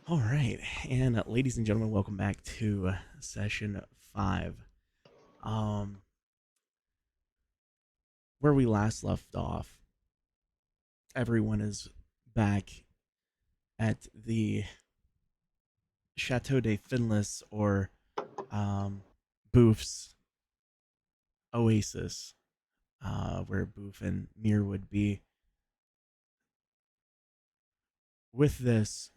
All right, and ladies and gentlemen, welcome back to session 5. Um, where we last left off, everyone is back at the Chateau de Finless or um, Boof's Oasis, where Boof and Mir would be. With this,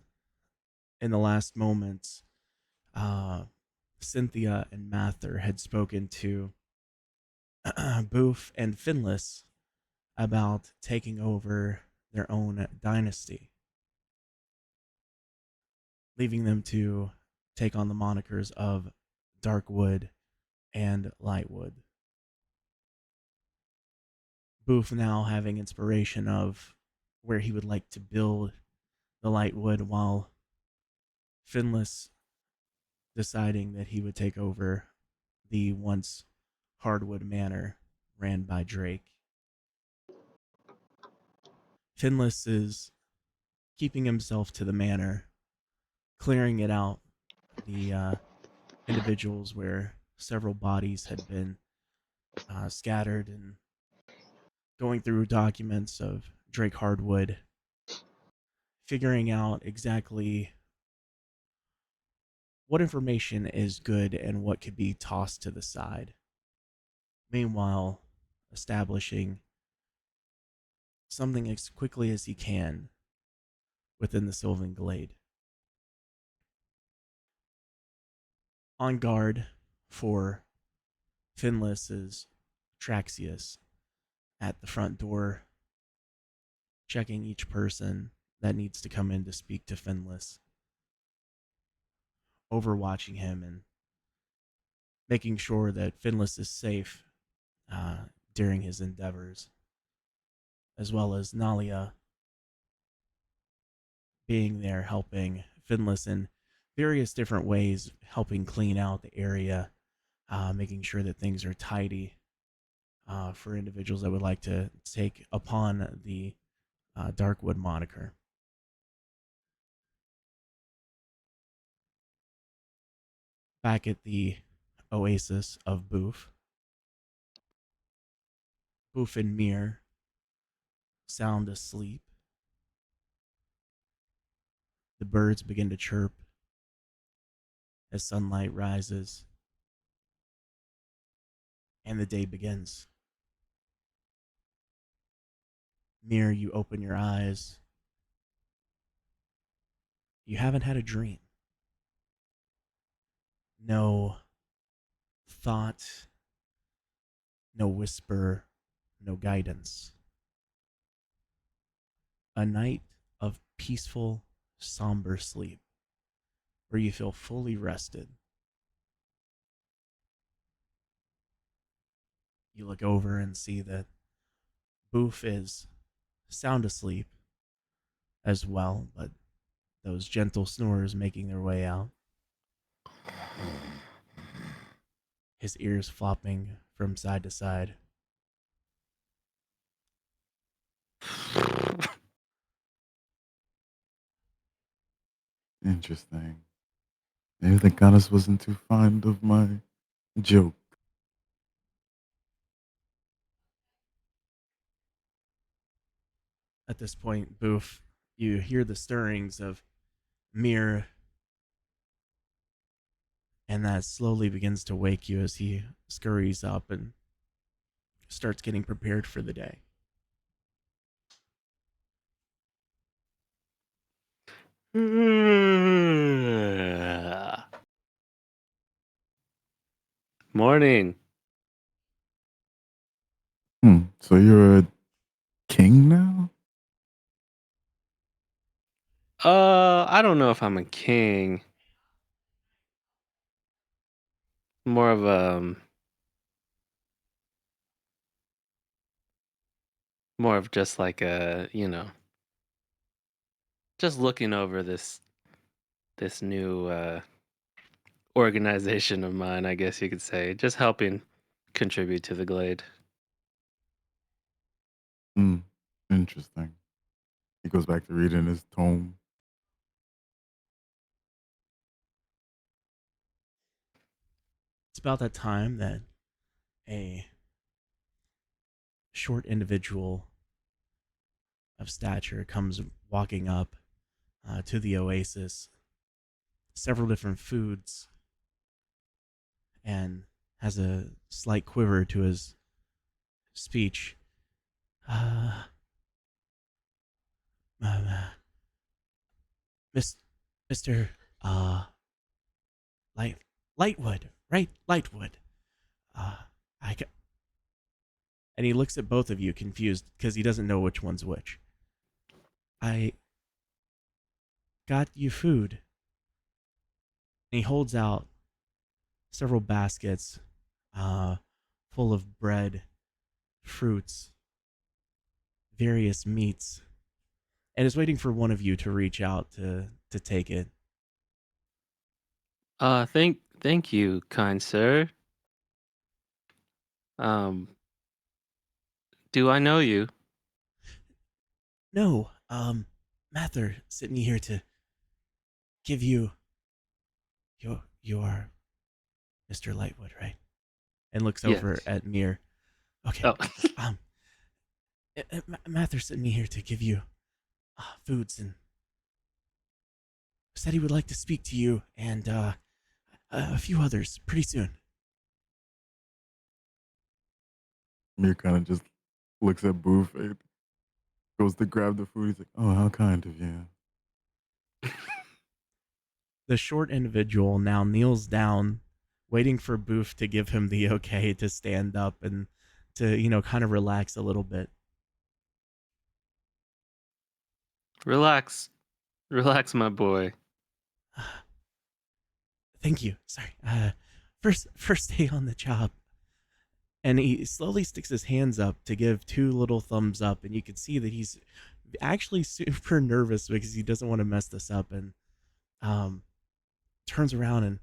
in the last moments, uh, Cynthia and Mather had spoken to Boof and Finless about taking over their own dynasty, leaving them to take on the monikers of Darkwood and Lightwood. Booth now having inspiration of where he would like to build the Lightwood, while Finless deciding that he would take over the once Hardwood Manor ran by Drake. Finless is keeping himself to the manor, clearing it out, the individuals where several bodies had been scattered, and going through documents of Drake Hardwood, figuring out exactly what information is good and what could be tossed to the side. Meanwhile, establishing something as quickly as he can within the Sylvan Glade. On guard for Finless is Traxius at the front door, checking each person that needs to come in to speak to Finless, overwatching him and making sure that Finless is safe uh, during his endeavors, as well as Nalia being there helping Finless in various different ways, helping clean out the area, making sure that things are tidy for individuals that would like to take upon the Darkwood moniker. Back at the oasis of Boof, Boof and Mir sound asleep. The birds begin to chirp as sunlight rises and the day begins. Mir, you open your eyes. You haven't had a dream. No thought, no whisper, no guidance. A night of peaceful, somber sleep where you feel fully rested. You look over and see that Boof is sound asleep as well, but those gentle snores making their way out, his ears flopping from side to side. Interesting. Maybe the goddess wasn't too fond of my joke. At this point, Boof, you hear the stirrings of Mir, and that slowly begins to wake you as he scurries up and starts getting prepared for the day. Morning. So you're a king now? I don't know if I'm a king. More of more of just like just looking over this new organization of mine, I guess you could say. Just helping contribute to the glade. Hmm. Interesting. He goes back to reading his tome. about that time that a short individual of stature comes walking up to the oasis, several different foods, and has a slight quiver to his speech. Uh, uh, Miss, Mr. Uh, Light, Lightwood, right? Lightwood. Uh, I ca- and he looks at both of you confused because he doesn't know which one's which. I got you food. And he holds out several baskets uh, full of bread, fruits, various meats, and is waiting for one of you to reach out to take it. Thank you, kind sir. Um, do I know you? No, Mather sent me here to give you your Mr. Lightwood, right? And looks over Yes. at Mir. Okay, Oh, um, Mather sent me here to give you foods and said he would like to speak to you and a few others pretty soon. Mir kind of just looks at Booth, goes to grab the food. He's like, "Oh, how kind of you." The short individual now kneels down, waiting for Booth to give him the okay to stand up and to, kind of relax a little bit. relax, relax, my boy. Thank you. Sorry. First day on the job. And he slowly sticks his hands up to give two little thumbs up, and you can see that he's actually super nervous because he doesn't want to mess this up, and um turns around and,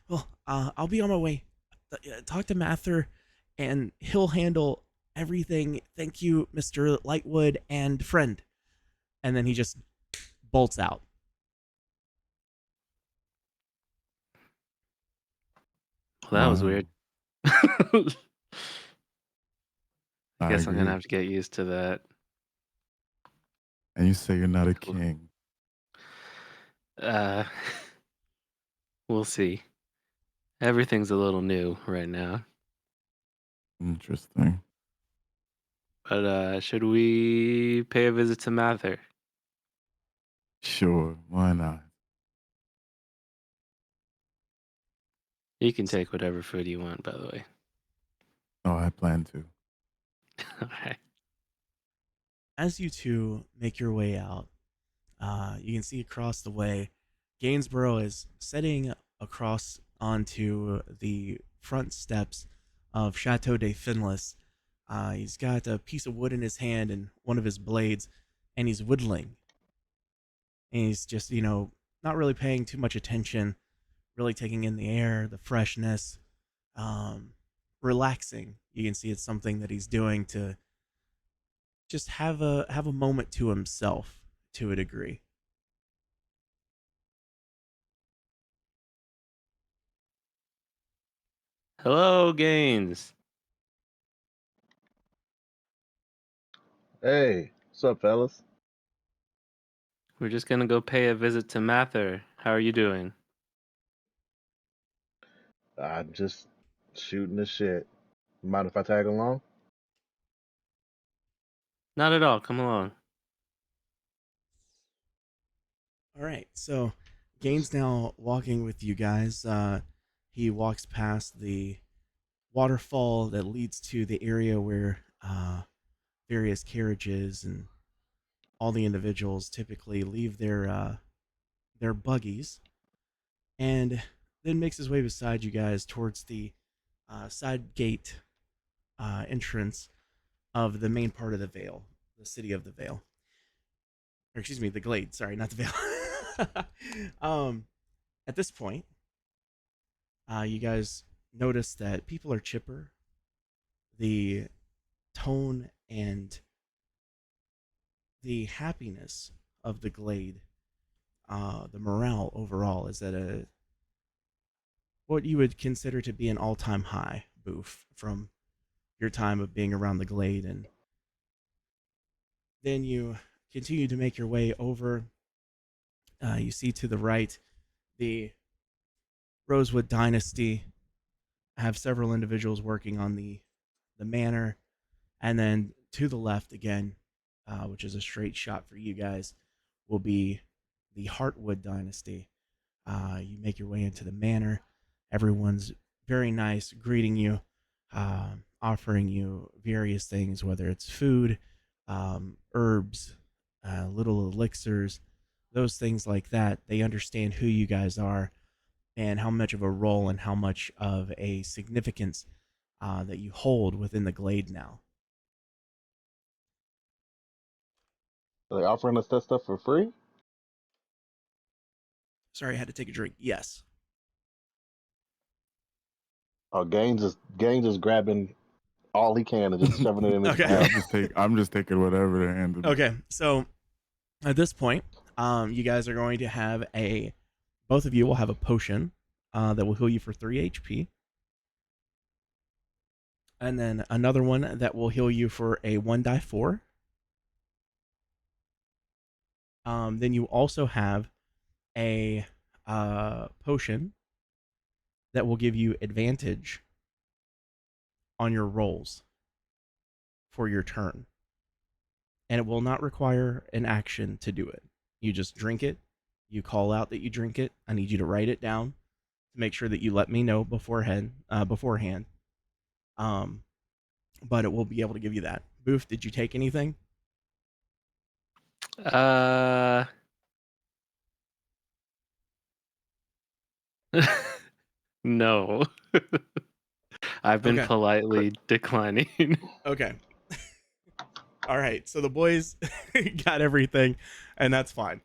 well, I'll be on my way. Talk to Mather, and he'll handle everything. Thank you, Mr. Lightwood and friend. And then he just bolts out. Well, that was Wow, weird. I I guess I'm gonna agree. have to get used to that. And you say you're not a Cool. king. Uh, we'll see. Everything's a little new right now. Interesting. But should we pay a visit to Mather? Sure, why not? You can take whatever food you want, by the way. Oh, I plan to. Okay. As you two make your way out, you can see across the way, Gainsborough is sitting across onto the front steps of Chateau de Finless. He's got a piece of wood in his hand and one of his blades, and he's whittling. And he's just, not really paying too much attention, really taking in the air, the freshness, um, relaxing. You can see it's something that he's doing to just have a moment to himself to a degree. Hello, Gaines. Hey, what's up, fellas? We're just gonna go pay a visit to Mather. How are you doing? I'm just shooting the shit. Mind if I tag along? Not at all. Come along. All right, so Gaines now walking with you guys. He walks past the waterfall that leads to the area where various carriages and all the individuals typically leave their buggies, and then makes his way beside you guys towards the side gate entrance of the main part of the Vale, the city of the Vale. Or excuse me, the Glade. Sorry, not the Vale. At this point, you guys notice that people are chipper. The tone and the happiness of the Glade, the morale overall is at a what you would consider to be an all-time high, Boof, from your time of being around the glade, and then you continue to make your way over. You see to the right the Rosewood Dynasty have several individuals working on the manor, and then to the left again, which is a straight shot for you guys, will be the Heartwood Dynasty. You make your way into the manor. Everyone's very nice, greeting you, offering you various things, whether it's food, herbs, little elixirs, those things like that. They understand who you guys are and how much of a role and how much of a significance that you hold within the glade now. Are they offering us that stuff for free? Sorry, I had to take a drink. Yes. Oh, Gaines is grabbing all he can and just shoving it in his Okay. mouth. I'm just taking whatever they're handing me. Okay, so at this point, you guys are going to have both of you will have a potion that will heal you for 3 HP. And then another one that will heal you for a 1d4. Then you also have a potion that will give you advantage on your rolls for your turn. And it will not require an action to do it. You just drink it. You call out that you drink it. I need you to write it down to make sure that you let me know beforehand. But it will be able to give you that. Boof, did you take anything? No. I've been Okay. politely declining. Okay. All right. So the boys got everything, and that's fine.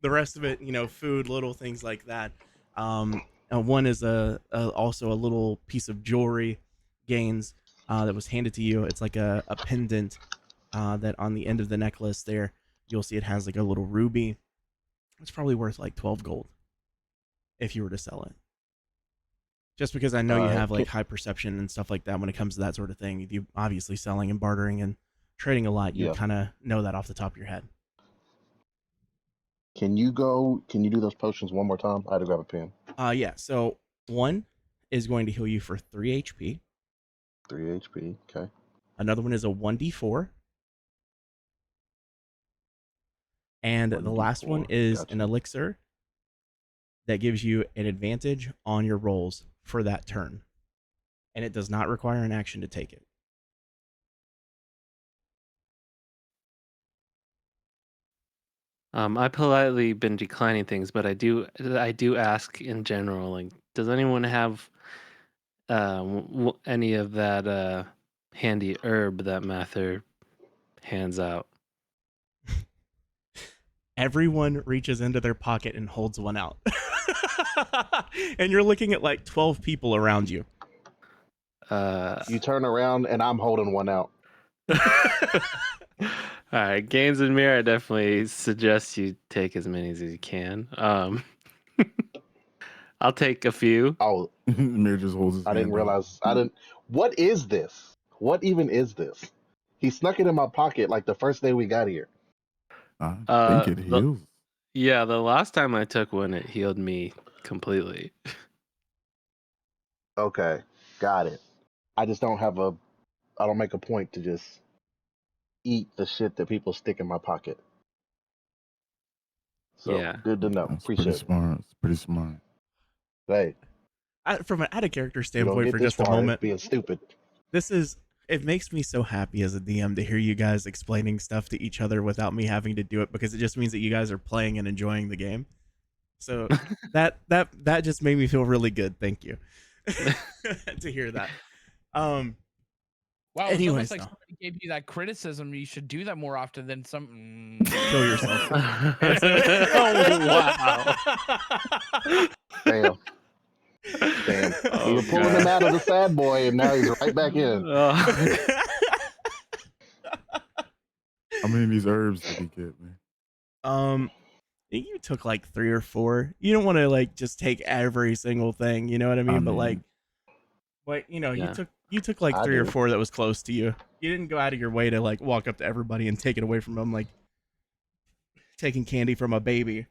The rest of it, food, little things like that. One is also a little piece of jewelry, Gaines, that was handed to you. It's like a pendant that on the end of the necklace there, you'll see it has like a little ruby. It's probably worth like 12 gold if you were to sell it. Just because I know you have like high perception and stuff like that when it comes to that sort of thing. You obviously selling and bartering and trading a lot. You kind of know that off the top of your head. Can you do those potions one more time? I had to grab a pen. Yeah. So one is going to heal you for 3 HP. 3 HP. Okay. Another one is a 1d4. And the last one is an elixir that gives you an advantage on your rolls for that turn. And it does not require an action to take it. I politely been declining things, but I do ask in general, like, does anyone have any of that handy herb that Mather hands out? Everyone reaches into their pocket and holds one out. And you're looking at like 12 people around you. You turn around and I'm holding one out. All right, Gaines and Mir, I definitely suggest you take as many as you can. I'll take a few. Oh, Mir just holds his I didn't hand realize. What is this? What even is this? He snuck it in my pocket like the first day we got here. I think it heals. Yeah, the last time I took one, it healed me completely. Okay, got it. I just don't I don't make a point to just eat the shit that people stick in my pocket. So Yeah. good to know. That's Appreciate pretty it. smart. It's pretty smart. Hey, From an out of character you don't standpoint, get for this just a far moment, being stupid. It makes me so happy as a DM to hear you guys explaining stuff to each other without me having to do it, because it just means that you guys are playing and enjoying the game. So that just made me feel really good. Thank you to hear that. Wow, anyways, it's almost like somebody gave you that criticism. You should do that more often than some. Kill yourself. Oh, wow. Damn. We were pulling him out of the sad boy, and now he's right back in. How many of these herbs did he get, man? think you took like 3 or 4. You don't want to like just take every single thing, you know what I mean? But Yeah. you took like I 3 or do. 4 that was close to you. You didn't go out of your way to like walk up to everybody and take it away from them like taking candy from a baby.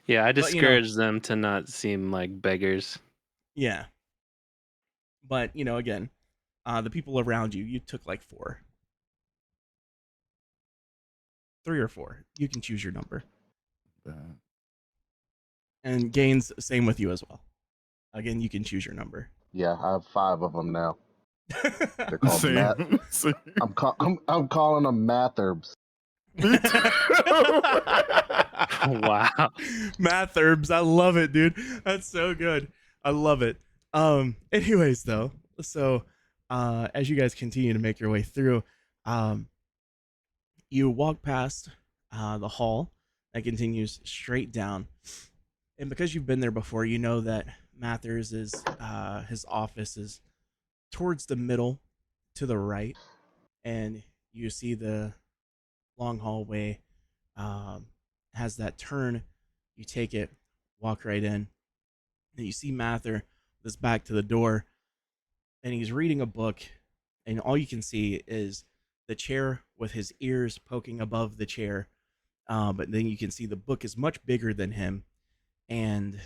Yeah, I But discourage them to not seem like beggars. yeah. But again, the people around you, you took like 4. 3 or 4. You can choose your number. Bad. And Gaines, same with you as well. Again, you can choose your number. Yeah, I have 5 of them now. They're called math. Same. Same. I'm calling them matherbs. Me too. Wow. Math herbs. I love it, dude. That's so good. I love it. Anyways, though, so as you guys continue to make your way through, you walk past the hall that continues straight down. And because you've been there before, you know that Mathers is his office is towards the middle to the right, and you see the long hallway has that turn. You take it, walk right in, and you see Mather with his back to the door, and he's reading a book, and all you can see is the chair with his ears poking above the chair. But then you can see the book is much bigger than him, and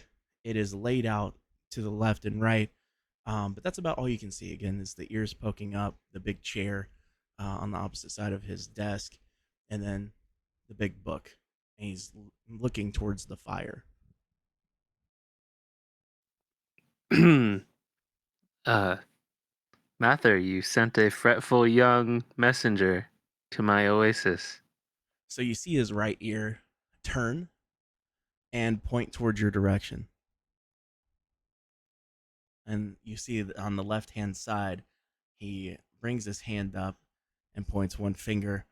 it is laid out to the left and right. But that's about all you can see. Again, is the ears poking up, the big chair on the opposite side of his desk, and then the big book. And he's looking towards the fire. Mather, you sent a fretful young messenger to my oasis. So you see his right ear turn and point towards your direction. And you see on the left hand side, he brings his hand up and points one finger,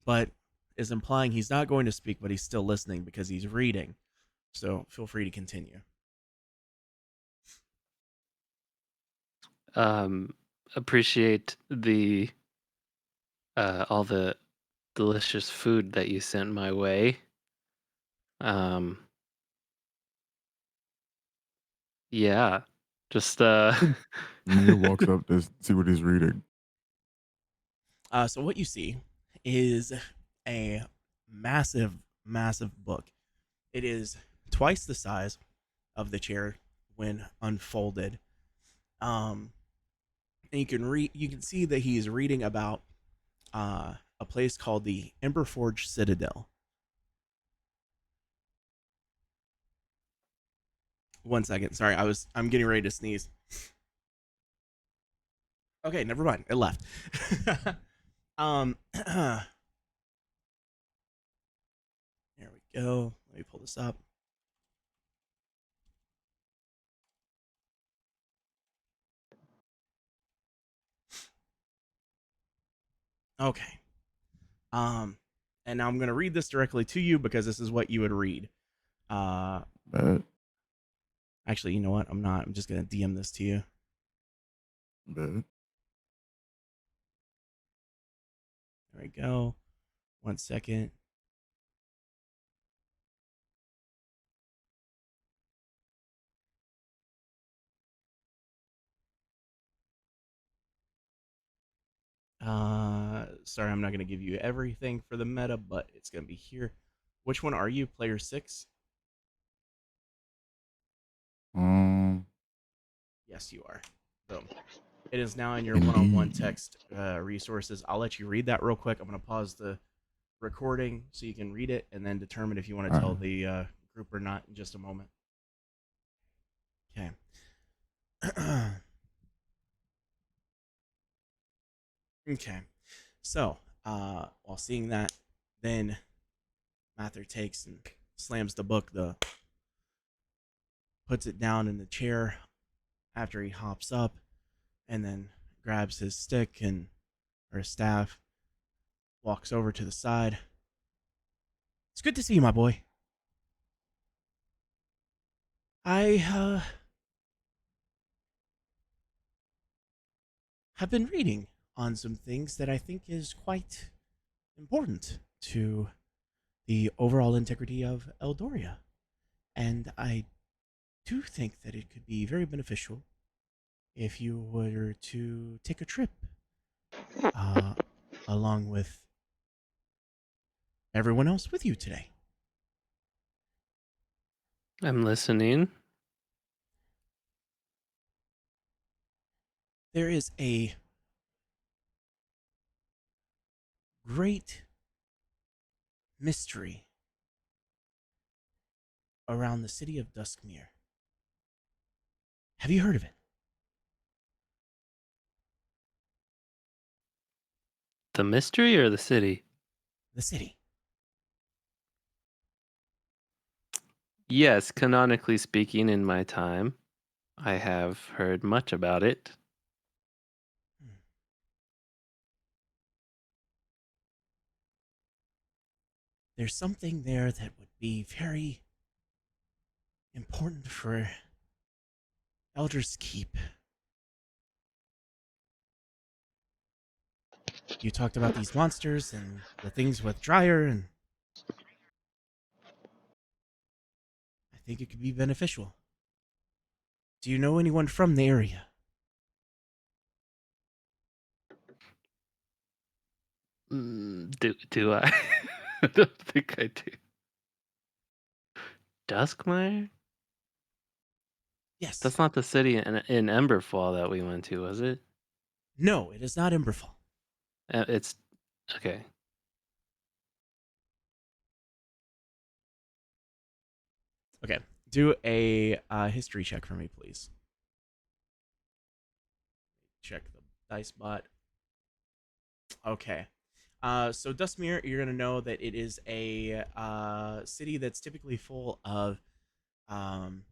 but is implying he's not going to speak, but he's still listening because he's reading. So feel free to continue. Appreciate the all the delicious food that you sent my way. Yeah, just Mia walks up to see what he's reading. So what you see is a massive, massive book. It is twice the size of the chair when unfolded. And you can see that he's reading about a place called the Emberforge Citadel. One second, sorry, I'm getting ready to sneeze. Okay, never mind, it left. There we go. Let me pull this up. Okay. And now I'm going to read this directly to you because this is what you would read. Bad. Actually, you know what? I'm not. I'm just going to DM this to you. Bad. There we go. 1 second. Sorry, I'm not going to give you everything for the meta, but it's going to be here. Which one are you? Player 6? Yes, you are. Boom. It is now in your one-on-one text resources. I'll let you read that real quick. I'm going to pause the recording so you can read it and then determine if you want to tell the group or not in just a moment. Okay. Okay. So, while seeing that, then Mather takes and slams the book, puts it down in the chair after he hops up, and then grabs his stick or staff, walks over to the side. It's good to see you, my boy. I have been reading on some things that I think is quite important to the overall integrity of Eldoria. And I do think that it could be very beneficial if you were to take a trip uh, along with everyone else with you today. I'm listening. There is a great mystery around the city of Duskmere. Have you heard of it? The mystery or the city? The city. Yes, canonically speaking, in my time, I have heard much about it. Hmm. There's something there that would be very important for Elder's Keep. You talked about these monsters and the things with Dryer, and I think it could be beneficial. Do you know anyone from the area? Do I? I don't think I do. Duskmire? Yes. That's not the city in Emberfall that we went to, was it? No, it is not Emberfall. It's okay. Okay. Do a history check for me, please. Check the dice bot. Okay. So Dustmere, you're gonna know that it is a city that's typically full of, um,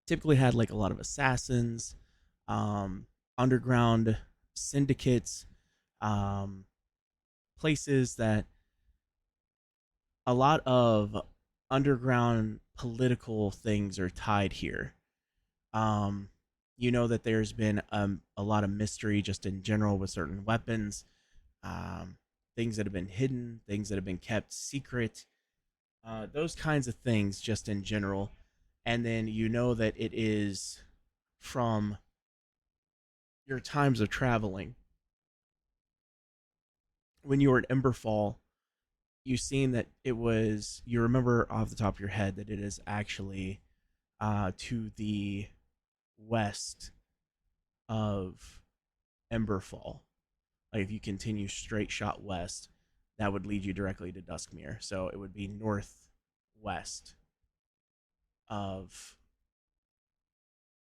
typically had like a lot of assassins, underground syndicates, um, places that a lot of underground political things are tied here. Um, you know that there's been a lot of mystery just in general with certain weapons, um, things that have been hidden, things that have been kept secret, those kinds of things just in general. And then you know that it is from your times of traveling. When you were at Emberfall, you seen that it was, you remember off the top of your head that it is actually to the west of Emberfall. Like if you continue straight shot west, that would lead you directly to Duskmere. So it would be northwest of,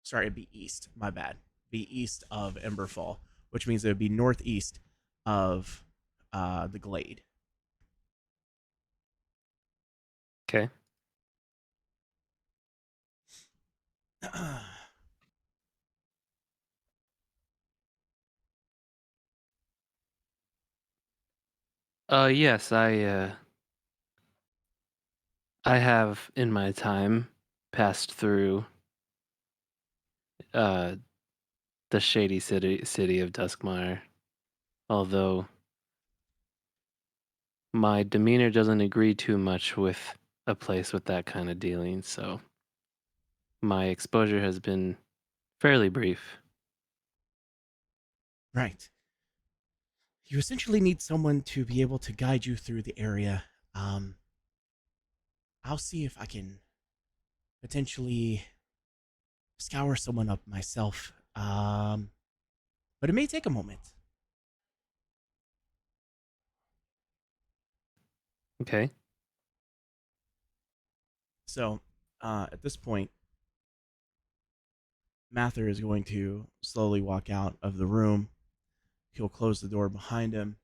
sorry, it'd be east. My bad. Be east of Emberfall, which means it would be northeast of the Glade. Okay. Yes, I have in my time passed through uh the shady city of Duskmire, although my demeanor doesn't agree too much with a place with that kind of dealing, so my exposure has been fairly brief. Right. You essentially need someone to be able to guide you through the area. Um, I'll see if I can potentially scour someone up myself. But it may take a moment. Okay. So, at this point, Mather is going to slowly walk out of the room. He'll close the door behind him.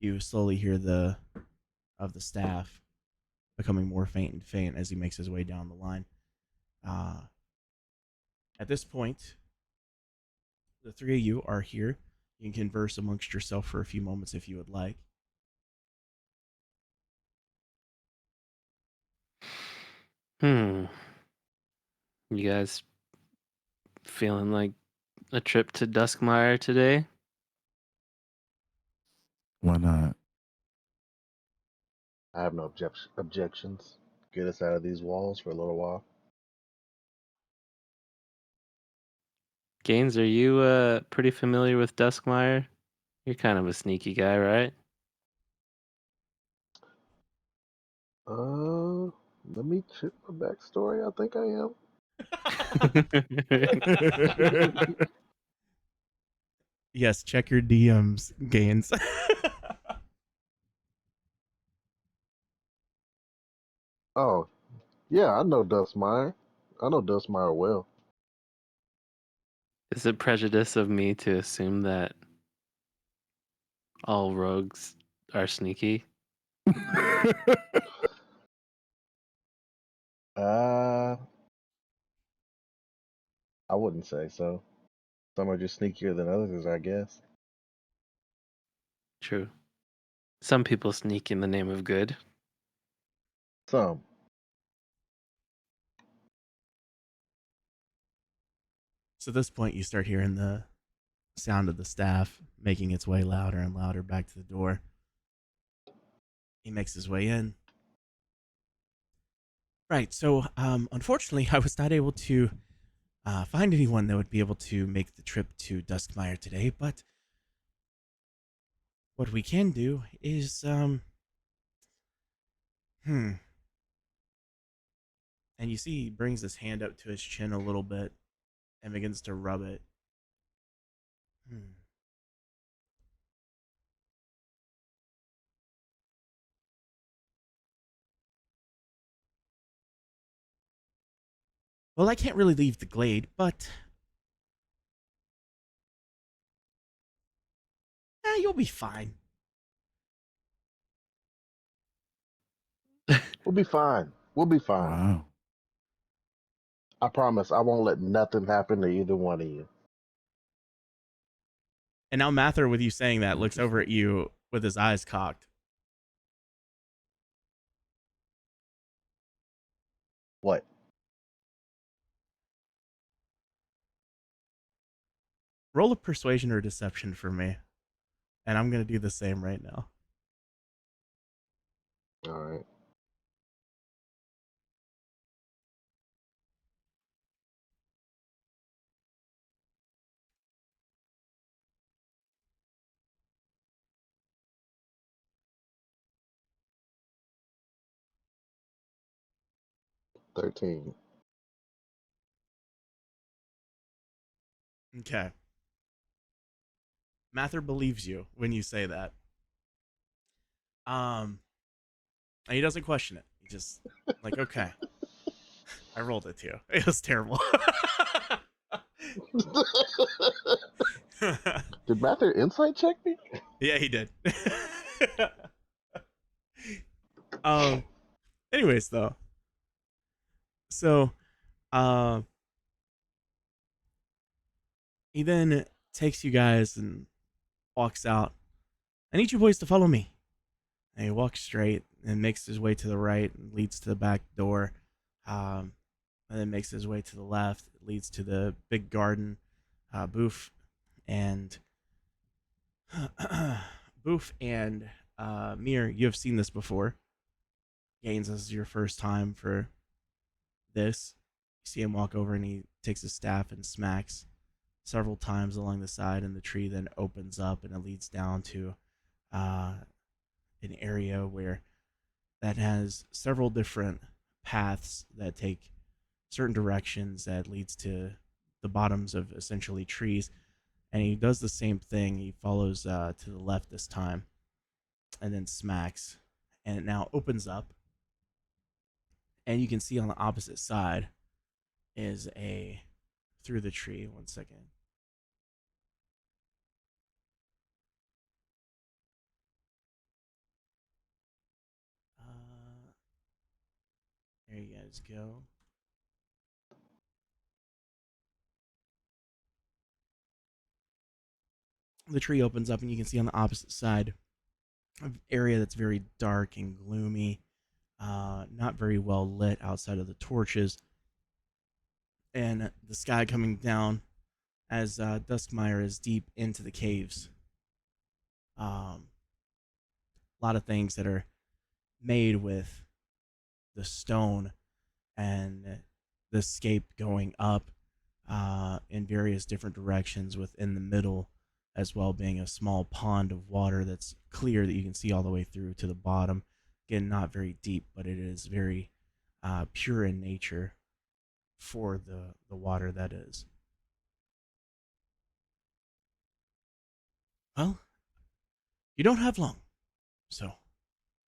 You slowly hear the of the staff becoming more faint and faint as he makes his way down the line. Uh, at this point, the three of you are here. You can converse amongst yourself for a few moments if you would like. Hmm. You guys feeling like a trip to Duskmire today? Why not? I have no objections. Get us out of these walls for a little while. Gaines, are you pretty familiar with Duskmire? You're kind of a sneaky guy, right? Let me check my backstory. I think I am. Yes, check your DMs, Gaines. Oh, yeah, I know Dustmire. I know Dustmire well. Is it prejudice of me to assume that all rogues are sneaky? Uh, I wouldn't say so. Some are just sneakier than others, I guess. True. Some people sneak in the name of good. Some. So at this point, you start hearing the sound of the staff making its way louder and louder back to the door. He makes his way in. Right, so unfortunately, I was not able to find anyone that would be able to make the trip to Duskmire today, but what we can do is, And you see he brings his hand up to his chin a little bit and begins to rub it. Well, I can't really leave the glade, but you'll be fine. We'll be fine. We'll be fine. Wow. I promise I won't let nothing happen to either one of you. And now Mather, with you saying that, looks over at Interesting. you with his eyes cocked. What? Roll a persuasion or deception for me. And I'm going to do the same right now. All right. $13. Okay. Mather believes you when you say that. And he doesn't question it. He just like, okay. I rolled it too. It was terrible. Did Mather insight check me? Yeah, he did. um anyways though. So he then takes you guys and walks out. I need you boys to follow me. And he walks straight and makes his way to the right and leads to the back door. And then makes his way to the left. It leads to the big garden. Boof and Mir, you have seen this before. Gaines, this is your first time for this. You see him walk over and he takes his staff and smacks several times along the side, and the tree then opens up and it leads down to an area where that has several different paths that take certain directions that leads to the bottoms of essentially trees. And he does the same thing. He follows to the left this time and then smacks, and it now opens up, and you can see on the opposite side is a through the tree. 1 second. There you guys go. The tree opens up, and you can see on the opposite side an area that's very dark and gloomy, not very well lit outside of the torches, and the sky coming down as Duskmire is deep into the caves. A lot of things that are made with the stone and the scape going up in various different directions within the middle, as well being a small pond of water that's clear that you can see all the way through to the bottom. Again, not very deep, but it is very pure in nature for the water that is. Well, you don't have long, so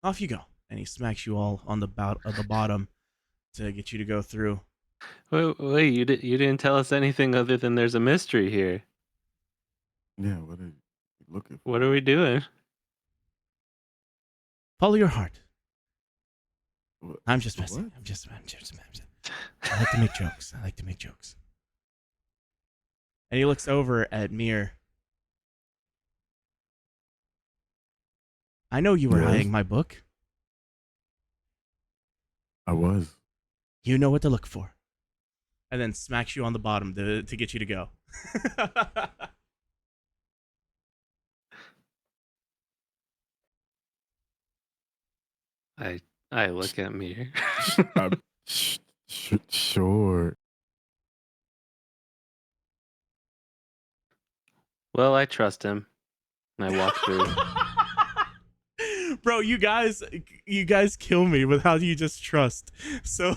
off you go. And he smacks you all on the bottom to get you to go through. Wait, you didn't tell us anything other than there's a mystery here. Yeah, what are you looking for? What are we doing? Follow your heart. What? I'm just What? messing. I'm just. I like to make jokes. And he looks over at Mir. I know you were Yes? hiding my book. I was. You know what to look for. And then smacks you on the bottom to get you to go. I look at Mir. Sure. Well, I trust him. And I walk through. Bro, you guys kill me with how you just trust. So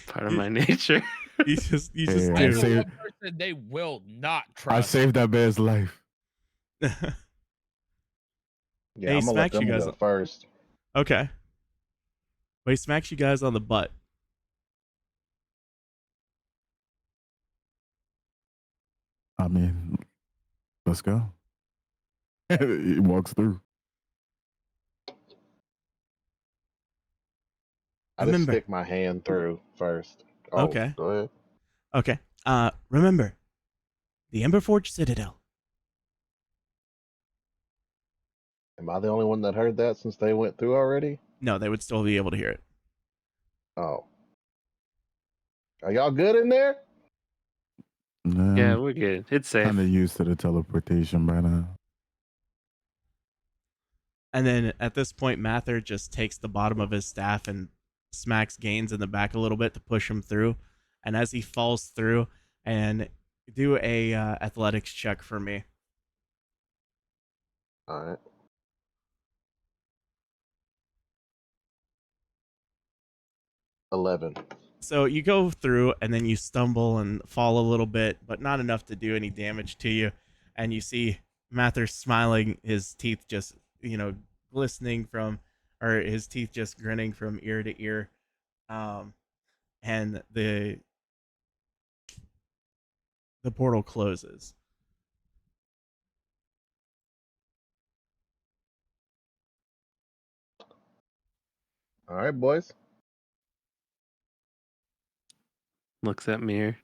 Part of my nature. you just Hey, do. I I know say- one person they will not I trust. saved that man's life. Yeah, Hey, I'm gonna let smacks you them guys go up. first. Okay. But he smacks you guys on the butt. I mean, let's go. He walks through. I just Remember. stick my hand through first. Oh, Okay. Go ahead. Okay. Remember, the Emberforge Citadel. Am I the only one that heard that since they went through already? No, they would still be able to hear it. Oh. Are y'all good in there? Yeah, we're good. It's safe. Kind of used to the teleportation by now. And then at this point, Mather just takes the bottom of his staff and smacks Gaines in the back a little bit to push him through. And as he falls through, and do a athletics check for me. All right. $11. So you go through, and then you stumble and fall a little bit, but not enough to do any damage to you. And you see Mather smiling, his teeth just, glistening from, or his teeth just grinning from ear to ear. And the portal closes. All right, boys. Looks at Mir.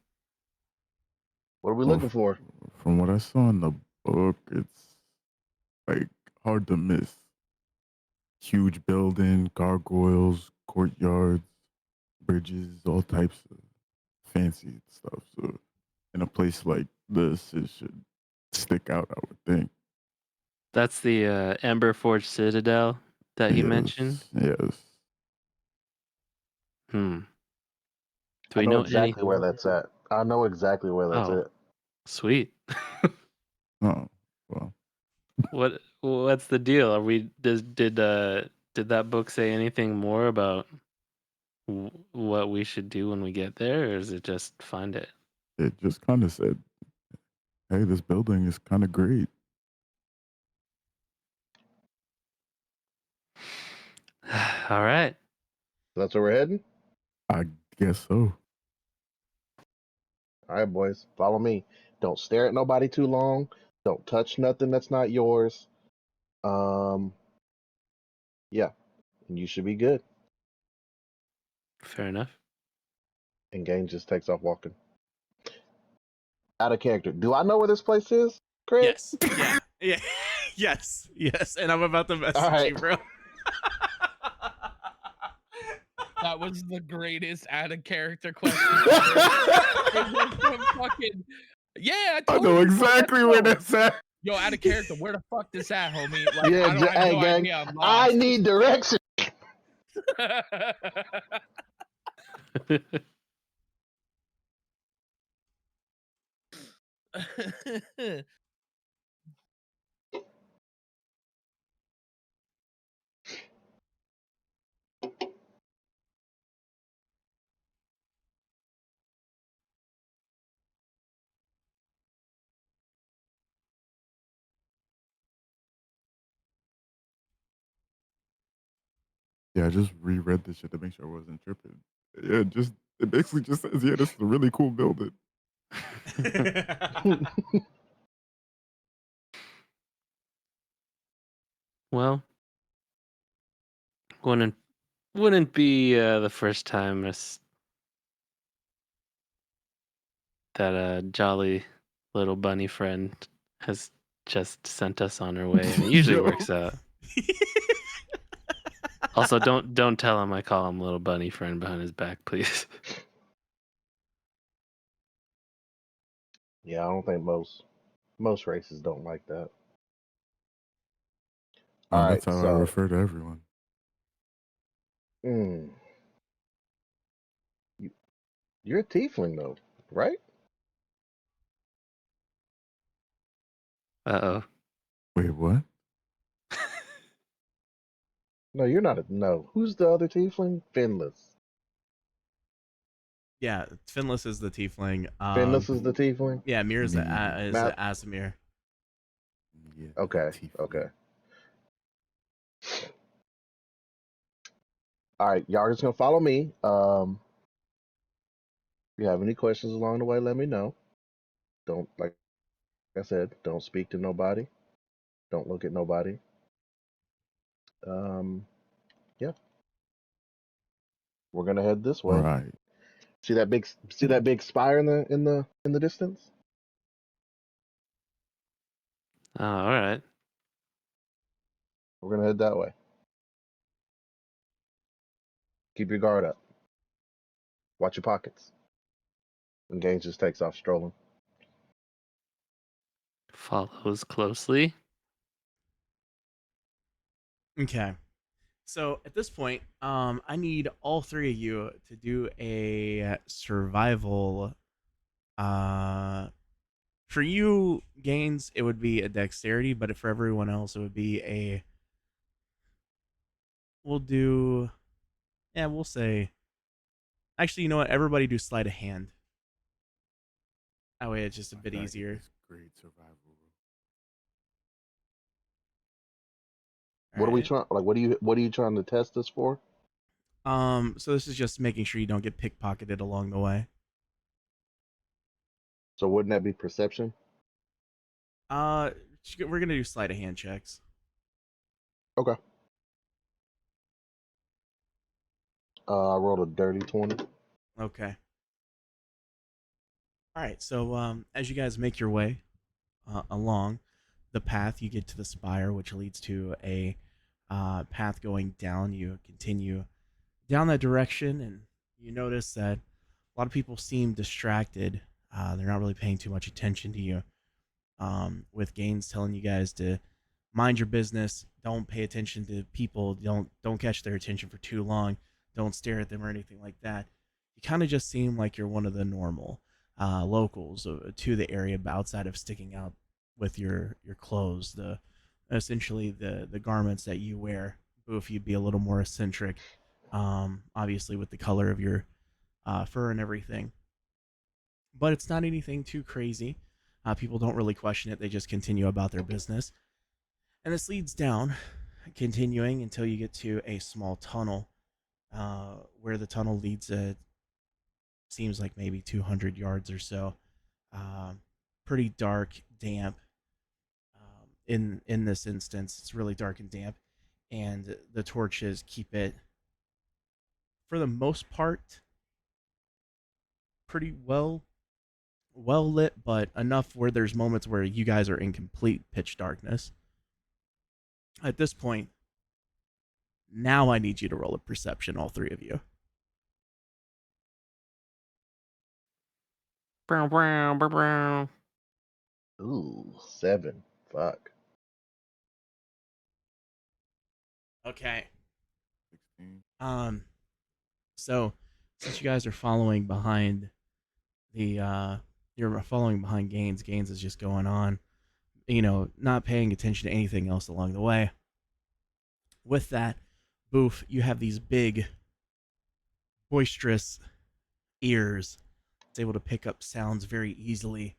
What are we Well, looking for? From what I saw in the book, it's like hard to miss. Huge building, gargoyles, courtyards, bridges, all types of fancy stuff. So in a place like this, it should stick out, I would think. That's the Emberforge Citadel that he Yes, mentioned. Yes. Do I we know know exactly any? where that's at. I know exactly where that's Oh. at. Sweet. Oh, well. What's the deal? Are we did that book say anything more about what we should do when we get there, or is it just find it? It just kind of said, hey, this building is kind of great. All right. That's where we're heading? I guess so. All right, boys. Follow me. Don't stare at nobody too long. Don't touch nothing that's not yours. Yeah. And you should be good. Fair enough. And Gain just takes off walking. Out of character. Do I know where this place is, Craig? Yes. Yeah. Yes. And I'm about to message right. you, bro. That was the greatest out of character question ever. It went from fucking, yeah, I I told know you, exactly let's where go. that's at. Yo, out of character, where the fuck this at, homie? Like, Yeah, I don't have hey, no gang. idea. I'm I lost. need direction. Yeah, I just reread this shit to make sure I wasn't tripping. Yeah, it basically just says, yeah, this is a really cool building. Well, wouldn't be the first time that a jolly little bunny friend has just sent us on our way, and it usually Yo. works out. Also, don't tell him I call him little bunny friend behind his back, please. Yeah, I don't think most races don't like that. No, All that's right, how I so refer to everyone. you're a tiefling though, right? Uh-oh. Wait, what? No, you're not a no. Who's the other tiefling? Finless. Yeah, Finless is the tiefling. Finless is the tiefling. Yeah, Mir's the Me. is Matt. Asimir. Yeah, Okay. tiefling. Okay. All right, y'all just gonna follow me. If you have any questions along the way, let me know. Don't, like I said, don't speak to nobody. Don't look at nobody. Yeah, we're gonna head this way. Right. See that big spire in the distance? Oh, all right. We're gonna head that way. Keep your guard up. Watch your pockets. And Gaines just takes off strolling. Follows closely. Okay. So at this point, I need all three of you to do a survival. For you, Gaines, it would be a dexterity, but for everyone else, it would be a. We'll do. Yeah, we'll say. Actually, you know what? Everybody do sleight of hand. That way, it's just a I bit gotta get easier. this great survival. What are we Alright. trying? Like, what are you trying to test this for? So this is just making sure you don't get pickpocketed along the way. So wouldn't that be perception? Uh, we're gonna do sleight of hand checks. Okay. I rolled a dirty 20. Okay. All right. So as you guys make your way along the path, you get to the spire, which leads to a path going down. You continue down that direction, and you notice that a lot of people seem distracted. They're not really paying too much attention to you. With Gaines telling you guys to mind your business, don't pay attention to people, don't catch their attention for too long, don't stare at them or anything like that. You kind of just seem like you're one of the normal locals to the area, but outside of sticking out with your clothes, the essentially the garments that you wear. Boof, you'd be a little more eccentric, obviously with the color of your fur and everything. But it's not anything too crazy. People don't really question it; they just continue about their business. And this leads down, continuing until you get to a small tunnel, where the tunnel leads. Seems like maybe 200 yards or so. Pretty dark, damp. In this instance, it's really dark and damp, and the torches keep it, for the most part, pretty well lit, but enough where there's moments where you guys are in complete pitch darkness. At this point, now I need you to roll a perception, all three of you. Brow, brow, brow, brow. Ooh, 7. Fuck. Okay. 16. So since you guys are following behind you're following behind Gaines. Gaines is just going on, not paying attention to anything else along the way. With that, Boof, you have these big, boisterous ears. It's able to pick up sounds very easily.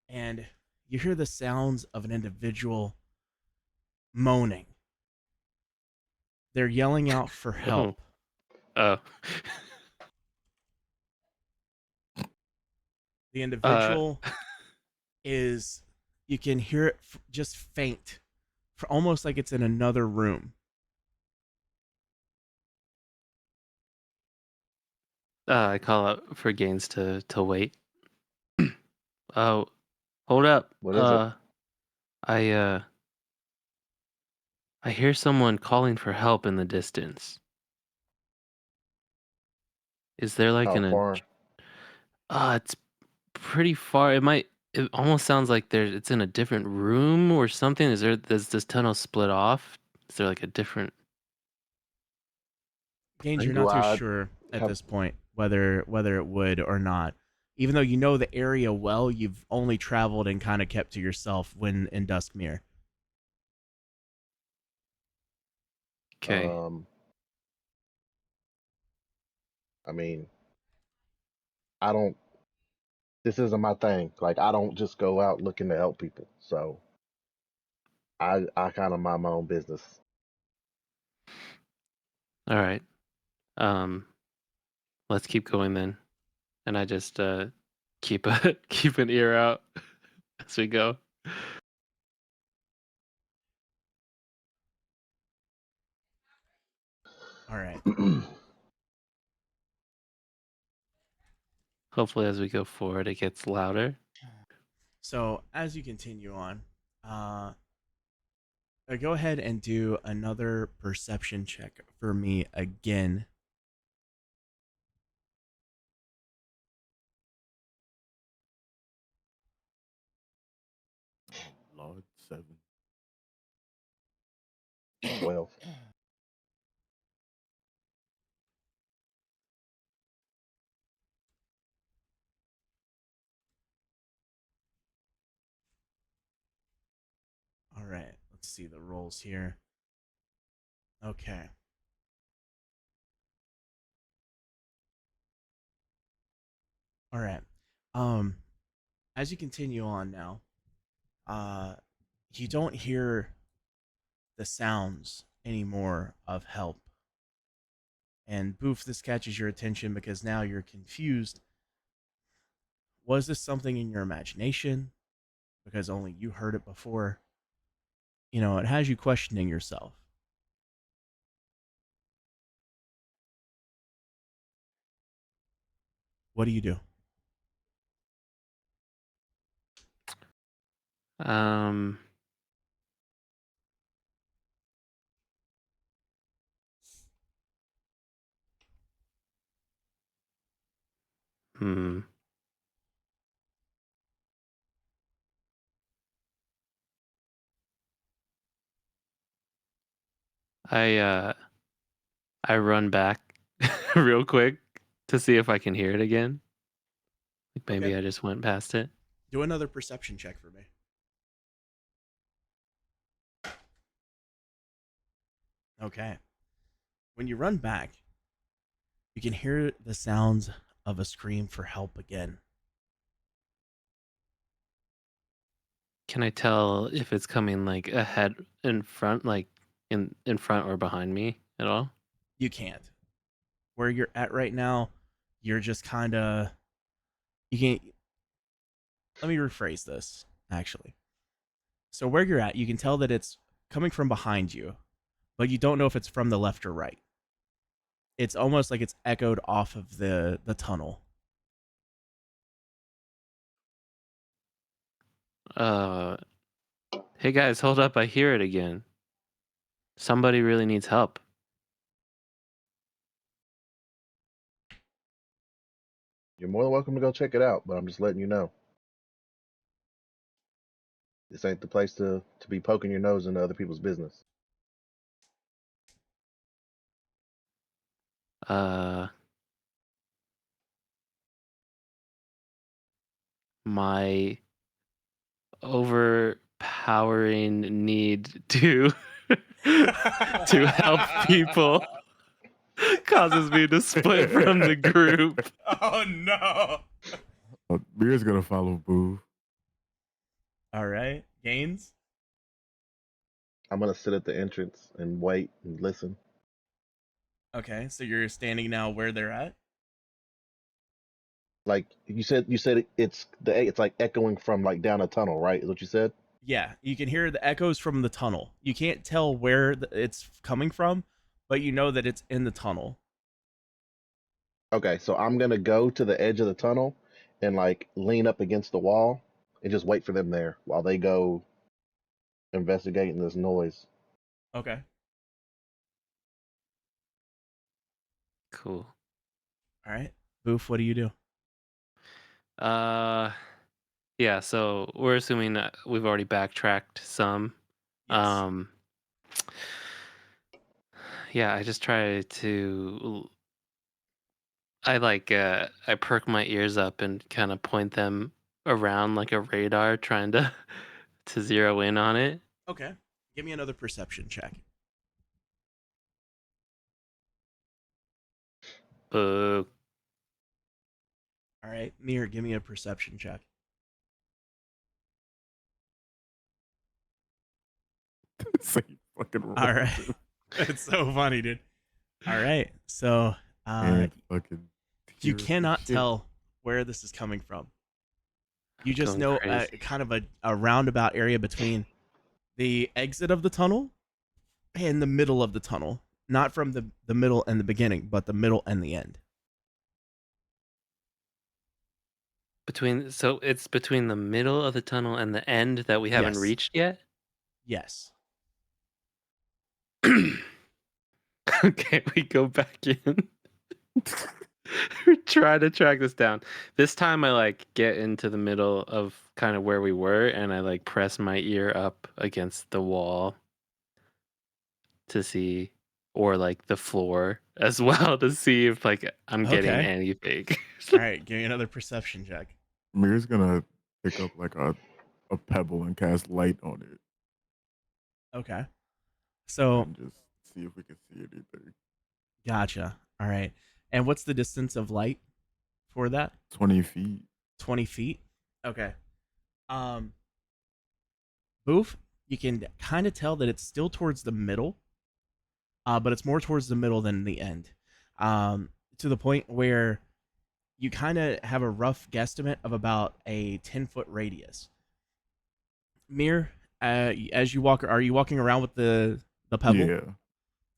And you hear the sounds of an individual moaning. They're yelling out for help. Oh. The individual is, you can hear it just faint, for almost like it's in another room. I call out for Gaines to wait. Oh, hold up. What is it? I hear someone calling for help in the distance. Is there like How far? it's pretty far. It almost sounds like it's in a different room or something. Does this tunnel split off? Is there like a different Gaines, like, you're Do not too I sure at have? this point whether it would or not. Even though you know the area well, you've only traveled and kind of kept to yourself when in Duskmere. okay. I mean, I don't. This isn't my thing. Like, I don't just go out looking to help people. So I kind of mind my own business. All right. Um let's keep going then. And I just keep keep an ear out as we go. All right. Hopefully as we go forward it gets louder. So as you continue on, go ahead and do another perception check for me again. Lord, 7. 12. All right. Let's see the rolls here. Okay. All right. Um, as you continue on now, uh, you don't hear the sounds anymore of help. And Boof, this catches your attention because now you're confused. Was this something in your imagination? Because only you heard it before. It has you questioning yourself. What do you do? Um hmm. I run back real quick to see if I can hear it again. Like maybe Okay. I just went past it. Do another perception check for me. Okay. When you run back, you can hear the sounds of a scream for help again. Can I tell if it's coming like ahead in front, like in front or behind me at all? You can't. Where you're at right now, you're just kind of. You can't. Let me rephrase this, actually. So, where you're at, you can tell that it's coming from behind you, but you don't know if it's from the left or right. It's almost like it's echoed off of the tunnel. Uh hey guys, hold up, I hear it again. Somebody really needs help. You're more than welcome to go check it out, but I'm just letting you know. This ain't the place to be poking your nose into other people's business. My overpowering need to to help people causes me to split from the group. Oh no! Beer's gonna follow Boo. All right, Gaines. I'm gonna sit at the entrance and wait and listen. Okay, so you're standing now where they're at. Like you said it's like echoing from like down a tunnel, right? Is what you said? Yeah, you can hear the echoes from the tunnel. You can't tell where it's coming from, but you know that it's in the tunnel. Okay, so I'm gonna go to the edge of the tunnel and like lean up against the wall and just wait for them there while they go investigating this noise. Okay. Cool. All right. Boof, what do you do? Yeah, so we're assuming that we've already backtracked some. Yes. Yeah, I just try to I perk my ears up and kind of point them around like a radar trying to to zero in on it. Okay. Give me another perception check. Boo. All right. Mir, give me a perception check. It's like fucking All right. It's so funny, dude. All right. So and fucking you hear some cannot shit. tell where this is coming from. You just Going know crazy. kind of a roundabout area between the exit of the tunnel and the middle of the tunnel. Not from the middle and the beginning, but the middle and the end. So it's between the middle of the tunnel and the end that we haven't Yes. reached yet? Yes. Okay, we go back in. Try to track this down. This time I like get into the middle of kind of where we were and I like press my ear up against the wall to see, or like the floor as well, to see if like I'm getting Okay. anything. All right. Give me another perception check. Mir's gonna pick up like a pebble and cast light on it Okay. So and just see if we can see anything. gotcha. All right. And what's the distance of light for that? 20 feet. 20 feet. Okay. Boof, you can kind of tell that it's still towards the middle, but it's more towards the middle than the end. To the point where you kind of have a rough guesstimate of about a 10-foot radius. Mir, as you walk, are you walking around with the pebble? Yeah.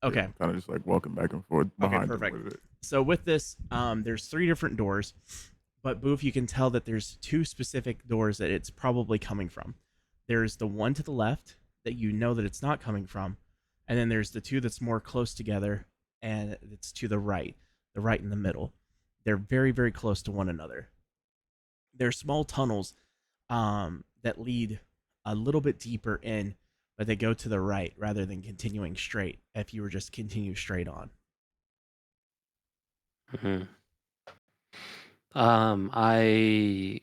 Okay. Yeah, kind of just like walking back and forth Okay, behind perfect. them with it. So with this, there's 3 different doors, but Boof, you can tell that there's 2 specific doors that it's probably coming from. There's the one to the left that you know that it's not coming from, and then there's the 2 that's more close together, and it's to the right in the middle. They're very, very close to one another. They're small tunnels that lead a little bit deeper in, but they go to the right rather than continuing straight if you were just continue straight on. Mm-hmm. I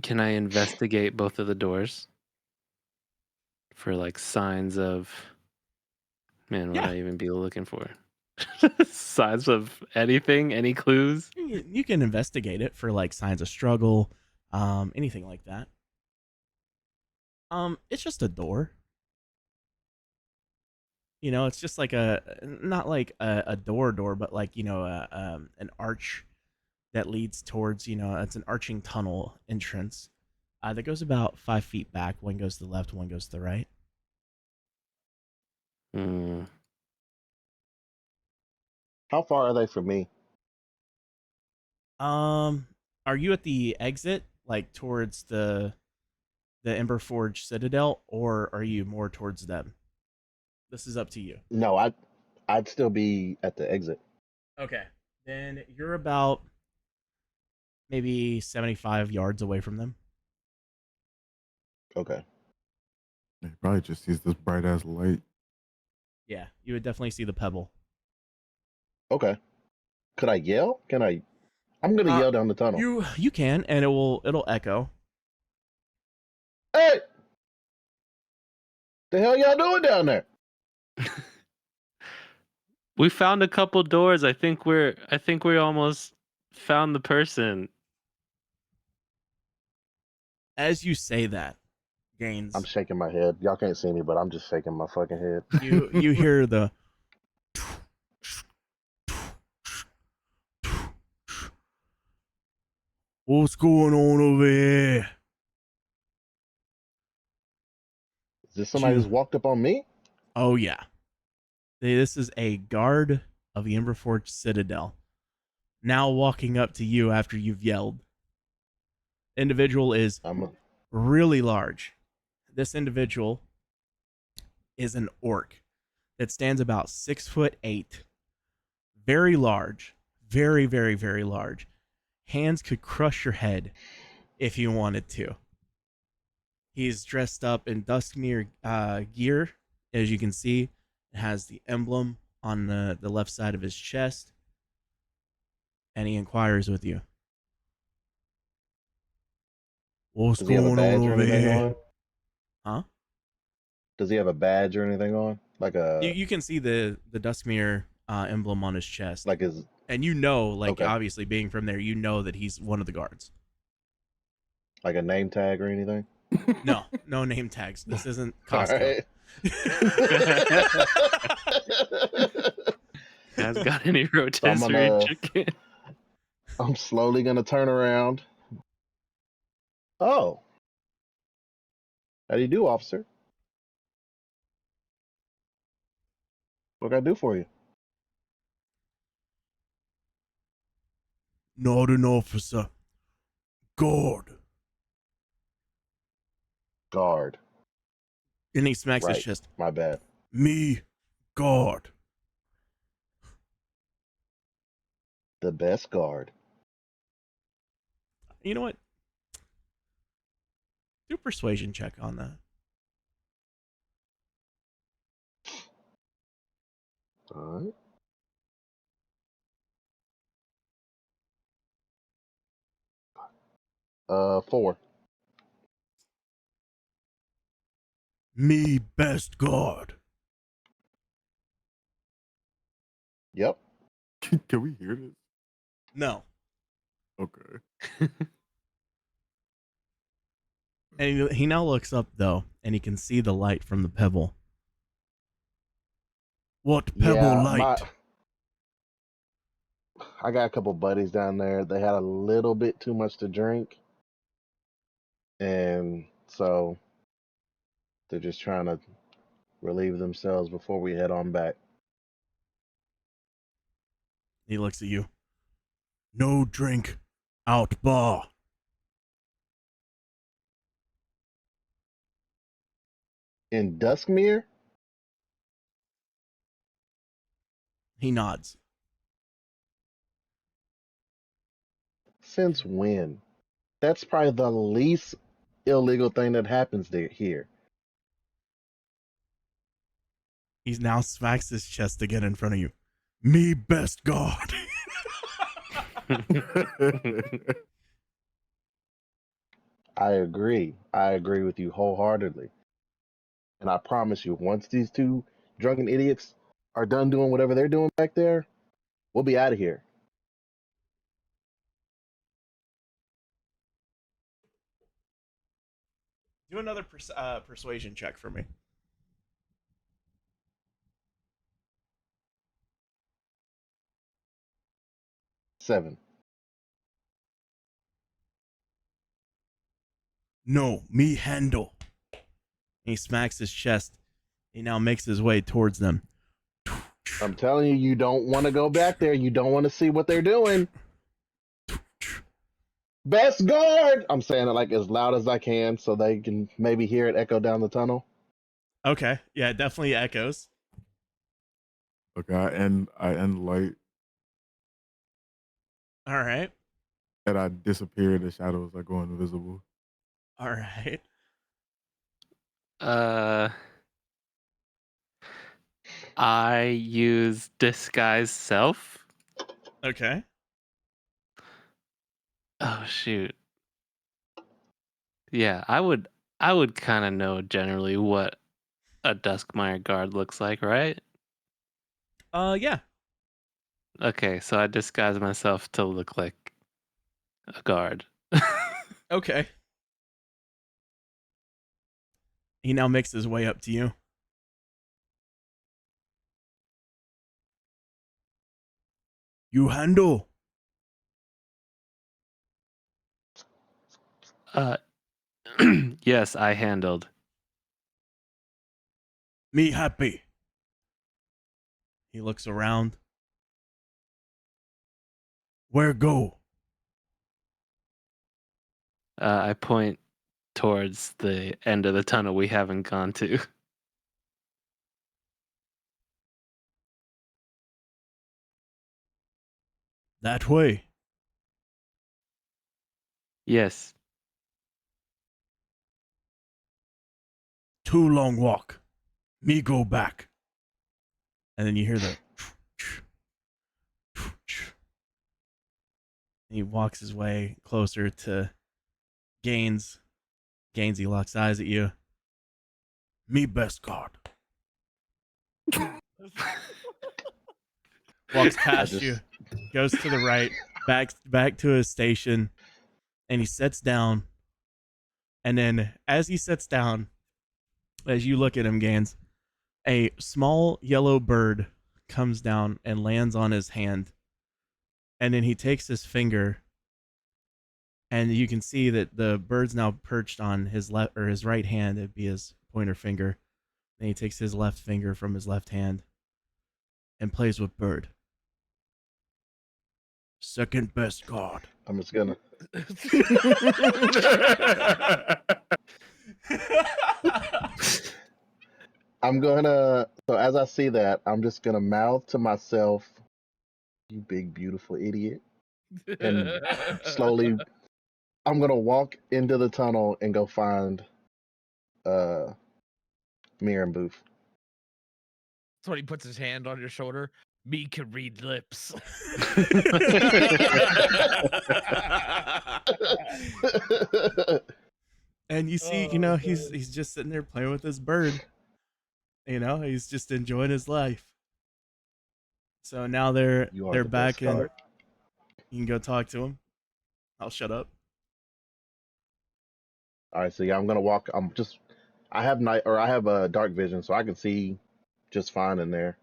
Can I investigate both of the doors for like signs of, man, what would Yeah. I even be looking for? Signs of anything, any clues? You can investigate it for like signs of struggle, anything like that. It's just a door. You know, it's just like not like a door, but like an arch that leads towards it's an arching tunnel entrance that goes about 5 feet back. One goes to the left, one goes to the right. Hmm. How far are they from me? Are you at the exit, like towards the Emberforge Citadel, or are you more towards them? This is up to you. No, I'd still be at the exit. Okay. Then you're about maybe 75 yards away from them. Okay. He probably just sees this bright ass light. Yeah, you would definitely see the pebble. Okay. Could I yell? Can I? I'm gonna yell down the tunnel. You can, and it'll echo. Hey, the hell y'all doing down there? We found a couple doors. I think we almost found the person. As you say that, Gaines, I'm shaking my head. Y'all can't see me, but I'm just shaking my fucking head. you hear the what's going on over here? Is this somebody just walked up on me? Oh yeah. This is a guard of the Emberforge Citadel. Now walking up to you after you've yelled. Individual is really large. This individual is an orc that stands about 6'8", very large, very, very, very large. Hands could crush your head if you wanted to. He's dressed up in Duskmere gear, as you can see. It has the emblem on the left side of his chest, and he inquires with you. What's Does he have a going badge on or over anything here? on? Huh? Does he have a badge or anything on? Like You can see the Duskmere emblem on his chest. like his And you know, like, Okay. obviously being from there, you know that he's one of the guards. like a name tag or anything? No, no name tags. This isn't All Costco. right. Has got any So I'm rotisserie gonna chicken? I'm slowly gonna turn around. Oh. How do you do, officer? What can I do for you? Not an officer. Guard. Guard. And he smacks his Right. chest. My bad. Me, guard. The best guard. You know what? Do a persuasion check on that. All right. 4. Me, best guard. Yep. Can we hear this? No. Okay. And he now looks up, though, and he can see the light from the pebble. What pebble light? I got a couple buddies down there. They had a little bit too much to drink. And so they're just trying to relieve themselves before we head on back. He looks at you. No drink. Out bar. In Duskmere? He nods. Since when? That's probably the least illegal thing that happens here. He now smacks his chest again in front of you. Me, best guard. I agree. I agree with you wholeheartedly. And I promise you, once these two drunken idiots are done doing whatever they're doing back there, we'll be out of here. Do another persuasion check for me. 7. No, me handle. He smacks his chest. He now makes his way towards them. I'm telling you, you don't want to go back there. You don't want to see what they're doing. Best guard! I'm saying it like as loud as I can so they can maybe hear it echo down the tunnel. Okay, yeah, it definitely echoes. Okay, I end light All right, and I disappear in the shadows. I go invisible. all right. I use disguise self. Okay. Oh shoot. Yeah, I would kind of know generally what a Duskmire guard looks like, right? Yeah. Okay, so I disguise myself to look like a guard. Okay. He now makes his way up to you. You handle. Yes, I handled. Me happy. He looks around. Where go? I point towards the end of the tunnel we haven't gone to. That way. Yes. Too long walk. Me go back. And then you hear the. He walks his way closer to Gaines. Gaines, he locks eyes at you. Me best guard. Walks past you, goes to the right, back to his station, and he sits down. And then as he sits down, as you look at him, Gaines, a small yellow bird comes down and lands on his hand. And then he takes his finger, and you can see that the bird's now perched on his left or his right hand. It'd be his pointer finger. And he takes his left finger from his left hand and plays with bird. Second best guard. I'm just gonna. I'm gonna. So as I see that, I'm just gonna mouth to myself, "You big beautiful idiot," and slowly, I'm gonna walk into the tunnel and go find Mir and Booth. That's when he puts his hand on your shoulder. Me can read lips. And you see, he's just sitting there playing with his bird. He's just enjoying his life. So now they're the back best in. guard. You can go talk to him. I'll shut up. All right, so yeah, I'm gonna walk. I have a dark vision, so I can see just fine in there.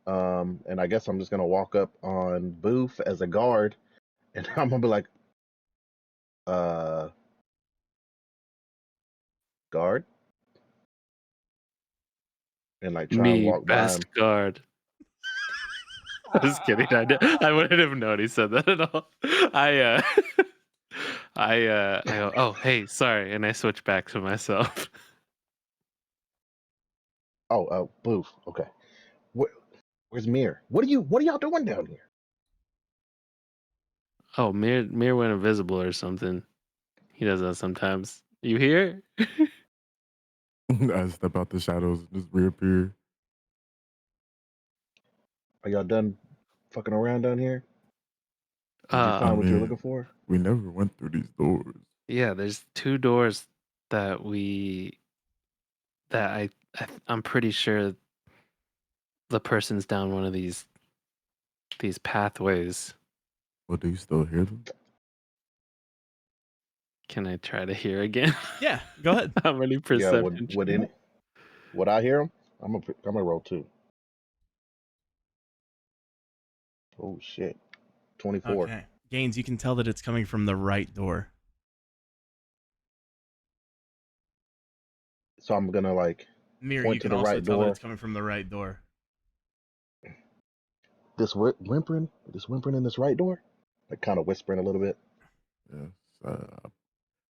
And I guess I'm just gonna walk up on Booth as a guard, and I'm gonna be like, guard, and like try and Me walk by him. best guard. Just kidding. I wouldn't have known he said that at all. I go, oh hey, sorry, and I switch back to myself. Oh, Booth. Okay. Where's Mir? What are y'all doing down here? Oh, Mir went invisible or something. He does that sometimes. You hear? I step out the shadows, just reappear. Are y'all done fucking around down here? Did you find what you're looking for? We never went through these doors. Yeah, there's 2 doors that I'm pretty sure the person's down one of these pathways. Well, do you still hear them? Can I try to hear again? Yeah, go ahead. How many Yeah. perception? Would I hear him? I'm gonna roll 2. Oh shit. 24. Okay. Gaines, you can tell that it's coming from the right door. So I'm gonna like Mir, point you to can the also right tell that door. it's coming from the right door. This whimpering in this right door? Like kind of whispering a little bit. Yes,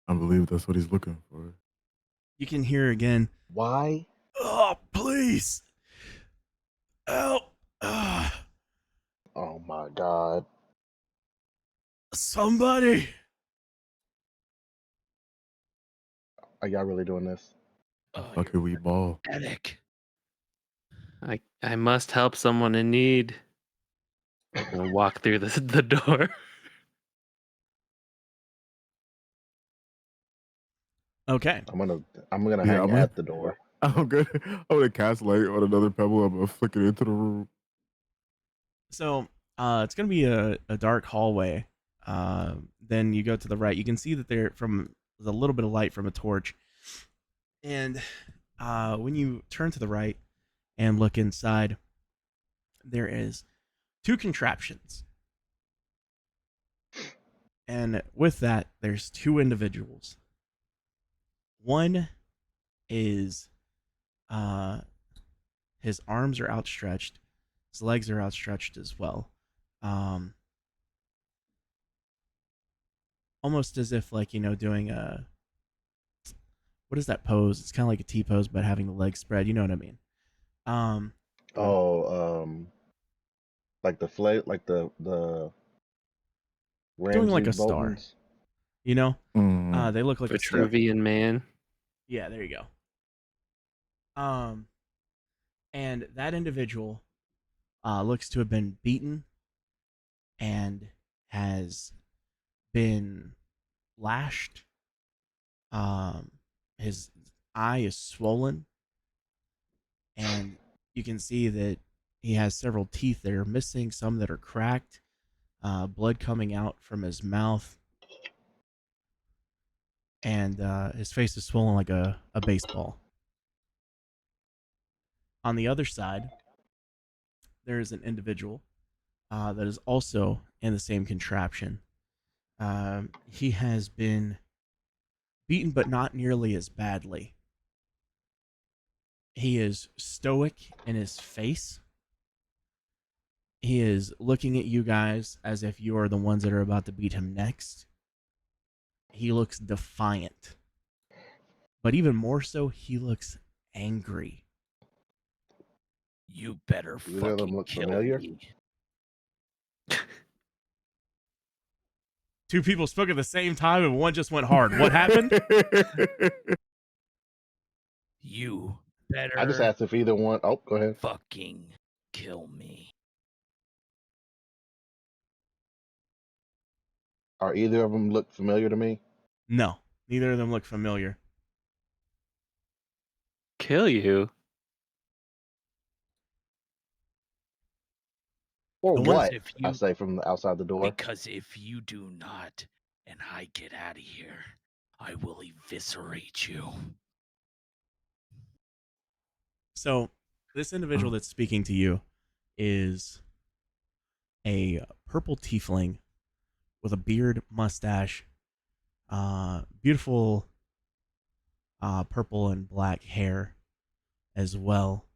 I believe that's what he's looking for. You can hear again. Why? Oh, please. Help. Oh my god. Somebody. Are y'all really doing this? Fuck it, we ball. Pathetic. I must help someone in need. We'll walk through the door. Okay. I'm gonna Yeah, hang at the door. I'm gonna cast light on another pebble. I'm gonna flick it into the room. So it's gonna be a dark hallway. Then you go to the right. You can see that there's a little bit of light from a torch. And when you turn to the right and look inside, there is 2 contraptions. And with that, there's 2 individuals. One is his arms are outstretched, his legs are outstretched as well. Almost as if doing a, what is that pose? It's kind of like a T pose, but having the legs spread. You know what I mean? Like the Doing like Ramsey a star. Boltons. You know? Mm. They look like a star. Vitruvian man. Yeah, there you go. And that individual looks to have been beaten and has been lashed. His eye is swollen, and you can see that he has several teeth that are missing, some that are cracked, blood coming out from his mouth, and his face is swollen like a baseball. On the other side, there is an individual that is also in the same contraption. He has been beaten, but not nearly as badly. He is stoic in his face. He is looking at you guys as if you are the ones that are about to beat him next. He looks defiant. But even more so, he looks angry. You better Either of them fucking look kill familiar? me. 2 people spoke at the same time and one just went hard. What happened? You better I just asked if either one. Oh, go ahead. fucking kill me. Are either of them look familiar to me? No, neither of them look familiar. Kill you? Or The what? ones- If I you, say from the outside the door. because if you do not, and I get out of here, I will eviscerate you. So, this individual that's speaking to you is a purple tiefling with a beard, mustache, beautiful purple and black hair as well,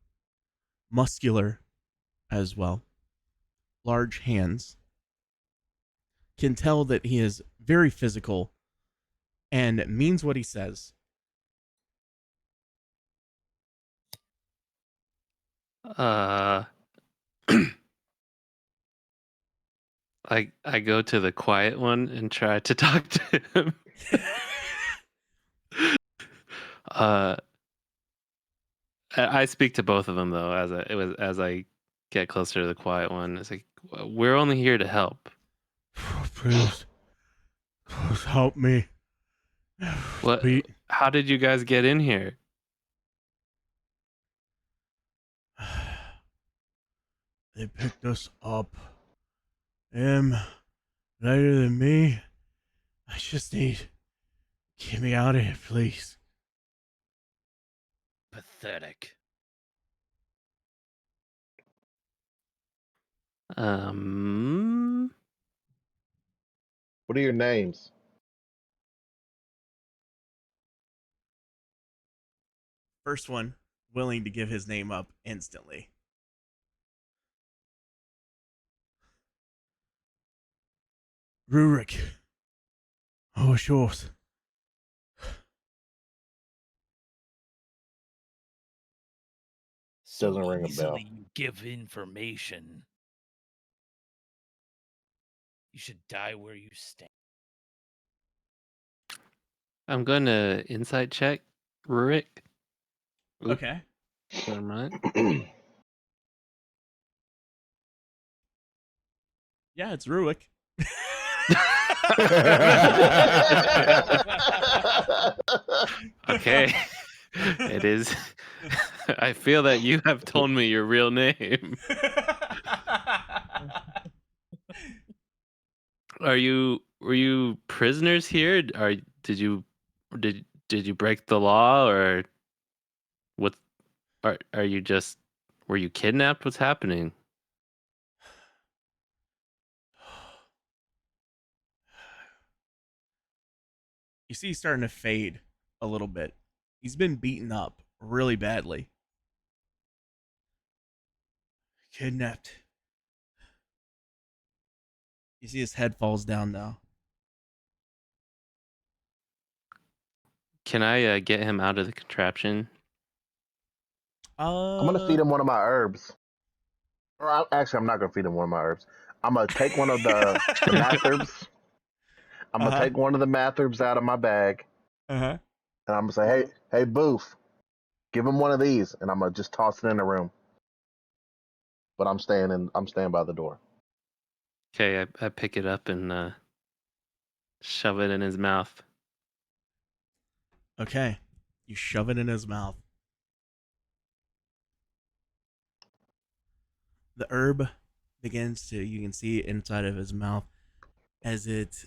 muscular as well, large hands. Can tell that he is very physical and means what he says. I go to the quiet one and try to talk to him. I speak to both of them though as I get closer to the quiet one. It's like, we're only here to help. Please help me. What? Pete. How did you guys get in here? They picked us up. Later than me. I just need. Get me out of here, please. Pathetic. What are your names? First one, willing to give his name up instantly. Rurik. Oh, yours. So Doesn't ring a bell. easily you give information. You should die where you stand. I'm going to insight check Rurik. Oop, Okay. never mind. Yeah, it's Ruick. Okay. It is. I feel that you have told me your real name. Were you prisoners here? Did you break the law, or what? Are you just, were you kidnapped? What's happening? You see he's starting to fade a little bit. He's been beaten up really badly. Kidnapped. You see his head falls down now. Can I get him out of the contraption? I'm gonna feed him one of my herbs. Actually, I'm not gonna feed him one of my herbs. I'm gonna take one of the math herbs. I'm gonna take one of the math herbs out of my bag, Uh-huh. and I'm gonna say, "Hey, Boof, give him one of these," and I'm gonna just toss it in the room. But I'm staying by the door. Okay, I pick it up and shove it in his mouth. Okay. You shove it in his mouth. The herb begins to, you can see inside of his mouth as it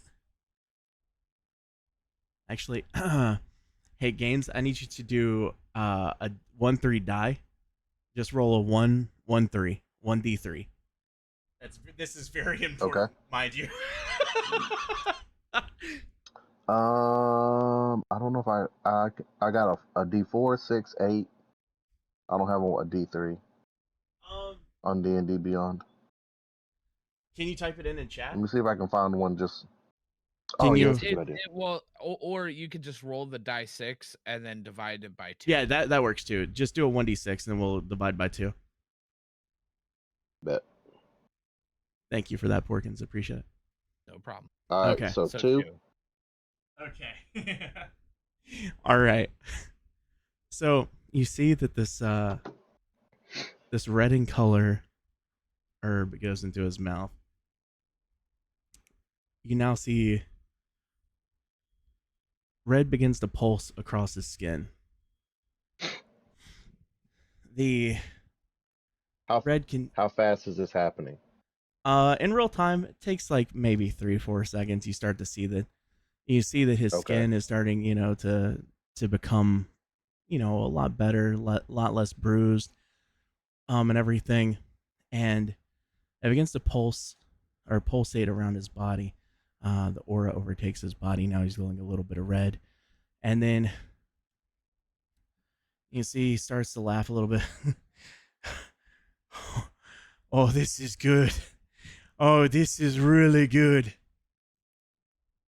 actually, hey, Gaines, I need you to do a 1-3 die. Just roll a 1-1-3, 1d3. This is very important, mind you. I don't know if I got a D4, 6, 8. I don't have a D3 on D&D Beyond. Can you type it in chat? Let me see if I can find one. Just Can you? That's a good idea. Well, or you could just roll the die 6 and then divide it by 2. Yeah, that works too. Just do a 1d6 and then we'll divide by 2. Bet. Thank you for that, Porkins. Appreciate it. No problem. All right, Okay. so 2. Okay. All right. So you see that this red in color herb goes into his mouth. You now see red begins to pulse across his skin. The red can. How fast is this happening? In real time, it takes like maybe 3-4 seconds. You start to see that. You see that his skin is starting, to become, a lot better, lot less bruised, and everything, and it begins to pulsate around his body. The aura overtakes his body. Now he's glowing a little bit of red, and then you see he starts to laugh a little bit. Oh, this is good. Oh, this is really good.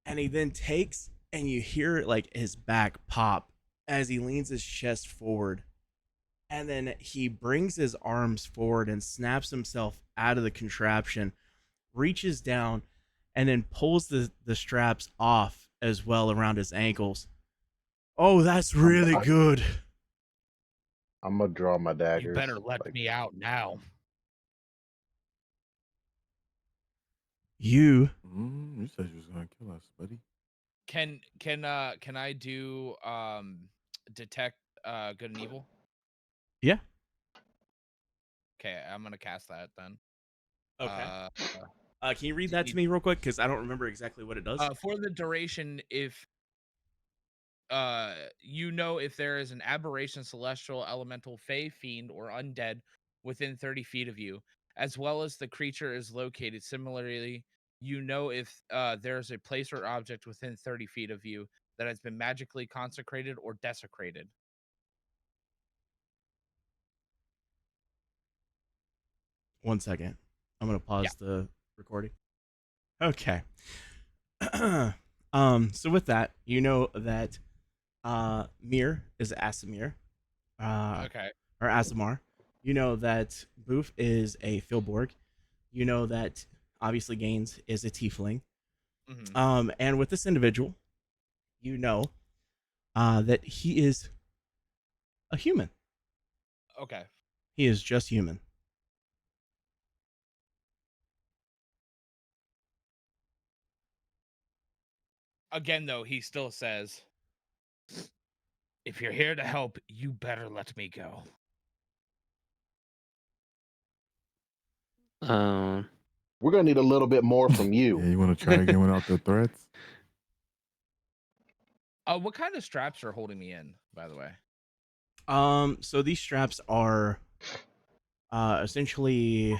And he then takes, and you hear like his back pop as he leans his chest forward. And then he brings his arms forward and snaps himself out of the contraption, reaches down, and then pulls the straps off as well around his ankles. Oh, that's really good. I'm going to draw my daggers. You better let me out now. You You said you was gonna kill us, buddy. Can I do detect good and evil? Yeah. Okay, I'm gonna cast that then. Okay. Can you read that to me real quick? Because I don't remember exactly what it does. For the duration, if if there is an aberration, celestial, elemental, fey, fiend, or undead within 30 feet of you, as well as the creature is located. Similarly, if there's a place or object within 30 feet of you that has been magically consecrated or desecrated. One second. I'm going to pause the recording. Okay. So with that, you know that Mir is Asimir. Okay. Or Asimar. You know that Boof is a Filborg. You know that obviously Gaines is a Tiefling. Mm-hmm. And with this individual, you know that he is a human. Okay. He is just human. Again, though, he still says, "If you're here to help, you better let me go." We're gonna need a little bit more from you. Yeah, you want to try again without the threats? What kind of straps are holding me in, by the way? So these straps are essentially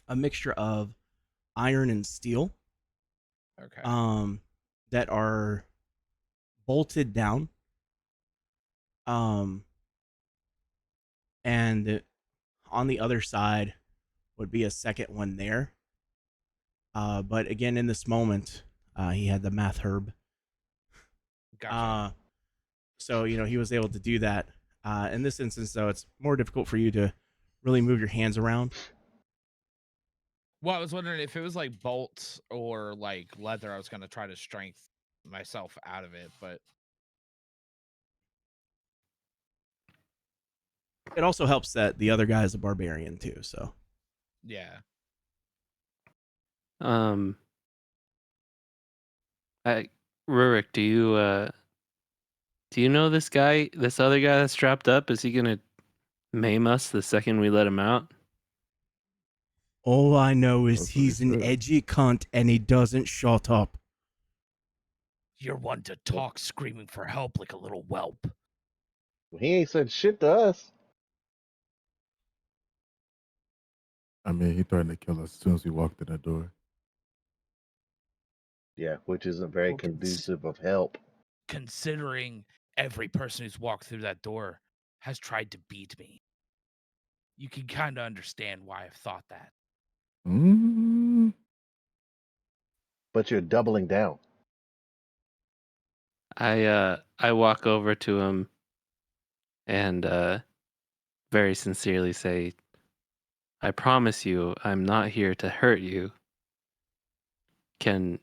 a mixture of iron and steel. Okay. That are bolted down. And on the other side would be a second one there. But again, in this moment, he had the math herb. Gotcha. So, he was able to do that. In this instance, though, it's more difficult for you to really move your hands around. Well, I was wondering if it was like bolts or like leather, I was going to try to strength myself out of it, but It also helps that the other guy is a barbarian, too, so. yeah. Rurik, do you know this guy, this other guy that's strapped up? Is he gonna maim us the second we let him out? All I know is That's what he he's an said. edgy cunt and he doesn't shut up. You're one to talk screaming for help like a little whelp. He ain't said shit to us. I mean, he threatened to kill us as soon as we walked in the door. Yeah, which isn't very Well, conducive of help. Considering every person who's walked through that door has tried to beat me, you can kind of understand why I've thought that. But you're doubling down. I walk over to him and very sincerely say, I promise you I'm not here to hurt you. Can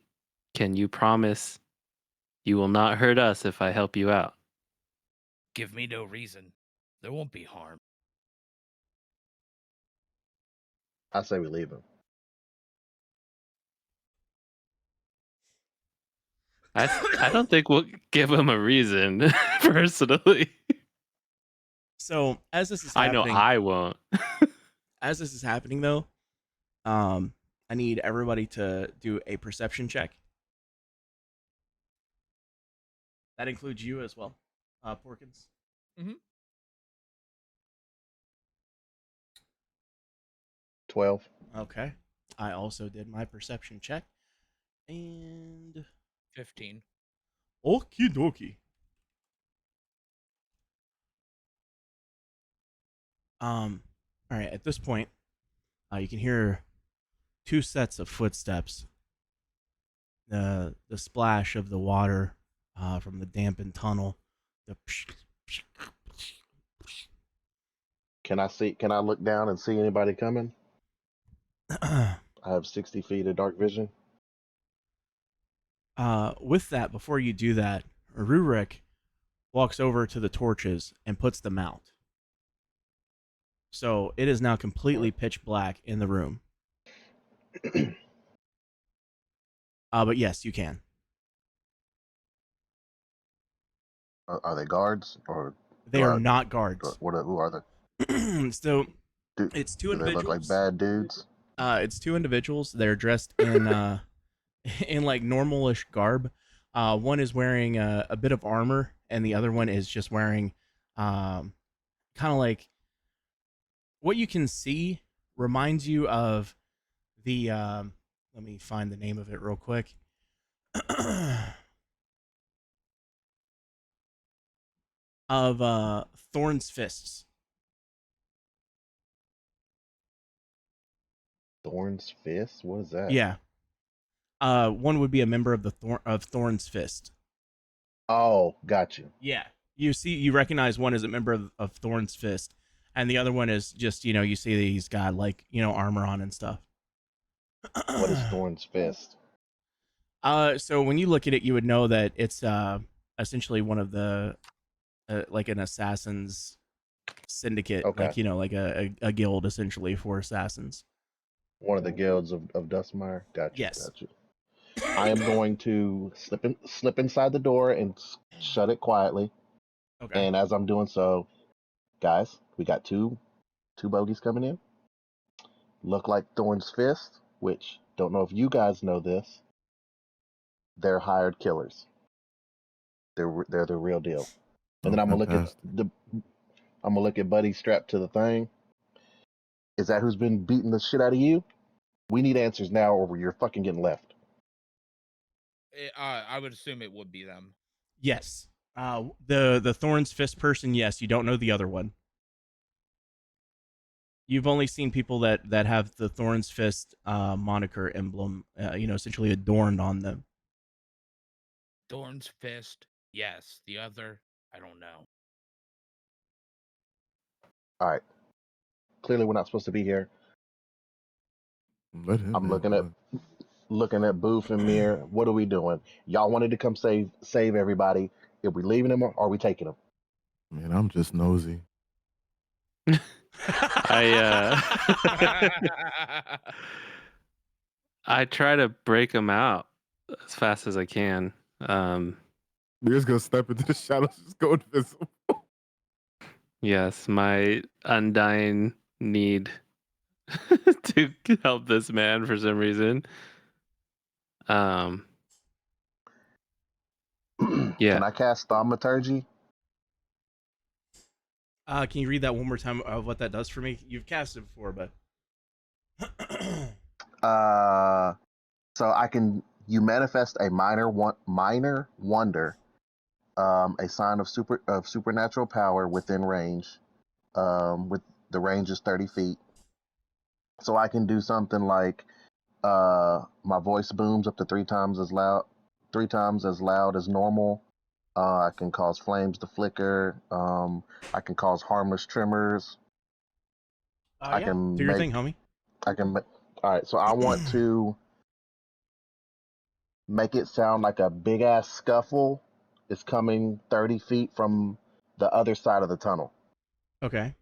you promise you will not hurt us if I help you out? Give me no reason. There won't be harm. I say we leave him. I don't think we'll give him a reason, personally. So, as this is I know happening, I won't. as this is happening, though, I need everybody to do a perception check. That includes you as well, Porkins. 12. Okay. I also did my perception check. And 15. okie dokie. All right, at this point, you can hear two sets of footsteps. The splash of the water from the dampened tunnel. The Can I look down and see anybody coming? I have 60 feet of dark vision. With that, before you do that, Rurik walks over to the torches and puts them out. So it is now completely pitch black in the room. But yes, you can. Are they guards or They are not guards. who are they? So it's two Do they look like individuals. bad dudes? It's two individuals. They're dressed in in like normalish garb. One is wearing a bit of armor, and the other one is just wearing kind of like what you can see reminds you of the let me find the name of it real quick. Of Thorn's fists. Thorn's fist? What is that? Yeah. One would be a member of Thorn's fist. Oh, got you. Yeah. You recognize one as a member of Thorn's fist, and the other one is just, you see that he's got like, armor on and stuff. What is Thorn's fist? So when you look at it, you would know that it's essentially one of the like an assassin's syndicate, Okay. like like a guild essentially for assassins. One of the guilds of Dustmire. Got you. Yes. Got you. I am going to slip inside the door and shut it quietly. Okay. And as I'm doing so, guys, we got two bogeys coming in. Look like Thorn's Fist, which don't know if you guys know this. They're hired killers. They're the real deal. And Oh, then I'm fantastic. gonna look at Buddy strapped to the thing. Is that who's been beating the shit out of you? We need answers now, or you're fucking getting left. I would assume it would be them. Yes. The Thorn's Fist person, yes. You don't know the other one. You've only seen people that have the Thorn's Fist moniker emblem, essentially adorned on them. Thorn's Fist, yes. The other, I don't know. All right. Clearly, we're not supposed to be here. Let him I'm in, looking at Booth and Mir. What are we doing? Y'all wanted to come save everybody. Are we leaving them or are we taking them? Man, I'm just nosy. I try to break them out as fast as I can. You're just gonna step into the shadows, just go invisible. Yes, my undying need to help this man for some reason. Yeah. Can I cast Thaumaturgy? Can you read that one more time of what that does for me? You've cast it before, but So you manifest a minor wonder, a sign of supernatural power within range. With the range is 30 feet. So I can do something like my voice booms up to three times as loud as normal. I can cause flames to flicker. I can cause harmless tremors. I can do your thing, homie. All right, so I want to make it sound like a big ass scuffle is coming 30 feet from the other side of the tunnel. Okay.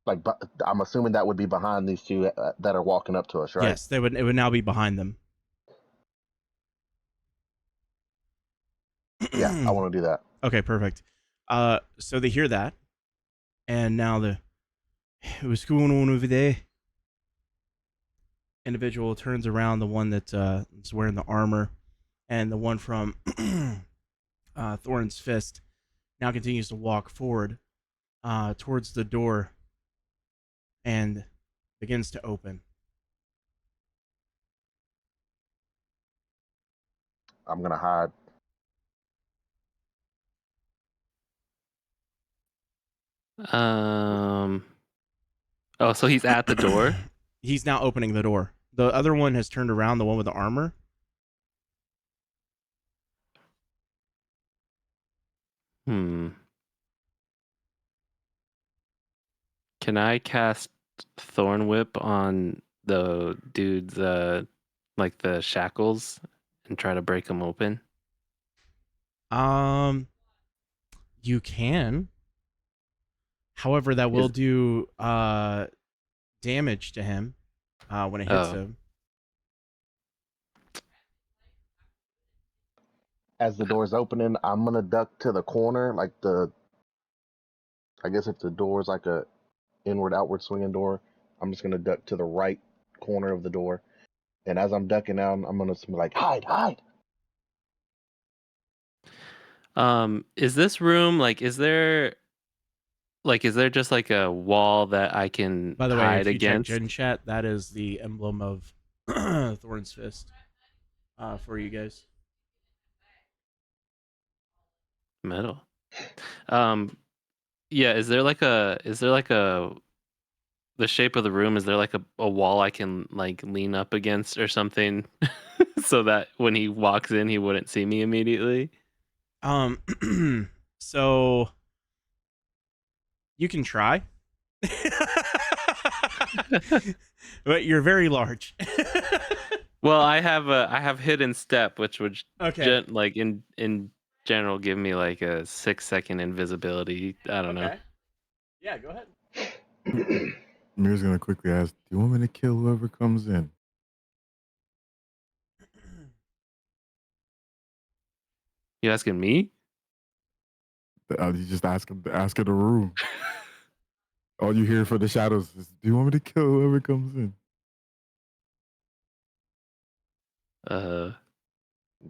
Like, I'm assuming that would be behind these two that are walking up to us, right? Yes, it would now be behind them. Yeah, I want to do that. Okay, perfect. So they hear that, and now what's going on over there? Individual turns around, the one that's wearing the armor, and the one from Thorn's Fist now continues to walk forward towards the door and begins to open. I'm gonna hide. Oh, so he's at the door? He's now opening the door. The other one has turned around, the one with the armor. Can I cast Thorn Whip on the dude's like the shackles and try to break them open? You can. However, that will do damage to him when it hits him. As the door's opening, I'm gonna duck to the corner, like I guess if the door's like a inward-outward swinging door, I'm just gonna duck to the right corner of the door. And as I'm ducking out, I'm gonna be like, hide. Is this room is there just like a wall that I can By the way, hide if you against? check Gen Chat, that is the emblem of Thorn's Fist for you guys. Metal. Yeah, is there like a the shape of the room, is there like a wall I can like lean up against or something so that when he walks in he wouldn't see me immediately? So you can try. But you're very large. Well, I have hidden step, which would Okay. General give me like a 6-second invisibility. I don't know. Yeah, go ahead. Mir's gonna quickly ask, "Do you want me to kill whoever comes in?" You asking me? You just ask him. Ask in the room. All you hear from the shadows is, "Do you want me to kill whoever comes in?"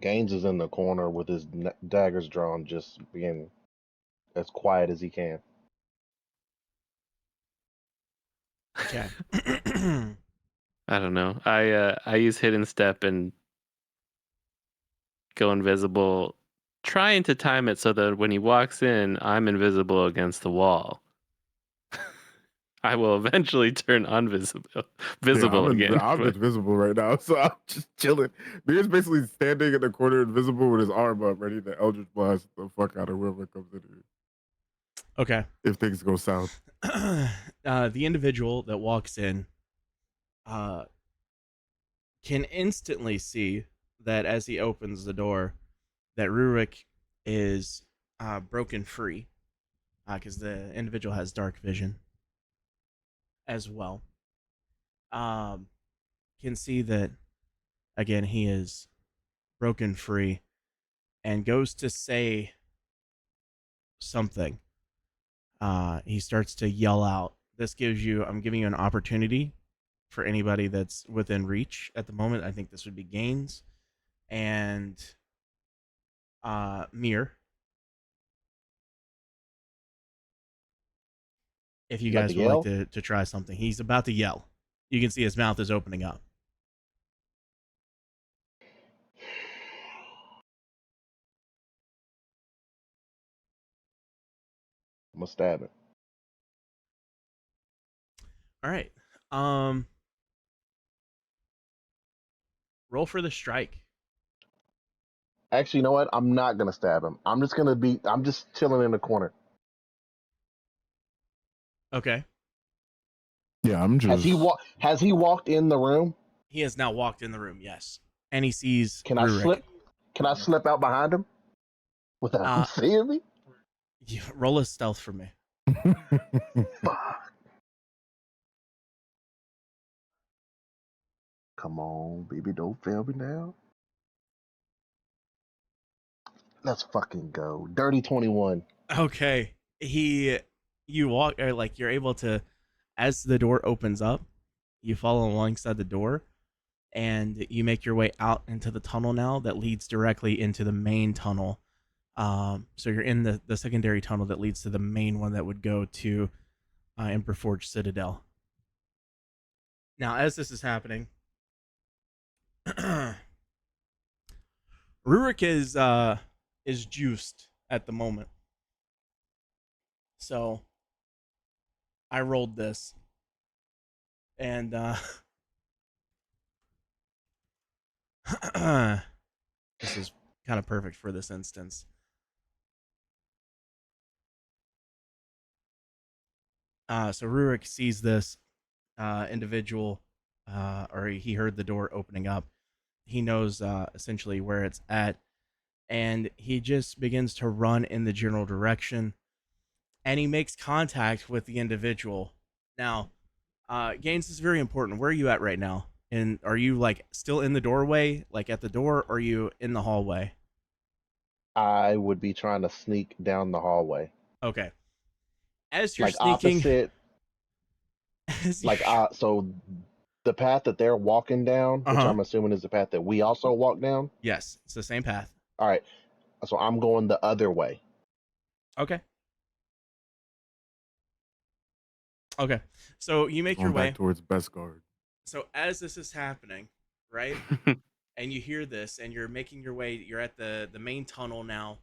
Gaines is in the corner with his daggers drawn, just being as quiet as he can. Okay. I don't know. I use hidden step and go invisible, trying to time it so that when he walks in, I'm invisible against the wall. I will eventually turn visible again. I'm but- invisible right now, so I'm just chilling. Mir's basically standing in the corner, invisible, with his arm up, ready to Eldritch blast the fuck out of whoever comes in here Okay. if things go south. The individual that walks in can instantly see that as he opens the door, that Rurik is broken free, because the individual has dark vision as well. Can see that again he is broken free, and goes to say something. He starts to yell out. I'm giving you an opportunity for anybody that's within reach at the moment. I think this would be Gaines and Mir. If you About guys to would like yell? to try something. He's about to yell. You can see his mouth is opening up. I'm gonna stab it. All right. Roll for the strike. Actually, you know what? I'm not gonna stab him. I'm just chilling in the corner. Okay. Yeah, I'm just. Has he walked in the room? He has now walked in the room, yes. And he sees Can Rurik. I slip out behind him without him seeing me? Yeah, roll a stealth for me. Fuck. Come on, baby, don't fail me now. Let's fucking go. Dirty 21. Okay. You walk, or like you're able to, as the door opens up, you follow alongside the door, and you make your way out into the tunnel now that leads directly into the main tunnel. So you're in the secondary tunnel that leads to the main one that would go to Emperforge Citadel. Now, as this is happening, Rurik is juiced at the moment. So I rolled this, and this is kind of perfect for this instance. So Rurik sees this individual, or he heard the door opening up. He knows essentially where it's at, and he just begins to run in the general direction, and he makes contact with the individual. Now, Gaines, is very important. Where are you at right now? And are you like still in the doorway, like at the door, or are you in the hallway? I would be trying to sneak down the hallway. Okay. As you're Like sneaking, opposite, so the path that they're walking down, which I'm assuming is the path that we also walk down. Yes, it's the same path. All right. So I'm going the other way. Okay. Okay. So you make your Going way back towards Best Guard. So as this is happening, right? And you hear this, and you're making your way. You're at the main tunnel now.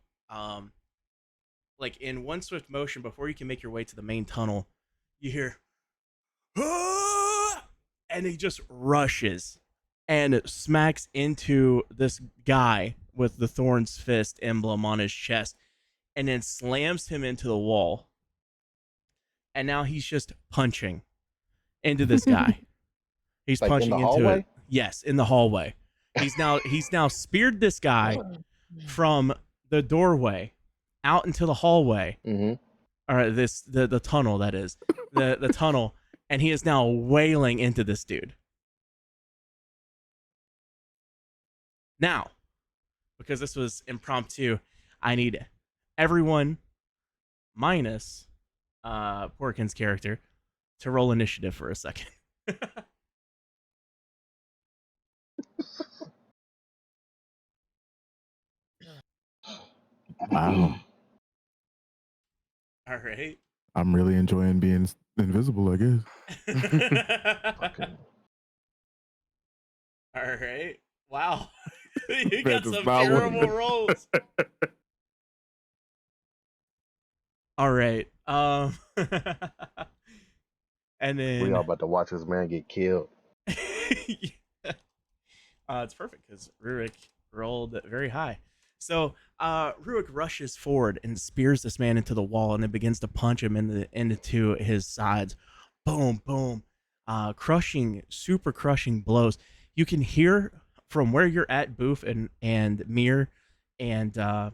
Like in one swift motion, before you can make your way to the main tunnel, you hear, "Ah!" And he just rushes and smacks into this guy with the Thorn's Fist emblem on his chest, and then slams him into the wall. And now he's just punching into this guy. He's Like punching in the into hallway? it. Yes, in the hallway. He's now speared this guy from the doorway out into the hallway, Mm-hmm. or the tunnel, that is the tunnel, and he is now wailing into this dude. Now, because this was impromptu, I need everyone minus Porkin's character to roll initiative for a second. Wow. All right. I'm really enjoying being invisible, I guess. Fucking All right. Wow. You Man got does some not want terrible to- rolls. All right. And then we all about to watch this man get killed. It's perfect because Rurik rolled very high. So Rurik rushes forward and spears this man into the wall and then begins to punch him into his sides. Boom, boom. Super crushing blows. You can hear from where you're at, Boof and Mir, and I'm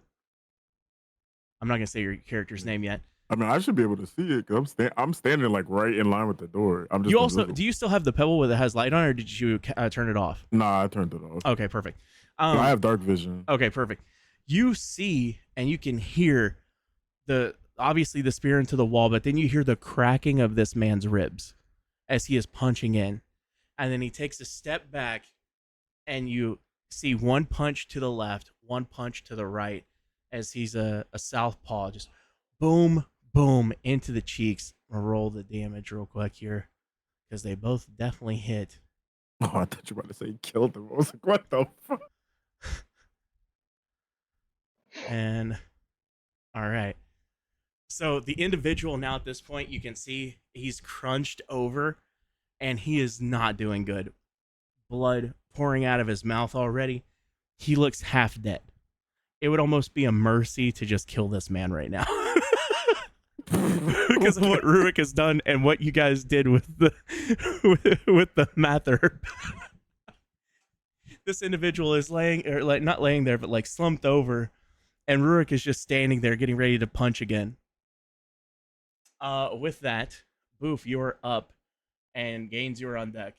not going to say your character's name yet. I mean, I should be able to see it because I'm standing like right in line with the door. I'm just You also, invisible. do you still have the pebble that has light on, or did you turn it off? Nah, I turned it off. Okay, perfect. But I have dark vision. Okay, perfect. You see and you can hear obviously the spear into the wall, but then you hear the cracking of this man's ribs as he is punching in. And then he takes a step back and you see one punch to the left, one punch to the right as he's a southpaw, just boom, boom into the cheeks. I'll roll the damage real quick here because they both definitely hit. Oh, I thought you were about to say killed him. I was like, what the fuck? And all right. So the individual now at this point, you can see he's crunched over and he is not doing good. Blood pouring out of his mouth already. He looks half dead. It would almost be a mercy to just kill this man right now. Because of what Rurik has done and what you guys did with the with the math herb. This individual is laying, or like not laying there, but like slumped over, and Rurik is just standing there getting ready to punch again. With that, Boof, you're up, and Gaines, you're on deck.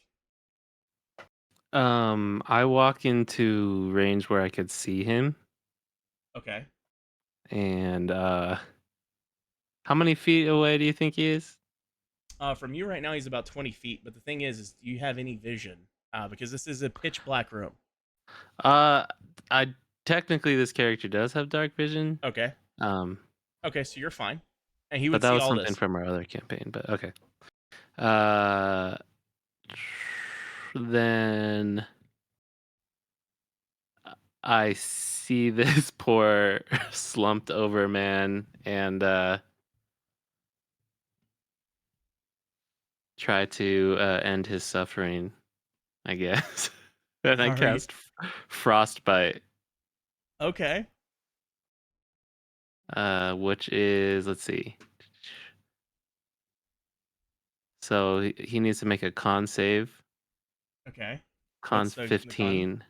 I walk into range where I could see him, Okay. and how many feet away do you think he is? From you right now, he's about 20 feet. But the thing is do you have any vision? Because this is a pitch black room. I technically this character does have dark vision. Okay. Um, Okay, so you're fine, and he but would that see was all something this. from our other campaign. But okay. Then I see this poor slumped over man and try to end his suffering, I guess. And I All right. cast frostbite, Okay. which is, let's see. So he needs to make a con save. Okay. Con's the con? 15.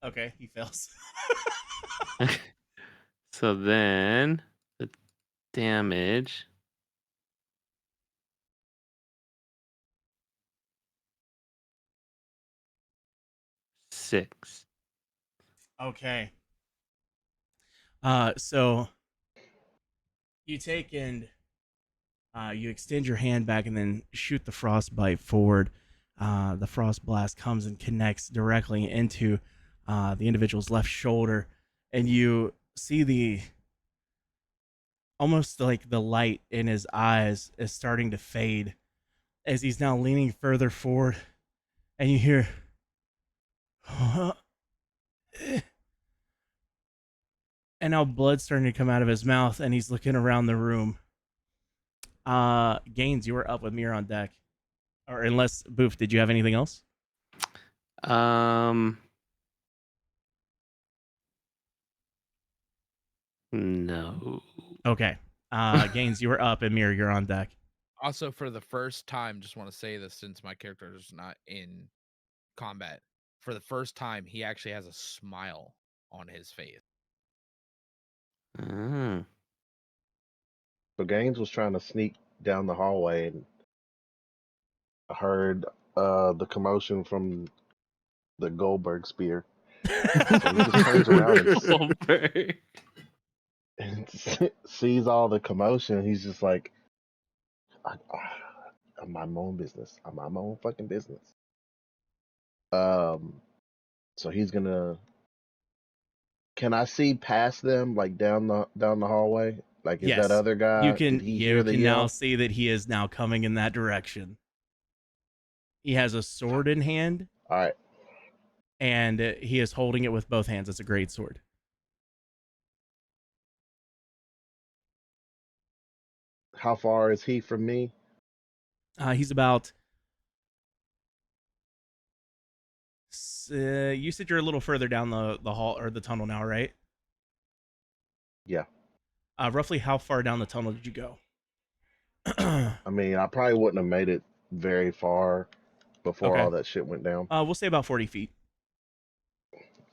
Okay, he fails. So then the damage. Six. Okay. So you take and you extend your hand back and then shoot the frostbite forward. The frost blast comes and connects directly into the individual's left shoulder, and you see almost like the light in his eyes is starting to fade as he's now leaning further forward, and you hear and now blood's starting to come out of his mouth, and he's looking around the room. Gaines, you were up with Mir on deck. Or unless, Boof, did you have anything else? No. Okay. Gaines, you were up, and Mir, you're on deck. Also, for the first time, just want to say this since my character is not in combat. For the first time, he actually has a smile on his face. Mm. So Gaines was trying to sneak down the hallway, and I heard the commotion from the Goldberg spear. So he just turns around Goldberg. and sees all the commotion. He's just like, I'm my own business. I'm my own fucking business. So he's gonna. Can I see past them, like down the hallway? Like, is that Yes, other guy? Did he you hear the can now yell? see that he is now coming in that direction. He has a sword in hand, All right. and he is holding it with both hands. It's a great sword. How far is he from me? He's about. You said you're a little further down the hall or the tunnel now, right? Yeah. Roughly how far down the tunnel did you go? I mean, I probably wouldn't have made it very far before Okay. all that shit went down. We'll say about 40 feet.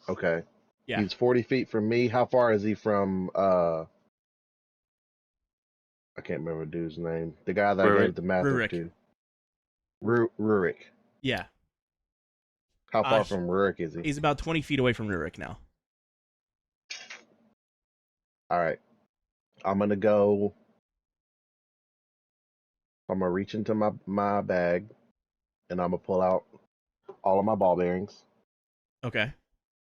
Okay. Yeah. He's 40 feet from me. How far is he from I can't remember the dude's name. The guy that I Rurik. gave the magic Rurik. to. Rurik. Yeah. How far from Rurik is he? He's about 20 feet away from Rurik now. All right. I'm gonna go. I'm gonna reach into my bag, and I'm gonna pull out all of my ball bearings, Okay.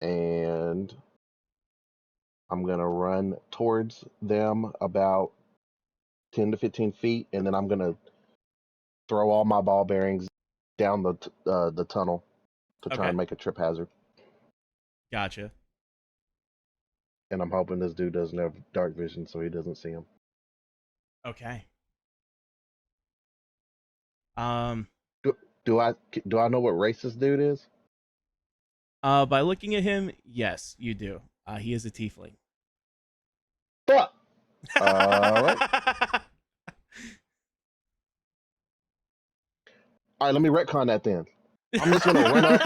and I'm gonna run towards them about 10 to 15 feet, and then I'm gonna throw all my ball bearings down the tunnel to try Okay. and make a trip hazard. Gotcha. And I'm hoping this dude doesn't have dark vision, so he doesn't see him. Okay. Do I know what race this dude is? By looking at him, yes, you do. He is a tiefling. Fuck. All right. All right, let me retcon that then. I'm just gonna run up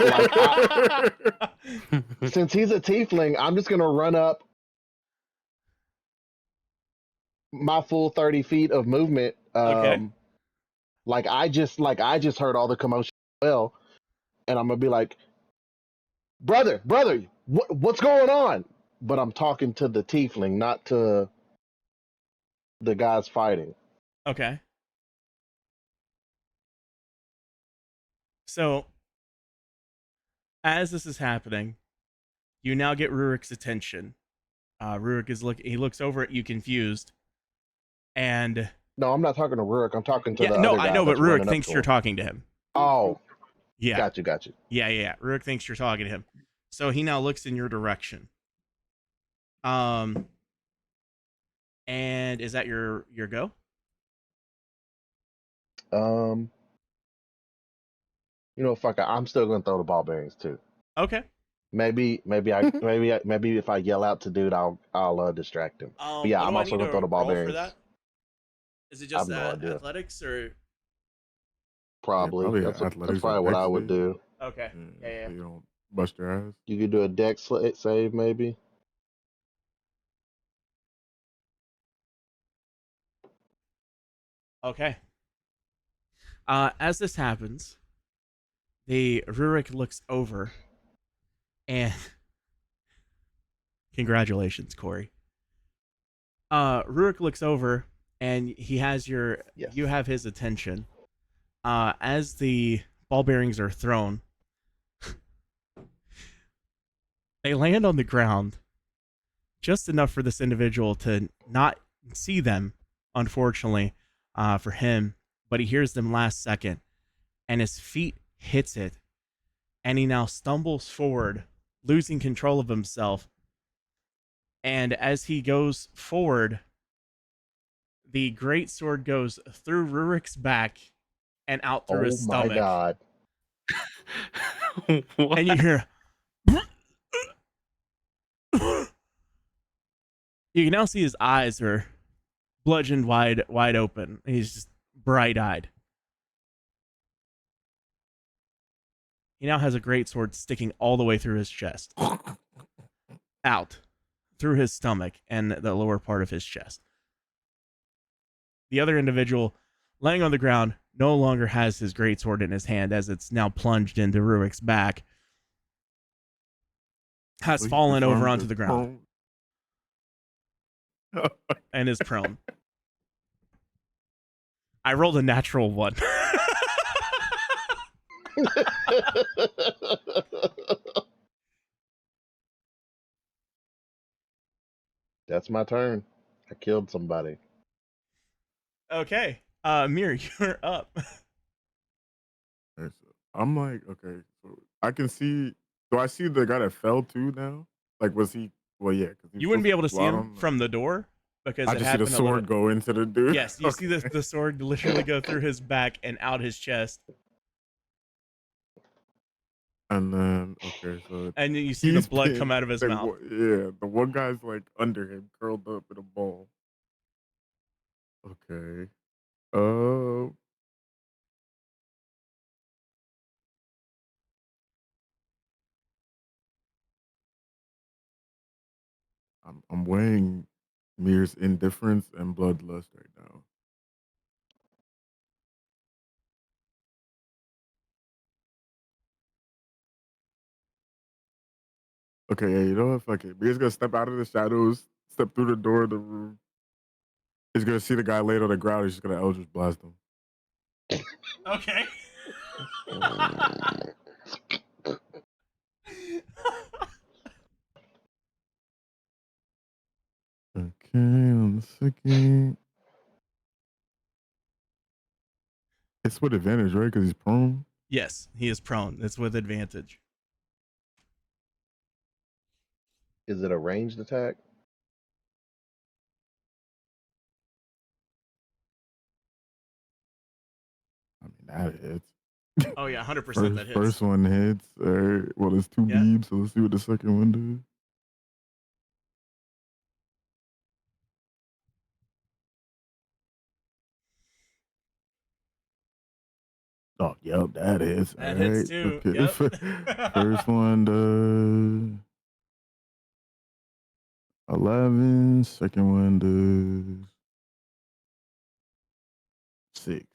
since he's a tiefling, I'm just gonna run up my full 30 feet of movement. Okay. Like I just heard all the commotion as well, and I'm gonna be like, brother, what's going on? But I'm talking to the tiefling, not to the guys fighting. Okay. So, as this is happening, you now get Rurik's attention. Rurik he looks over at you confused, and No, I'm not talking to Rurik. I'm talking to the no, other guy. I know, but that's Rurik running up thinks to you're him. talking to him. Oh, Yeah. got you. Yeah. Rurik thinks you're talking to him, so he now looks in your direction. And is that your go? Fuck it. I'm still gonna throw the ball bearings too. Okay. Maybe if I yell out to dude, I'll distract him. But yeah, What I'm do I also need gonna to throw the ball roll for bearings. that? Is it I just have no idea. athletics or? Probably. probably That's athletics or probably what dex I would save. do. Okay. Yeah. So you don't bust your ass. You could do a dex save maybe. Okay. As this happens, the Rurik looks over, and congratulations, Corey. Rurik looks over, and he has you have his attention. As the ball bearings are thrown, they land on the ground just enough for this individual to not see them, unfortunately, for him, but he hears them last second, and his feet hits it, and he now stumbles forward, losing control of himself. And as he goes forward, the great sword goes through Rurik's back and out through his stomach. Oh my god. And you hear you can now see his eyes are bludgeoned wide open. He's just bright-eyed. He now has a great sword sticking all the way through his chest. Out. through his stomach and the lower part of his chest. The other individual, laying on the ground, no longer has his greatsword in his hand as it's now plunged into Rurik's back, has So he fallen over disarmed onto his the ground prone. and is prone. I rolled a natural 1. That's my turn. I killed somebody. Okay. Mir, you're up. Okay, so I'm like, okay, so I can see. Do I see the guy that fell too now? Like, was he? Well, yeah, because You wouldn't be able to see him from the door because I it just see the happened a little. sword go into the dude. Yes, you see the sword literally go through his back and out his chest. And then okay, so And then you see the he's blood pinned. come out of his mouth. Yeah, the one guy's like under him, curled up in a ball. Okay. Uh, I'm weighing Mir's indifference and bloodlust right now. Okay, yeah, you know what? Fuck it. Mir's gonna step out of the shadows, step through the door of the room. He's gonna see the guy laid on the ground. He's just gonna Eldritch blast him. Okay. Okay, 1 second. It's with advantage, right? Because he's prone. Yes, he is prone. It's with advantage. Is it a ranged attack? I mean, that hits. Oh yeah, 100% that hits. First one hits. All right. Well, it's 2 Yeah. beams, so let's see what the second one does. Oh, yep, that hits. That All hits right. too. Okay. Yep. First one does 11. Second one does 6.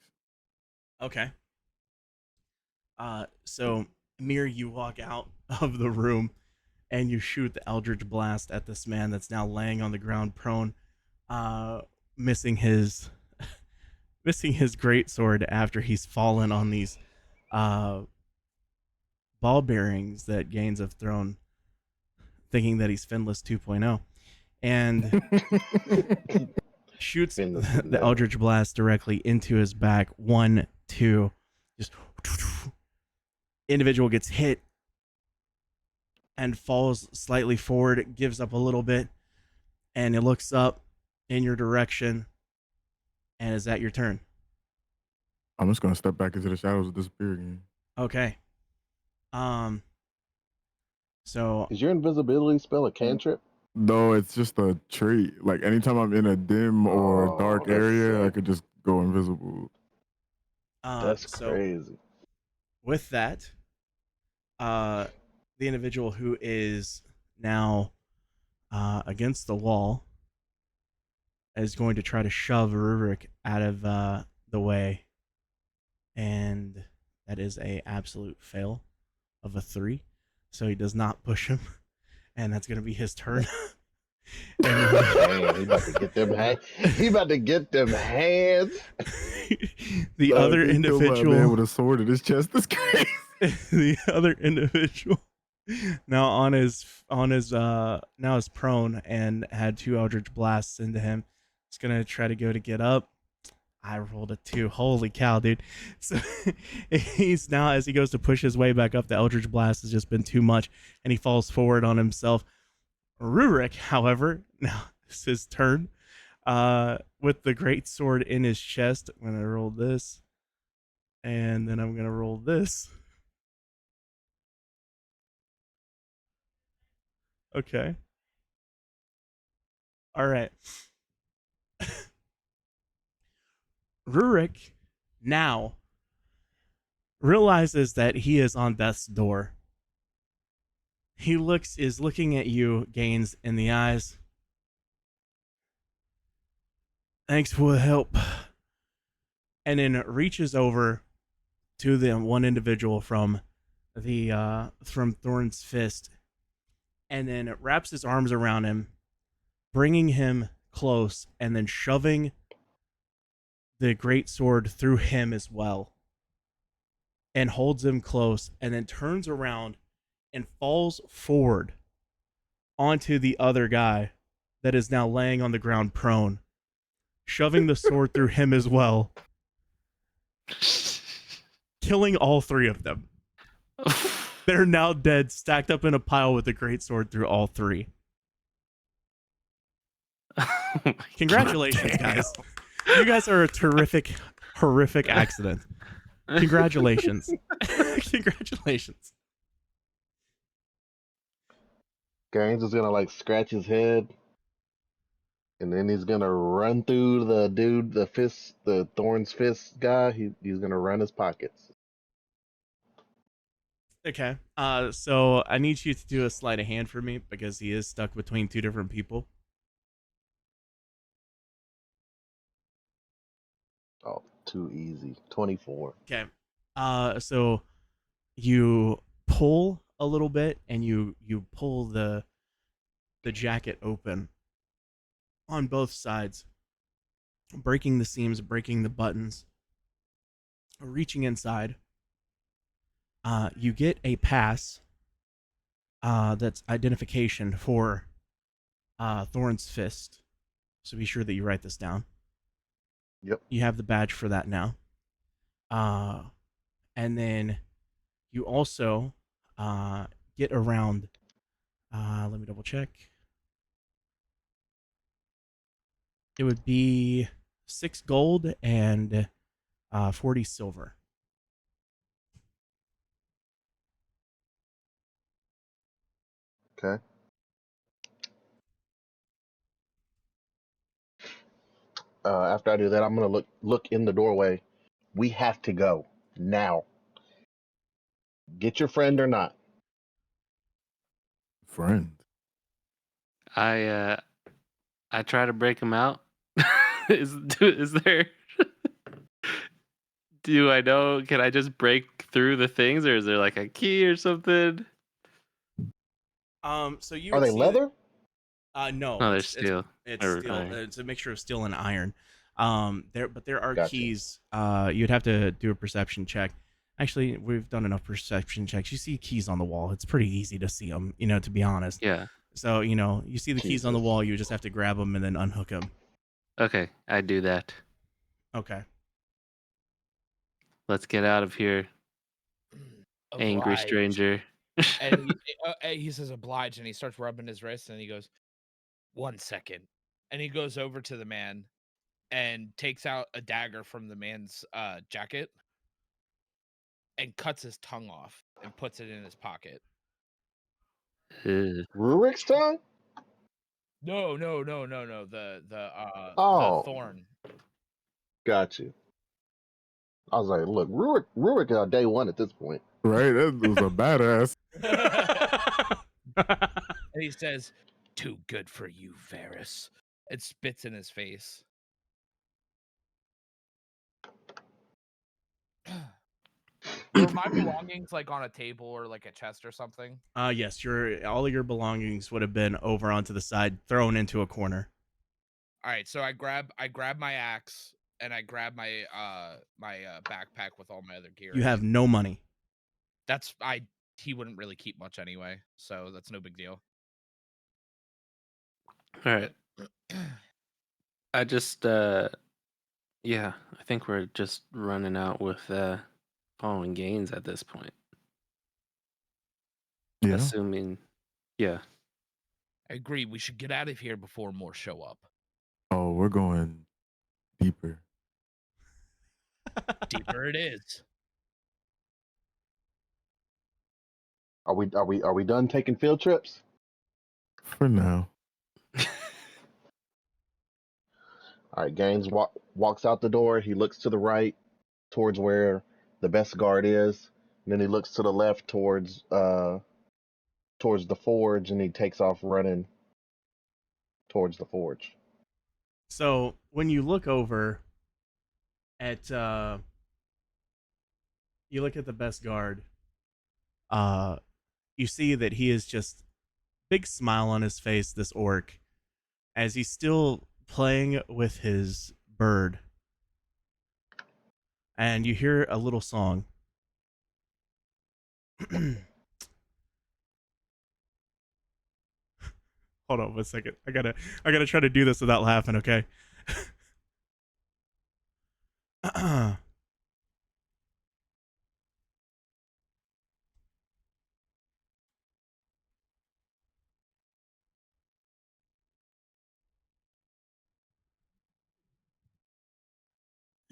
Okay. So Mir, you walk out of the room and you shoot the Eldritch Blast at this man that's now laying on the ground prone, missing his greatsword after he's fallen on these ball bearings that Gaines have thrown, thinking that he's Finless 2.0, and shoots the Eldritch Blast directly into his back. 1, 2, just individual gets hit and falls slightly forward, gives up a little bit, and it looks up in your direction. And is that your turn? I'm just gonna step back into the shadows and disappear again. Okay. So Is your invisibility spell a cantrip? No, it's just a trait. Like anytime I'm in a dim or dark that's area, I sick. could just go invisible. That's so crazy. with that, the individual who is now against the wall is going to try to shove Rurik out of the way, and that is a absolute fail of a 3, so he does not push him, and that's going to be his turn. Damn, he about to get them hands. He about to get them hands. The other he killed my individual man with a sword in his chest. That's crazy. the other individual now is prone and had 2 Eldritch Blasts into him. He's gonna try to go to get up. I rolled a 2. Holy cow, dude. So he's now, as he goes to push his way back up, the Eldritch Blast has just been too much, and he falls forward on himself. Rurik, however, now it's his turn. With the great sword in his chest. I'm gonna roll this. And then I'm gonna roll this. Okay. All right. Rurik now realizes that he is on death's door. He is looking at you, Gaines, in the eyes. Thanks for the help. And then reaches over to the one individual from Thorn's fist, and then wraps his arms around him, bringing him close, and then shoving the great sword through him as well, and holds him close, and then turns around and falls forward onto the other guy that is now laying on the ground prone, shoving the sword through him as well, killing all three of them. They're now dead, stacked up in a pile with the great sword through all three. Oh Congratulations, Damn. guys. You guys are a terrific, horrific accident. Congratulations. Congratulations. Gaines is gonna like scratch his head, and then he's gonna run through the dude, the Thorn's fist guy. He's gonna run his pockets. Okay. So I need you to do a sleight of hand for me because he is stuck between two different people. Oh, too easy. 24. Okay. So you pull a little bit, and you pull the jacket open on both sides, breaking the seams, breaking the buttons, reaching inside. You get a pass. That's identification for Thorn's fist. So be sure that you write this down. Yep. You have the badge for that now. And then you also get around. Let me double check. It would be 6 gold and 40 silver. Okay. After I do that, I'm gonna look in the doorway. We have to go now. Get your friend or not. Friend. I try to break him out. Is there? Do I know? Can I just break through the things, or is there like a key or something? So you Are would they see leather? no, Oh, they're it's steel. it's Or steel. iron. It's a mixture of steel and iron. There are Gotcha. keys. You'd have to do a perception check. Actually, we've done enough perception checks. You see keys on the wall. It's pretty easy to see them, to be honest. Yeah. So, you see the keys on the Jesus. wall. You just have to grab them and then unhook them. Okay, I do that. Okay. Let's get out of here, angry Oblige. stranger. And he says oblige, and he starts rubbing his wrist, and he goes, 1 second. And he goes over to the man and takes out a dagger from the man's jacket and cuts his tongue off and puts it in his pocket. Ugh. Rurik's tongue? No. The Oh. thorn. Got you. I was like, look, Rurik is day one at this point. Right? That was a badass. And he says, too good for you, Varys. It spits in his face. Were my belongings like on a table or like a chest or something? Yes, all of your belongings would have been over onto the side, thrown into a corner. All right, so I grab my axe and I grab my backpack with all my other gear. You in have it. no money. He wouldn't really keep much anyway, so that's no big deal. All right. I just yeah, I think we're just running out with following Gaines at this point. Yeah. Assuming, yeah. I agree. We should get out of here before more show up. Oh, we're going deeper. Deeper it is. Are we done taking field trips? For now. All right, Gaines walks out the door. He looks to the right towards where the best guard is. And then he looks to the left towards towards the forge, and he takes off running towards the forge. So when you look over at you look at the best guard, you see that he is just big smile on his face, this orc, as he's still playing with his bird. And you hear a little song. Hold on 1 second. I gotta try to do this without laughing, okay?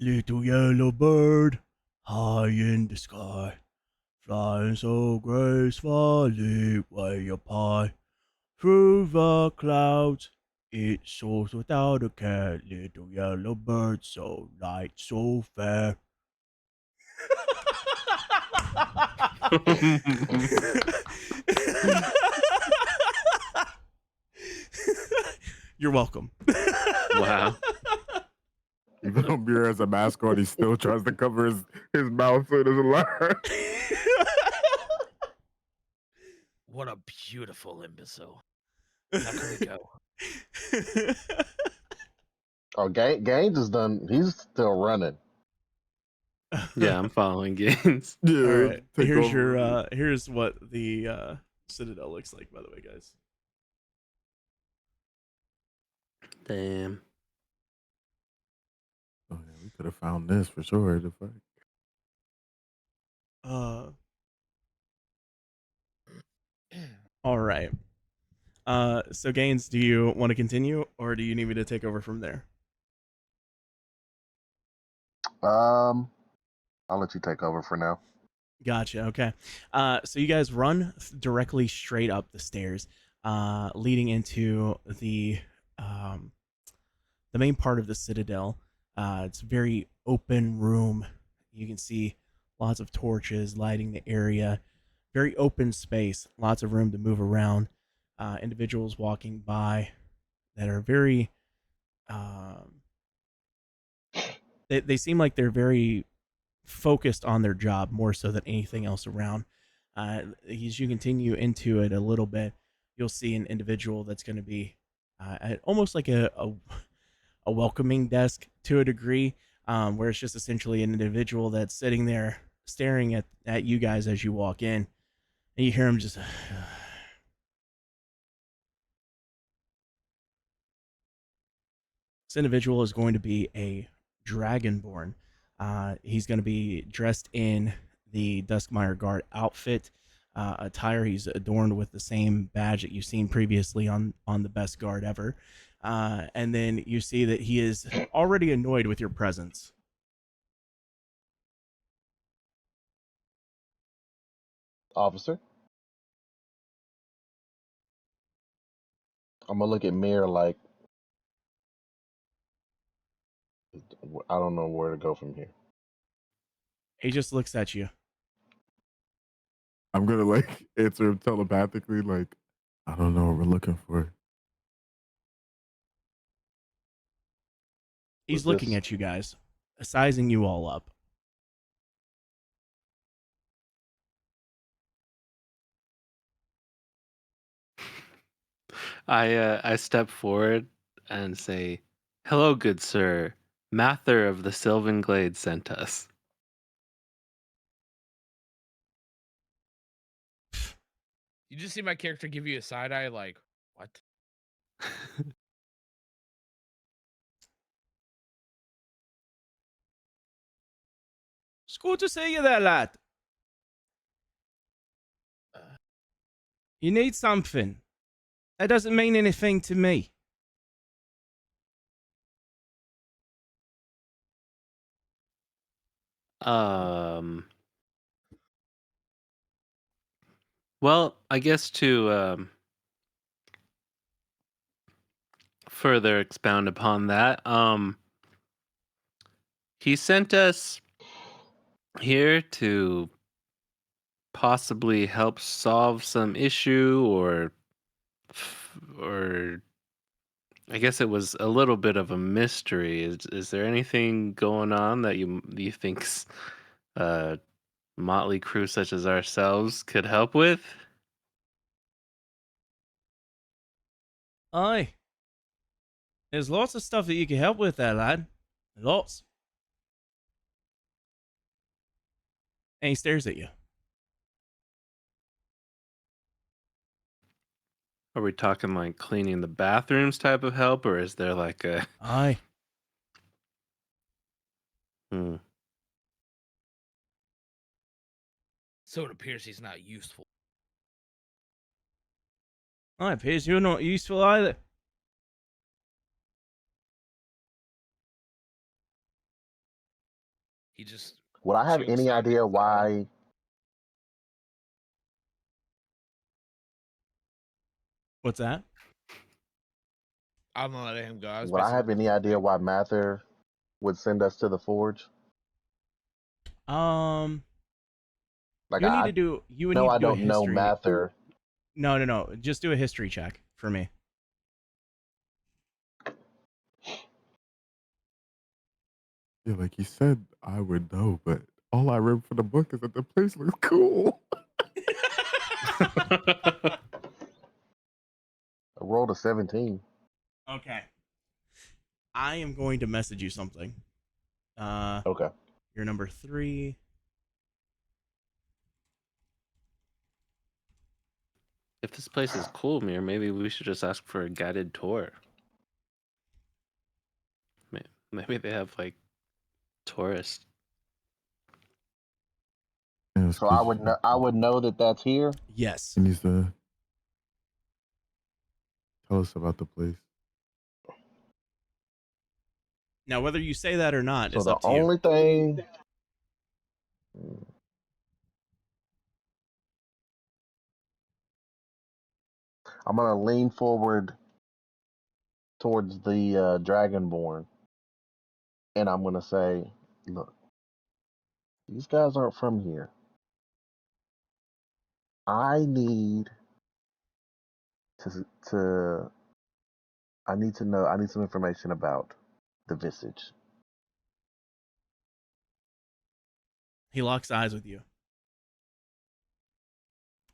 Little yellow bird, high in the sky, flying so gracefully way up high. Through the clouds, it soars without a care. Little yellow bird, so light, so fair. You're welcome. Wow. Even though Muir has a mask on, he still tries to cover his mouth so it doesn't laugh. What a beautiful imbecile. Now can we go? Oh, Gaines is done. He's still running. Yeah, I'm following Gaines. Yeah, All right. take Here's over. your here's what the Citadel looks like, by the way, guys. Damn. Oh, yeah, we could have found this for sure. The fuck. All right. So Gaines, do you want to continue, or do you need me to take over from there? I'll let you take over for now. Gotcha. Okay. So you guys run directly straight up the stairs, leading into the main part of the Citadel. It's a very open room. You can see lots of torches lighting the area. Very open space. Lots of room to move around. Individuals walking by that are very. They seem like they're very focused on their job more so than anything else around. As you continue into it a little bit, you'll see an individual that's going to be at almost like a welcoming desk to a degree, where it's just essentially an individual that's sitting there staring at you guys as you walk in, and you hear him just. This individual is going to be a dragonborn. He's going to be dressed in the Duskmire Guard outfit attire. He's adorned with the same badge that you've seen previously on the best guard ever. And then you see that he is already annoyed with your presence. Officer, I'm gonna look at Mir like I don't know where to go from here. He just looks at you. I'm gonna like answer him telepathically, like, I don't know what we're looking for. He's Was looking this- at you guys, sizing you all up. I step forward and say, "Hello, good sir. Mather of the Sylvan Glade sent us." You just see my character give you a side eye, like, what? It's good to see you there, lad. You need something. That doesn't mean anything to me. Well, I guess to further expound upon that, he sent us here to possibly help solve some issue, or I guess it was a little bit of a mystery. Is there anything going on that you think's motley crew such as ourselves could help with? Aye. There's lots of stuff that you can help with there, lad. Lots. And he stares at you. Are we talking like cleaning the bathrooms type of help, or is there like a Aye. hmm. So it appears he's not useful. Aye, Piers, you're not useful either. He just Would I have chokes any on idea his, why? What's that? I'm gonna let him go. I was Would I basically have any idea why Mather would send us to the forge? Like You need I to do. You would know need to I do a don't know history. Mather. No. Just do a history check for me. Yeah, like you said, I would know, but all I read from the book is that the place looks cool. I rolled a 17. Okay. I am going to message you something. Okay. You're number 3. If this place is cool, Mir, maybe we should just ask for a guided tour. Maybe they have like tourists. Yeah, So I would know that that's here. Yes. He needs to tell us about the place. Now, whether you say that or not So is the up to you. only thing. I'm gonna lean forward towards the Dragonborn, and I'm gonna say, "Look, these guys aren't from here. I need to. I need to know. I need some information about the Visage." He locks eyes with you.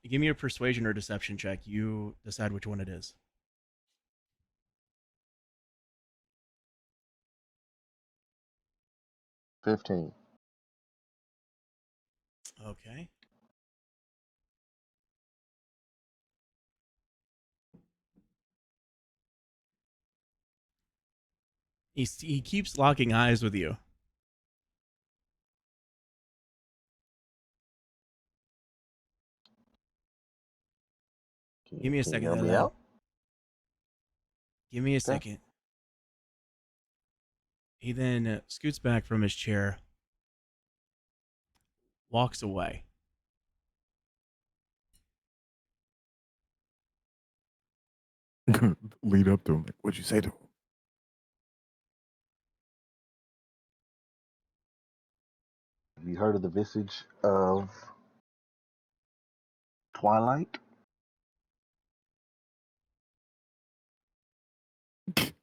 Give me a persuasion or deception check. You decide which one it is. $15. Okay. He keeps locking eyes with you. Give me a Can you second hear there, me lad. out? Give me a Okay. second. He then scoots back from his chair, walks away. Lead up to him. Like, what'd you say to him? Have you heard of the Visage of Twilight?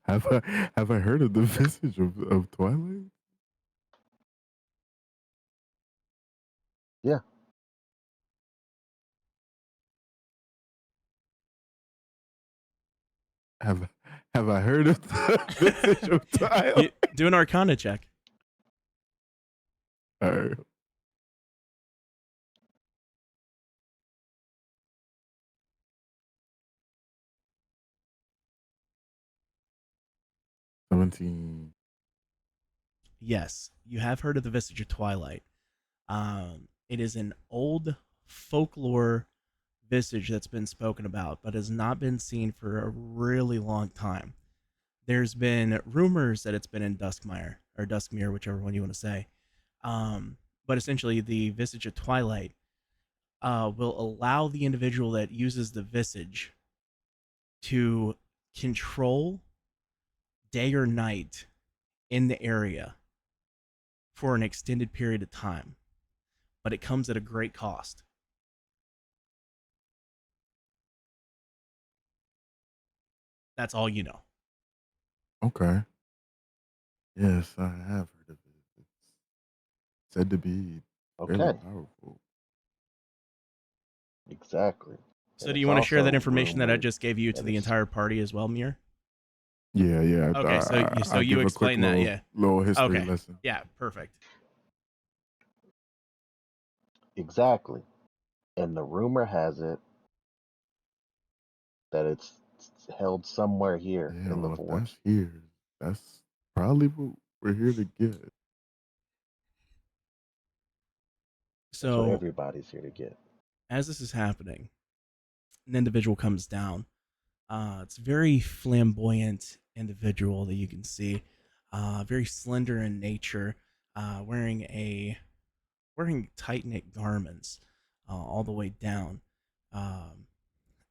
Have I heard of the visage of Twilight? Yeah. Have I heard of the visage of Twilight? Do an Arcana check. All right. $17. Yes, you have heard of the Visage of Twilight. It is an old folklore visage that's been spoken about, but has not been seen for a really long time. There's been rumors that it's been in Duskmire or Duskmere, whichever one you want to say. But essentially, the Visage of Twilight will allow the individual that uses the visage to control day or night in the area for an extended period of time, but it comes at a great cost. That's all you know. Okay. Yes, I have heard of it. It's said to be very Okay, powerful. exactly. So And do it's you want to share that also information that I rumored just gave you to that the it's entire party as well, Mir? Yeah. Okay, so I you give a quick explain that, yeah. little history Okay. lesson. Yeah, perfect. exactly. And the rumor has it that it's held somewhere here Yeah, in the well, if that's forest. here, that's probably what we're here to get. That's what So everybody's here to get. as this is happening, an individual comes down. It's a very flamboyant individual that you can see, very slender in nature, wearing tight knit garments all the way down. Um,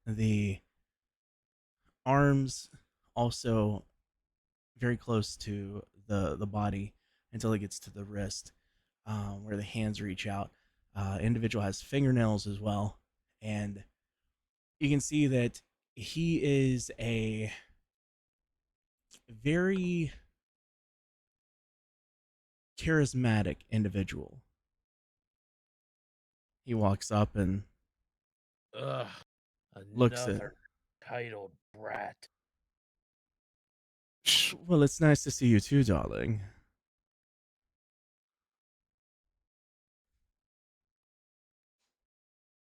the arms also very close to the body until it gets to the wrist, where the hands reach out. Individual has fingernails as well, and you can see that he is a very charismatic individual. He walks up and Ugh, looks at. another titled brat. Shh. Well, it's nice to see you too, darling.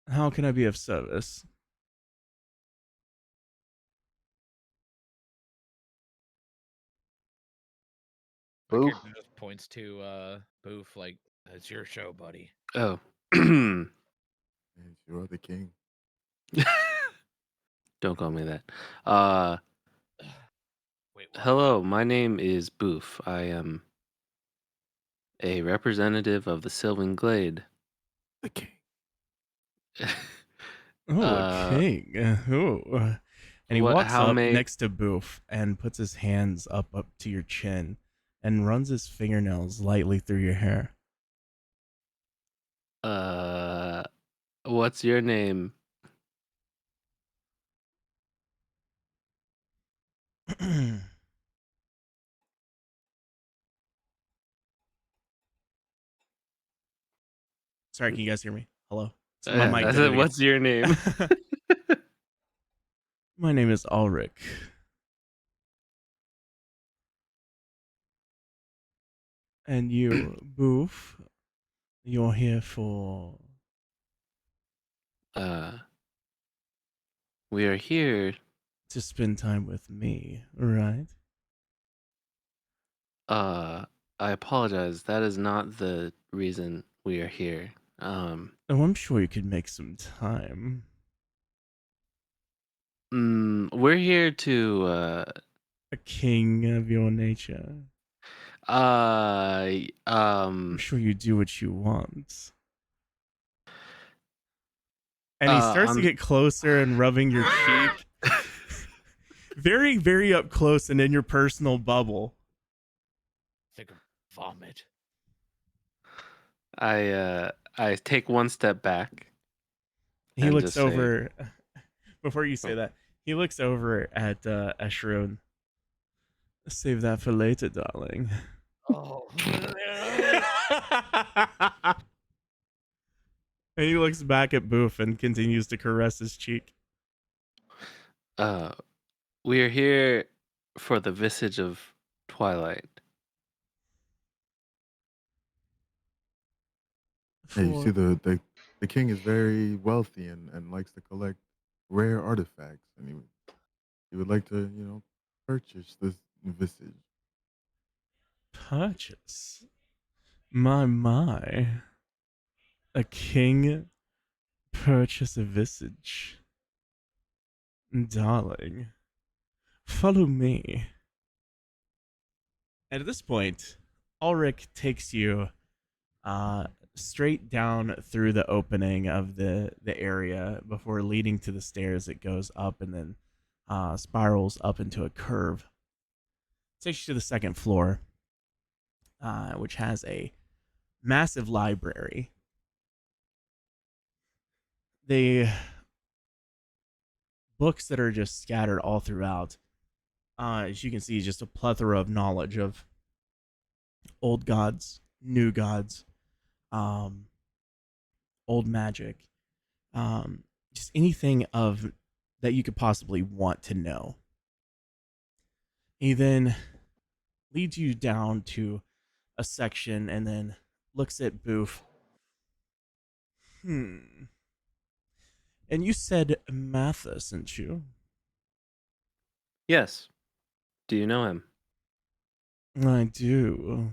How can I be of service? My Boof. character just points to Boof like, "That's your show, buddy." Oh. And you're the king. Don't call me that. Uh, Wait, what? hello, my name is Boof. I am a representative of the Sylvan Glade. The king. Oh, a Uh, king. Oh. And he what? walks How up may? next to Boof and puts his hands up to your chin and runs his fingernails lightly through your hair. What's your name? Sorry, can you guys hear me? Hello? So my mic I did said, it what's your name? again. My name is Ulrich. And you, Boof, you're here for. We are here. To spend time with me, right? I apologize. That is not the reason we are here. Oh, I'm sure you could make some time. We're here to A king of your nature. I'm sure you do what you want. And he starts to I'm get closer and rubbing your cheek. Very, very up close and in your personal bubble. Think of vomit. I take one step back. He And looks just say- over. Before you say that, he looks over at Eshrun. Save that for later, darling. Oh. And he looks back at Boof and continues to caress his cheek. We are here for the visage of Twilight. Hey, you see the king is very wealthy and likes to collect rare artifacts, and he would like to purchase this visage. Purchase? My. A king purchase a visage. Darling, follow me. And at this point, Ulrich takes you straight down through the opening of the area before leading to the stairs. It goes up and then spirals up into a curve. Takes you to the second floor, which has a massive library. The books that are just scattered all throughout as you can see, just a plethora of knowledge of old gods, new gods, um, old magic, just anything of that you could possibly want to know. He then leads you down to a section and then looks at Boof. And you said Mathis, didn't you? Yes. Do you know him? I do.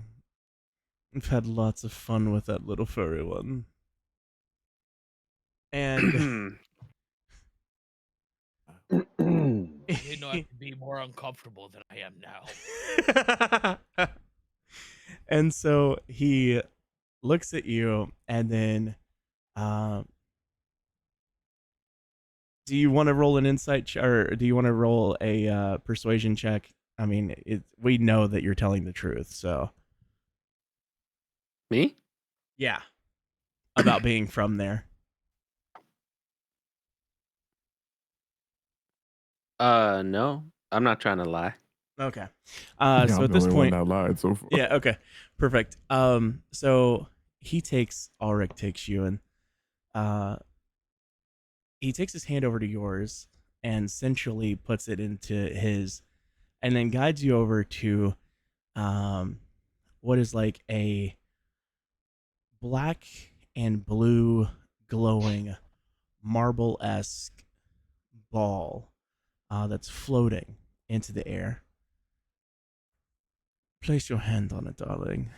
I've had lots of fun with that little furry one. And I didn't know I could be more uncomfortable than I am now. and so he looks at you and then do you want to roll an insight or do you want to roll a persuasion check? I mean, we know that you're telling the truth, so Me? yeah, about being from there. No. I'm not trying to lie. Okay. Yeah, So I'm at the this only one point, that lied so far. yeah, okay, perfect. So Ulrich takes you and he takes his hand over to yours and sensually puts it into his, and then guides you over to what is like a black and blue glowing marble-esque ball that's floating into the air. Place your hand on it, darling.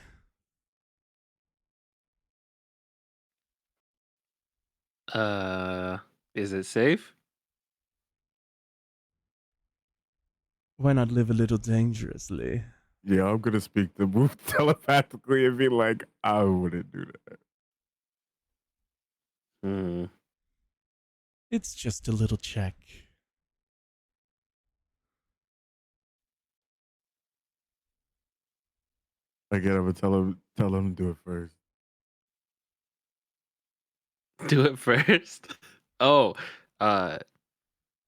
Is it safe? Why not live a little dangerously? Yeah, I'm gonna speak to Booth telepathically and be like, I wouldn't do that. Hmm. It's just a little check. Again, I'm gonna tell him to do it first. Do it first. Oh, uh,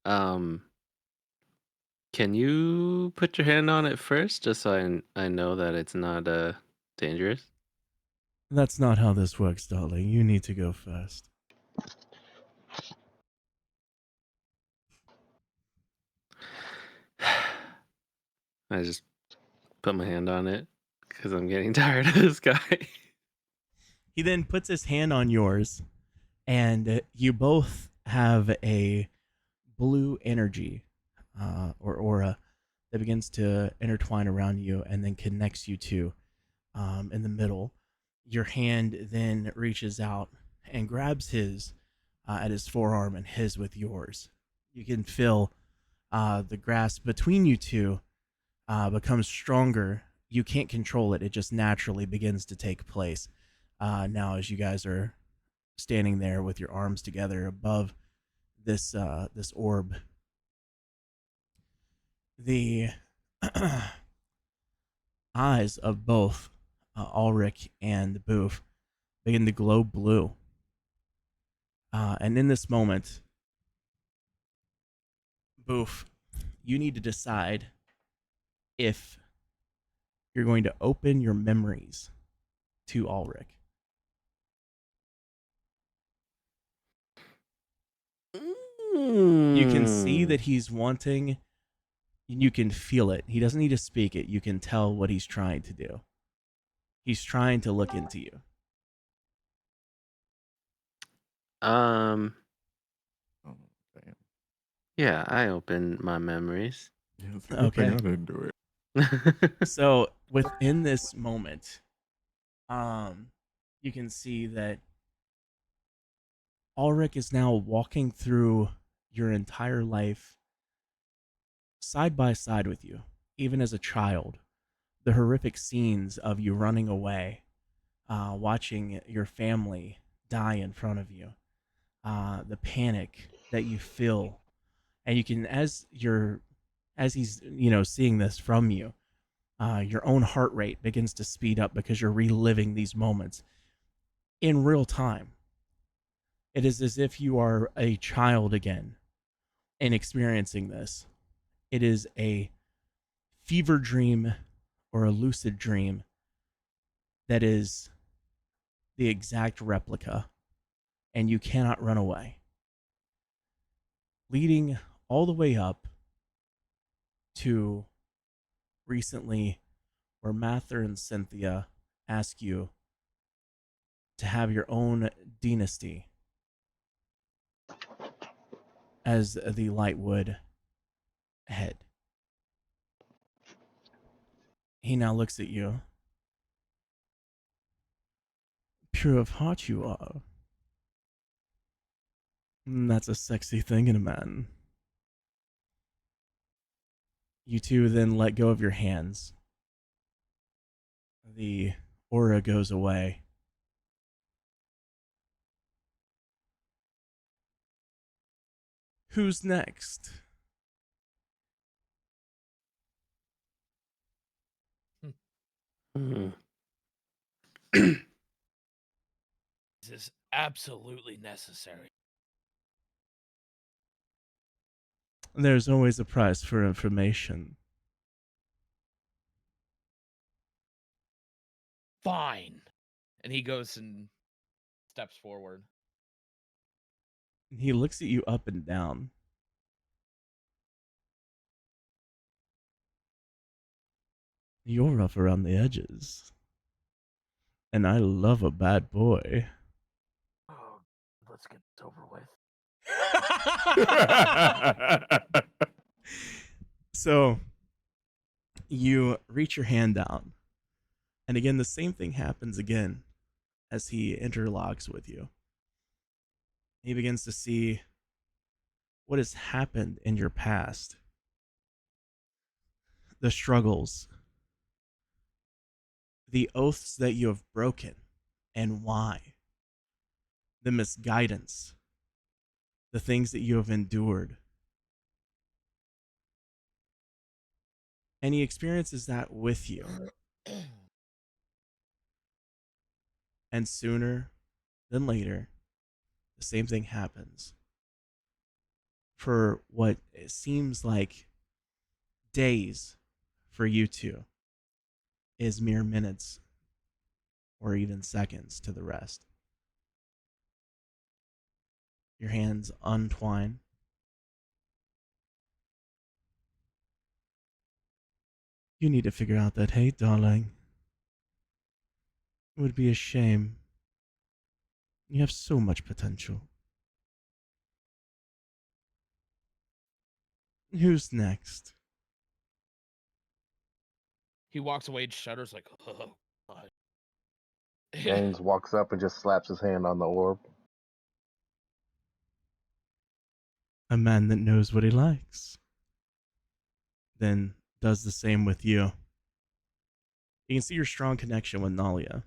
um, can you put your hand on it first, just so I know that it's not dangerous? That's not how this works, darling. You need to go first. I just put my hand on it because I'm getting tired of this guy. He then puts his hand on yours, and you both have a blue energy or aura that begins to intertwine around you and then connects you to in the middle. Your hand then reaches out and grabs his at his forearm and his with yours. You can feel the grasp between you two becomes stronger. You can't control it. It just naturally begins to take place. Now, as you guys are standing there with your arms together above this orb, the eyes of both Ulrich and Boof begin to glow blue. And in this moment, Boof, you need to decide if you're going to open your memories to Ulrich. You can see that he's wanting, you can feel it. He doesn't need to speak it. You can tell what he's trying to do. He's trying to look into you. Um, Oh, damn. yeah, I opened my memories. Yeah, it's a good thing Okay. I didn't do it. So within this moment, you can see that Ulrich is now walking through your entire life side by side with you, even as a child. The horrific scenes of you running away, watching your family die in front of you, the panic that you feel, and you can, as he's seeing this from you, your own heart rate begins to speed up because you're reliving these moments in real time. It is as if you are a child again and experiencing this. It is a fever dream or a lucid dream that is the exact replica, and you cannot run away, leading all the way up to recently where Mather and Cynthia ask you to have your own dynasty as the Lightwood head. He now looks at you. Pure of heart you are. That's a sexy thing in a man. You two then let go of your hands. The aura goes away. Who's next? Hmm. This is absolutely necessary. There's always a price for information. Fine. And he goes and steps forward. He looks at you up and down. You're rough around the edges. And I love a bad boy. Oh, let's get this over with. So you reach your hand down. And again, the same thing happens again as he interlocks with you. He begins to see what has happened in your past, the struggles, the oaths that you have broken, and why, the misguidance, the things that you have endured. And he experiences that with you. And sooner than later, the same thing happens. For what it seems like days for you two is mere minutes or even seconds to the rest. Your hands untwine. You need to figure out that hate, darling. It would be a shame. You have so much potential. Who's next? He walks away and shudders like, oh, God. James walks up and just slaps his hand on the orb. A man that knows what he likes. Then does the same with you. You can see your strong connection with Nalia.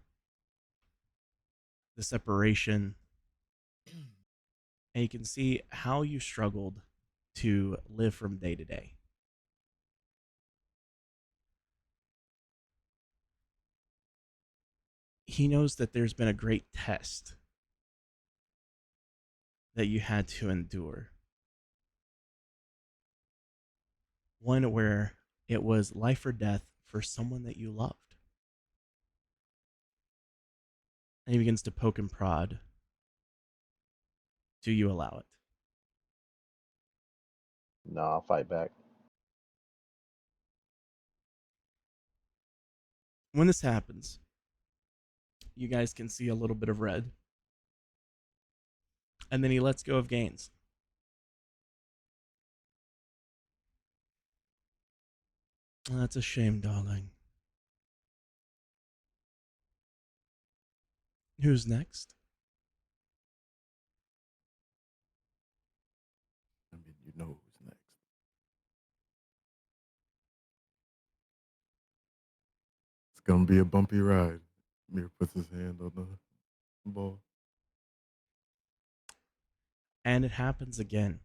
The separation. And you can see how you struggled to live from day to day. He knows that there's been a great test that you had to endure. One where it was life or death for someone that you loved. And he begins to poke and prod. Do you allow it? No, I'll fight back. When this happens, you guys can see a little bit of red. And then he lets go of Gaines. That's a shame, darling. Who's next? I mean, you know who's next. It's gonna be a bumpy ride. Mir puts his hand on the ball. And it happens again.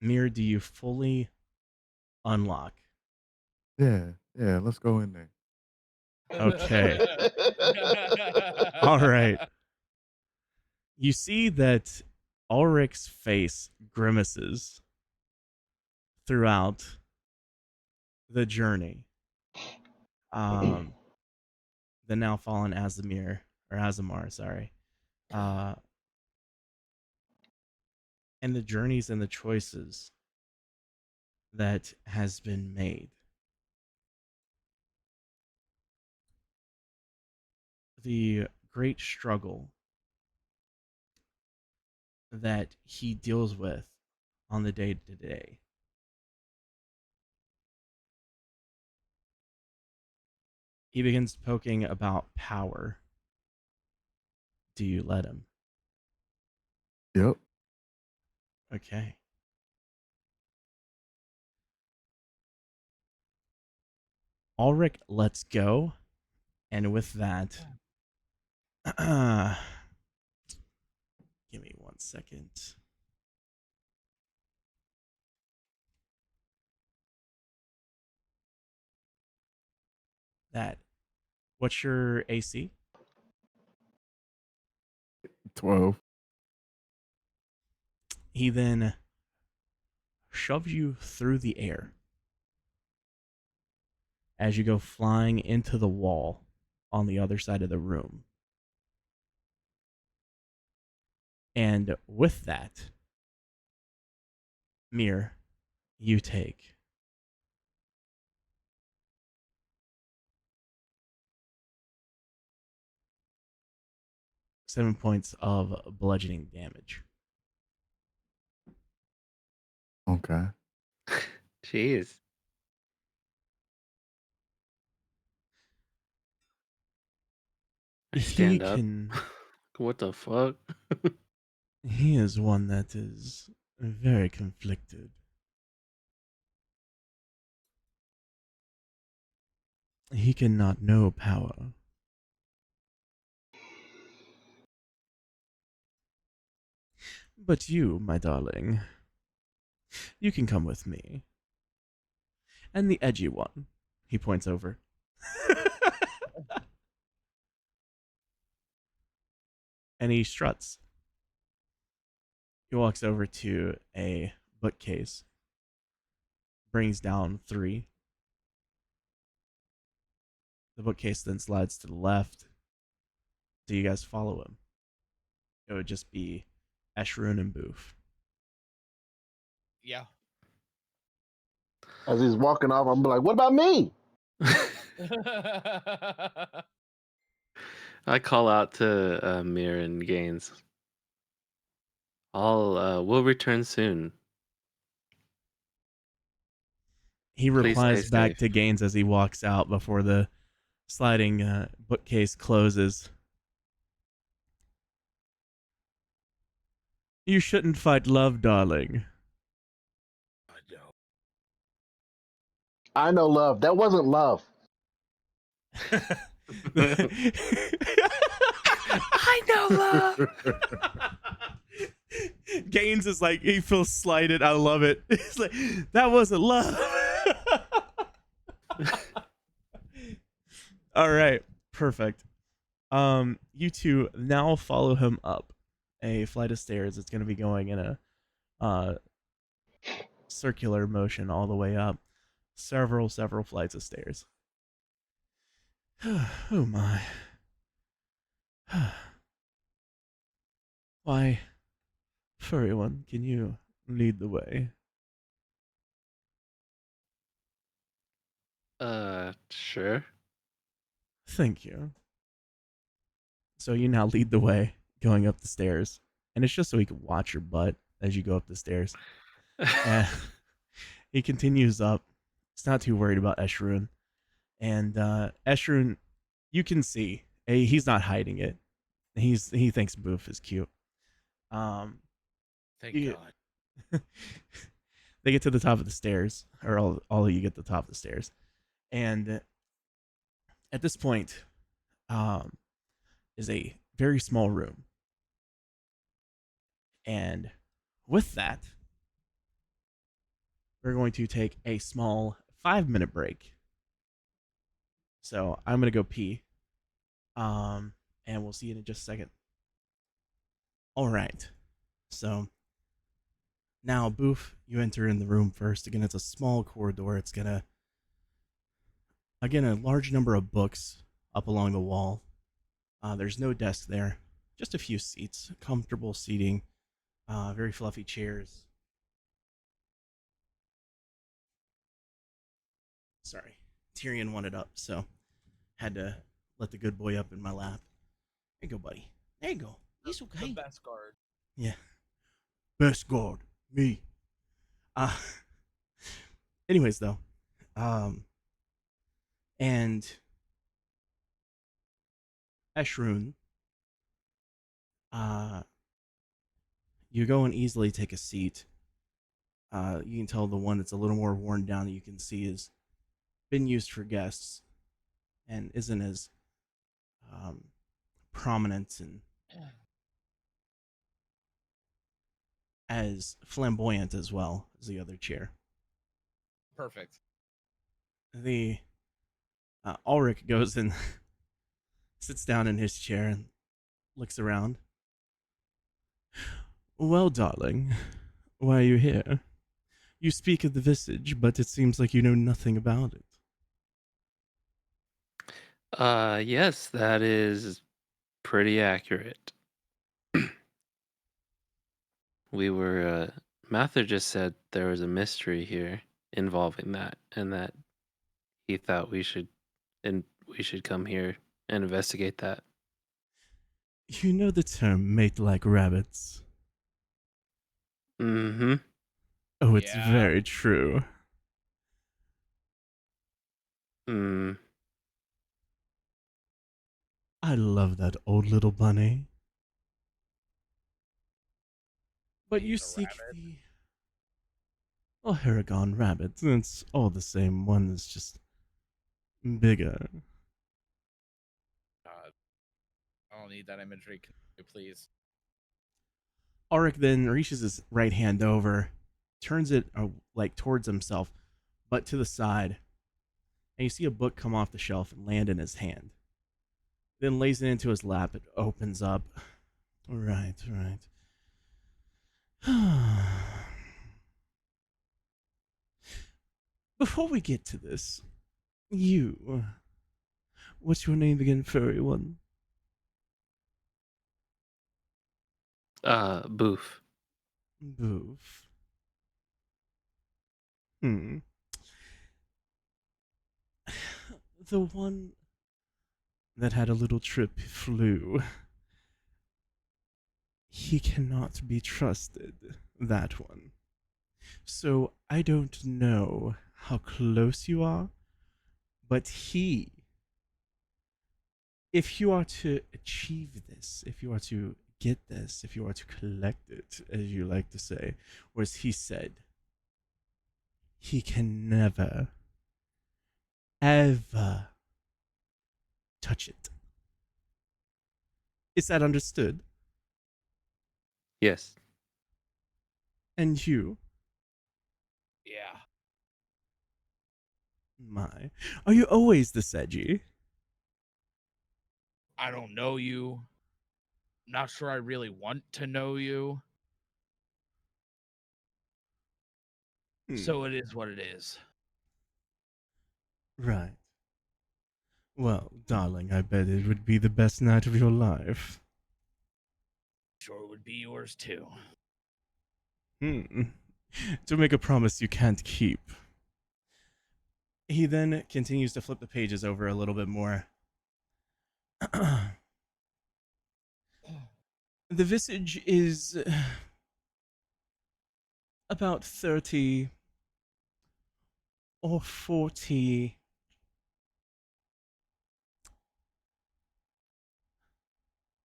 Mir, do you fully unlock? Yeah, let's go in there. Okay. All right. You see that Ulrich's face grimaces throughout the journey. The now fallen Azamir or Azamar, sorry. And the journeys and the choices that has been made. The great struggle that he deals with on the day to day. He begins poking about power. Do you let him? Yep. Okay. Ulrich lets go. And with that, give me 1 second. What's your AC? 12. He then shoves you through the air as you go flying into the wall on the other side of the room. And with that, Mir, you take 7 points of bludgeoning damage. Okay. Jeez. I He stand up. can. What the fuck? He is one that is very conflicted. He cannot know power. But you, my darling, you can come with me. And the edgy one, he points over. And he struts. He walks over to a bookcase, brings down 3. The bookcase then slides to the left. Do you guys follow him? It would just be Eshrun and Boof. Yeah. As he's walking off, I'm like, what about me? I call out to Mir and Gaines. We'll return soon. He Please stay replies back safe. to Gaines as he walks out before the sliding bookcase closes. You shouldn't fight love, darling. I know love. That wasn't love. I know love. Gaines is like, he feels slighted. I love it. He's like, that wasn't love. All right, perfect. You two now follow him up a flight of stairs. It's going to be going in a circular motion all the way up. Several flights of stairs. Oh my. Why, furry one, can you lead the way? Sure. Thank you. So you now lead the way going up the stairs. And it's just so he can watch your butt as you go up the stairs. And he continues up. He's not too worried about Eshrun. And Eshrun, you can see, he's not hiding it. He thinks Boof is cute. Thank you- God. They get to the top of the stairs, or all of you get to the top of the stairs. And at this point, is a very small room. And with that, we're going to take a small 5-minute break. So I'm going to go pee. And we'll see you in just a second. All right. So now, Boof, you enter in the room first. Again, it's a small corridor. It's going to Again, a large number of books up along the wall. There's no desk there, just a few seats, comfortable seating, very fluffy chairs. Sorry, Tyrion wanted up, so had to let the good boy up in my lap. There you go, buddy. There you go. He's The okay. best guard. Yeah. Best guard, me. Uh, anyways, though, and Eshrun, you go and easily take a seat. You can tell the one that's a little more worn down that you can see is been used for guests and isn't as prominent and as flamboyant as well as the other chair. Perfect. The Ulrich goes and sits down in his chair and looks around. Well, darling, why are you here? You speak of the visage, but it seems like you know nothing about it. Yes, that is pretty accurate. We were, Mather just said there was a mystery here involving that, and that he thought we should come here and investigate that. You know the term mate like rabbits? Mm-hmm. Oh, it's Yeah. very true. Mm. I love that old little bunny. But you He's a seek rabbit. the Oharagon rabbit. It's all the same. One is just bigger. God, I don't need that imagery. Can you please? Auric then reaches his right hand over, turns it like towards himself, but to the side, and you see a book come off the shelf and land in his hand. Then lays it into his lap. It opens up. Right, right. Before we get to this, what's your name again, furry one? Boof. Boof. The one that had a little trip flew. He cannot be trusted, that one. So I don't know how close you are, but if you are to achieve this, if you are to get this, if you are to collect it, as you like to say, or as he said, he can never, ever touch it. Is that understood? Yes. And you, Yeah. my, are you always this edgy? I don't know you. I'm not sure I really want to know you. So it is what it is. Right. Well, darling, I bet it would be the best night of your life. Sure would be yours too. To make a promise you can't keep. He then continues to flip the pages over a little bit more. The visage is about 30 or 40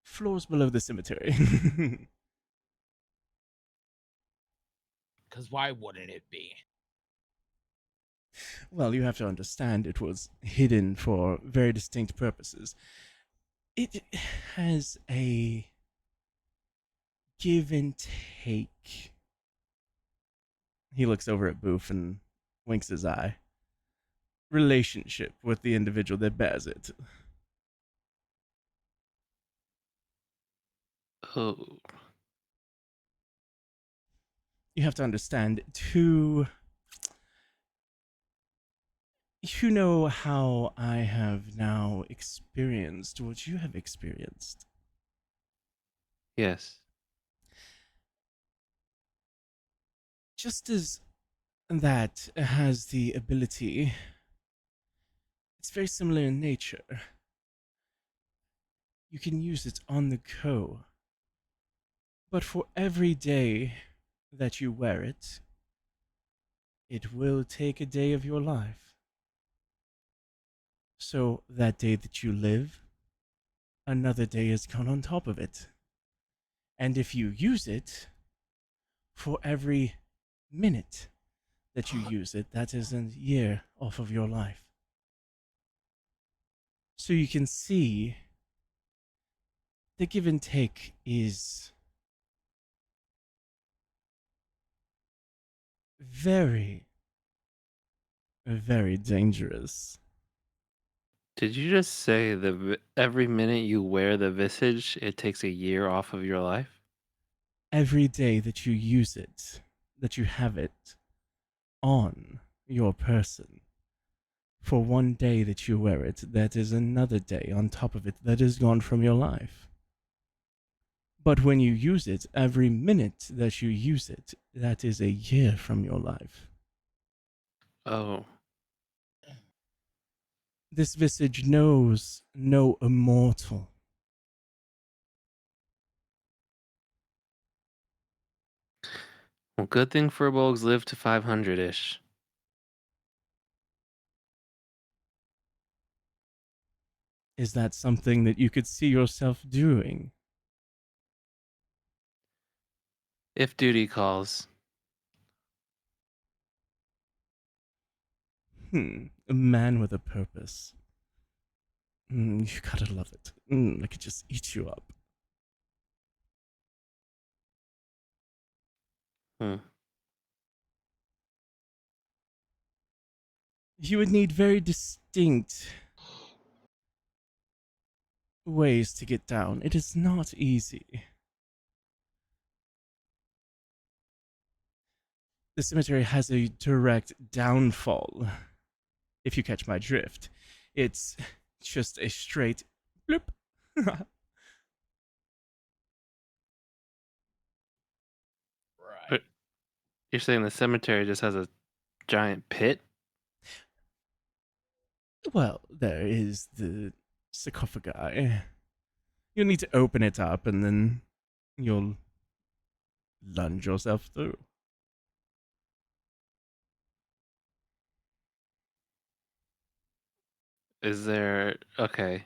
floors below the cemetery. Because why wouldn't it be? Well, you have to understand it was hidden for very distinct purposes. It has a give and take. He looks over at Boof and winks his eye. Relationship with the individual that bears it. Oh. You have to understand, to You know how I have now experienced what you have experienced. Yes. Just as that has the ability, it's very similar in nature. You can use it on the go. But for every day that you wear it, it will take a day of your life. So that day that you live, another day has gone on top of it. And if you use it, for every minute that you use it, that is a year off of your life. So you can see the give and take is very, very dangerous. Did you just say every minute you wear the visage, it takes a year off of your life? Every day that you use it, that you have it on your person, for one day that you wear it, that is another day on top of it that is gone from your life. But when you use it, every minute that you use it, that is a year from your life. Oh. This visage knows no immortal. Well, good thing furbolgs live to 500-ish. Is that something that you could see yourself doing? If duty calls. A man with a purpose. You gotta love it. I could just eat you up. Hmm. You would need very distinct ways to get down. It is not easy. The cemetery has a direct downfall, if you catch my drift. It's just a straight bloop. But you're saying the cemetery just has a giant pit? Well, there is the sarcophagi. You'll need to open it up and then you'll lunge yourself through. Is there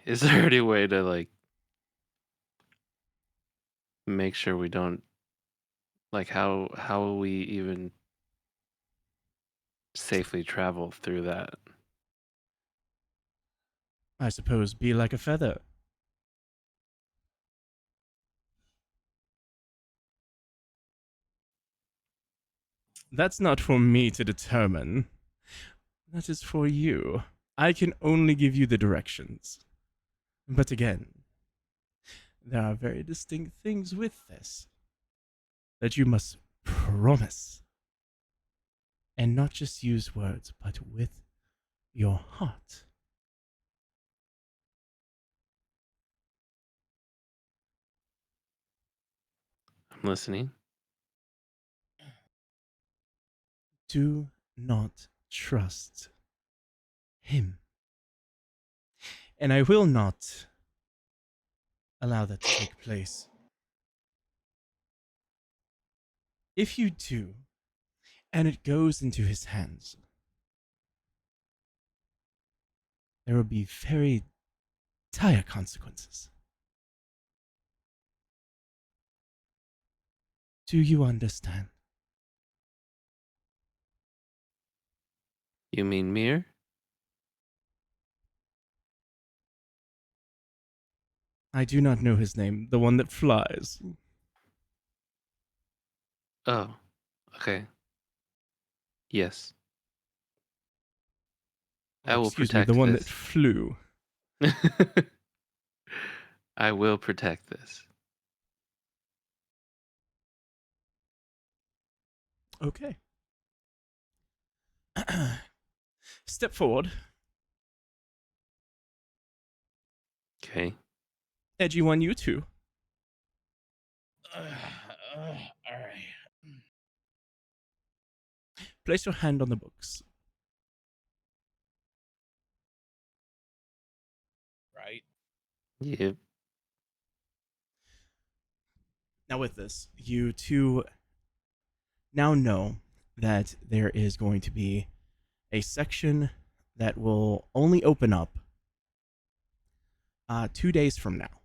any way to like make sure we don't like how will we even safely travel through that? I suppose be like a feather. That's not for me to determine. That is for you. I can only give you the directions. But again, there are very distinct things with this that you must promise. And not just use words, but with your heart. I'm listening. Do not trust him. And I will not allow that to take place. If you do, and it goes into his hands, there will be very dire consequences. Do you understand? You mean Mir? I do not know his name, the one that flies. Oh, okay. Yes. Or, I will excuse me, the protect one that this. flew. I will protect this. Okay. Step forward. Okay. Edgy one, you too. All right. Place your hand on the books. Right. Yep. Now, with this, you two now know that there is going to be a section that will only open up 2 days from now.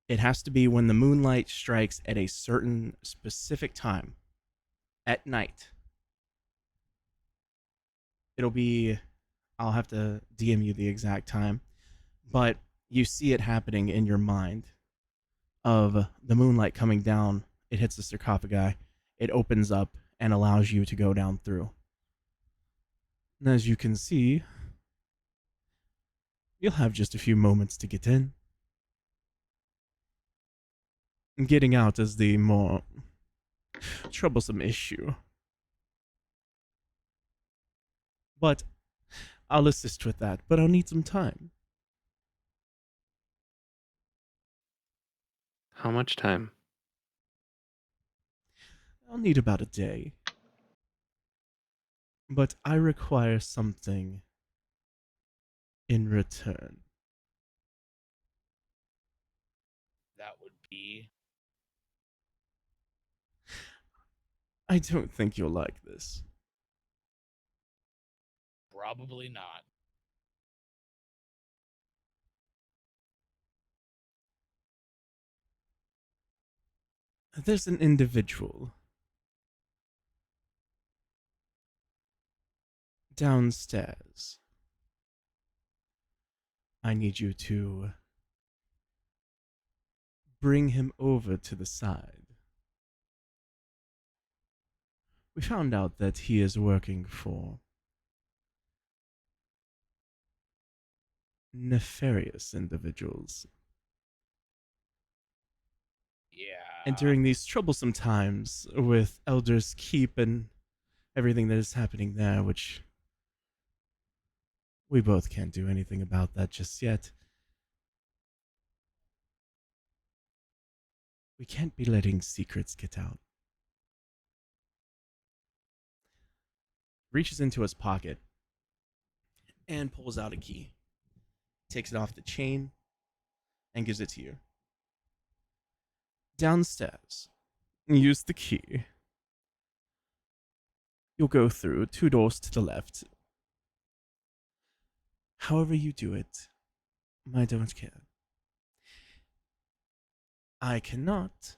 It has to be when the moonlight strikes at a certain specific time at night. It'll be, I'll have to DM you the exact time, but you see it happening in your mind of the moonlight coming down. It hits the sarcophagi, it opens up and allows you to go down through. And as you can see, you'll have just a few moments to get in. And getting out is the more troublesome issue. But I'll assist with that, but I'll need some time. How much time? I'll need about a day. But I require something in return. That would be. I don't think you'll like this. Probably not. There's an individual downstairs. I need you to bring him over to the side. We found out that he is working for nefarious individuals. Yeah. And during these troublesome times with Eldor's Keep and everything that is happening there, which we both can't do anything about that just yet, we can't be letting secrets get out. Reaches into his pocket and pulls out a key. Takes it off the chain and gives it to you. Downstairs, use the key. You'll go through 2 doors to the left. However you do it, I don't care. I cannot,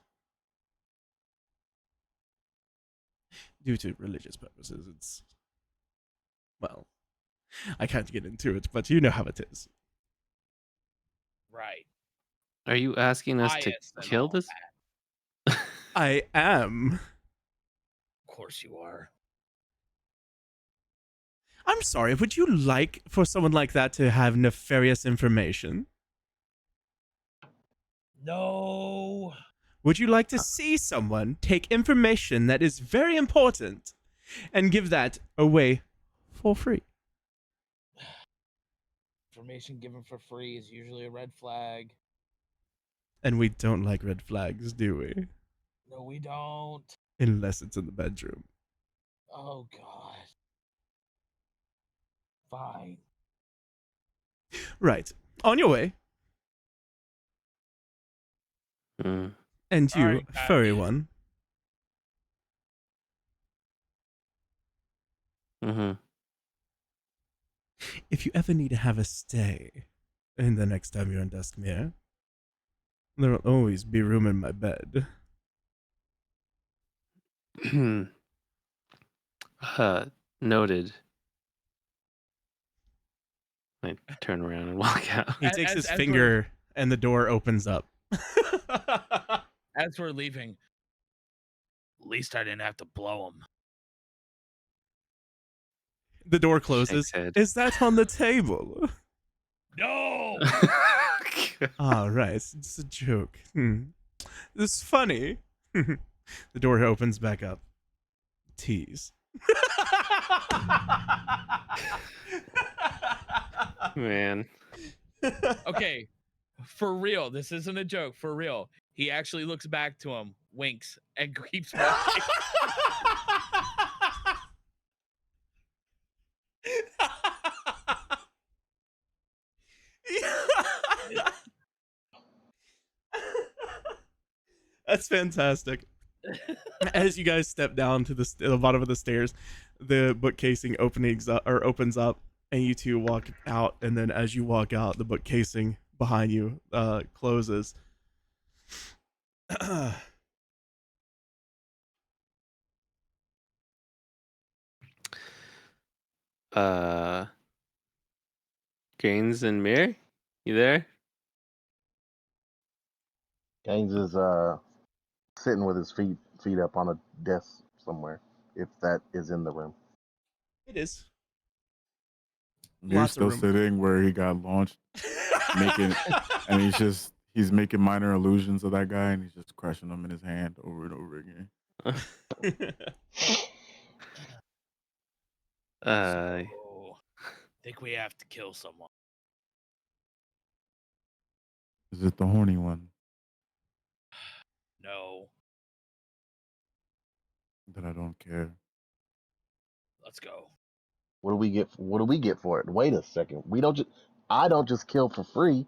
due to religious purposes, it's, well, I can't get into it, but you know how it is. Right. Are you asking us to Bias and kill all this? I am. Of course you are. I'm sorry, would you like for someone like that to have nefarious information? No. Would you like to see someone take information that is very important and give that away for free? Information given for free is usually a red flag. And we don't like red flags, do we? No, we don't. Unless it's in the bedroom. Oh, God. Fine. Right. On your way. Mm. And you, Alright, guy. furry one. Mm-hmm. If you ever need to have a stay, and the next time you're in Duskmere, there'll always be room in my bed. Noted. I turn around and walk out. He takes his as finger and the door opens up. As we're leaving, at least I didn't have to blow him. The door closes. Shakes head. Is that on the table? No. All right, it's a joke. It's funny. The door opens back up. Tease. Man. Okay, for real, this isn't a joke. For real, he actually looks back to him, winks, and keeps walking. That's fantastic. As you guys step down to the bottom of the stairs, the bookcasing opens up, and you two walk out. And then, as you walk out, the bookcasing behind you closes. Gaines and Mir, you there? Gaines is sitting with his feet up on a desk somewhere, if that is in the room. It is. Mir's Lots of still room. sitting where he got launched, making, and he's making minor illusions of that guy, and he's just crushing them in his hand over and over again. So, think we have to kill someone. Is it the horny one? No, That I don't care. let's go. What do we get? What do we get for it? Wait a second. I don't just kill for free.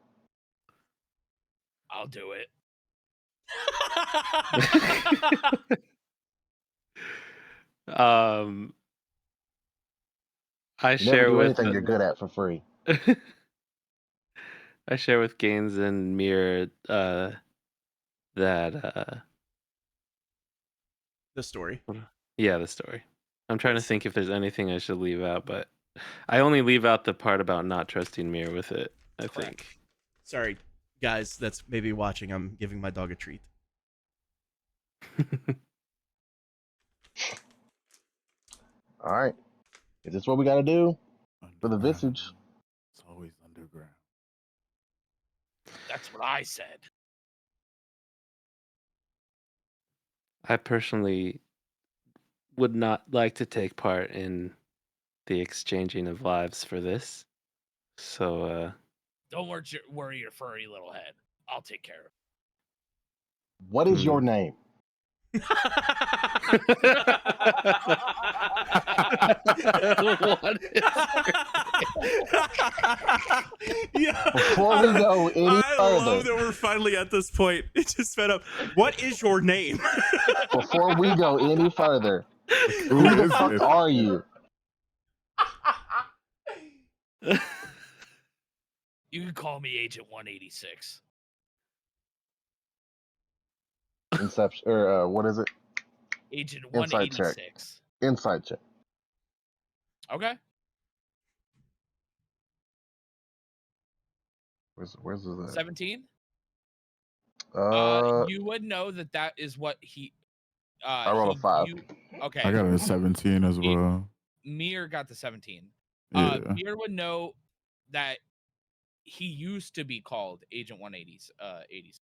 I'll do it. I You never share do with anything you're good at for free. I share with Gaines and Mir that the story. yeah, the story. I'm trying to Yes. think if there's anything I should leave out, but I only leave out the part about not trusting Mir with it, I Correct. think. Sorry, guys. That's maybe watching. I'm giving my dog a treat. All right. Is this what we got to do for the Underground. visage? It's always underground. That's what I said. I personally would not like to take part in the exchanging of lives for this. So Don't worry your furry little head. I'll take care of it. What is your name? What is Yeah. Before we go any I love further, that we're finally at this point. It just fed up. What is your name? before we go any further, Who who the is fuck this? are you? You can call me Agent 186. Inception or what is it? Agent Insight check. 186. Insight check. Okay. Where's that? 17. Uh, You would know that is what he. I rolled a 5. Okay. I got a 17 as well. Mir got the 17. Yeah. Mir would know that he used to be called Agent 180s. 80s.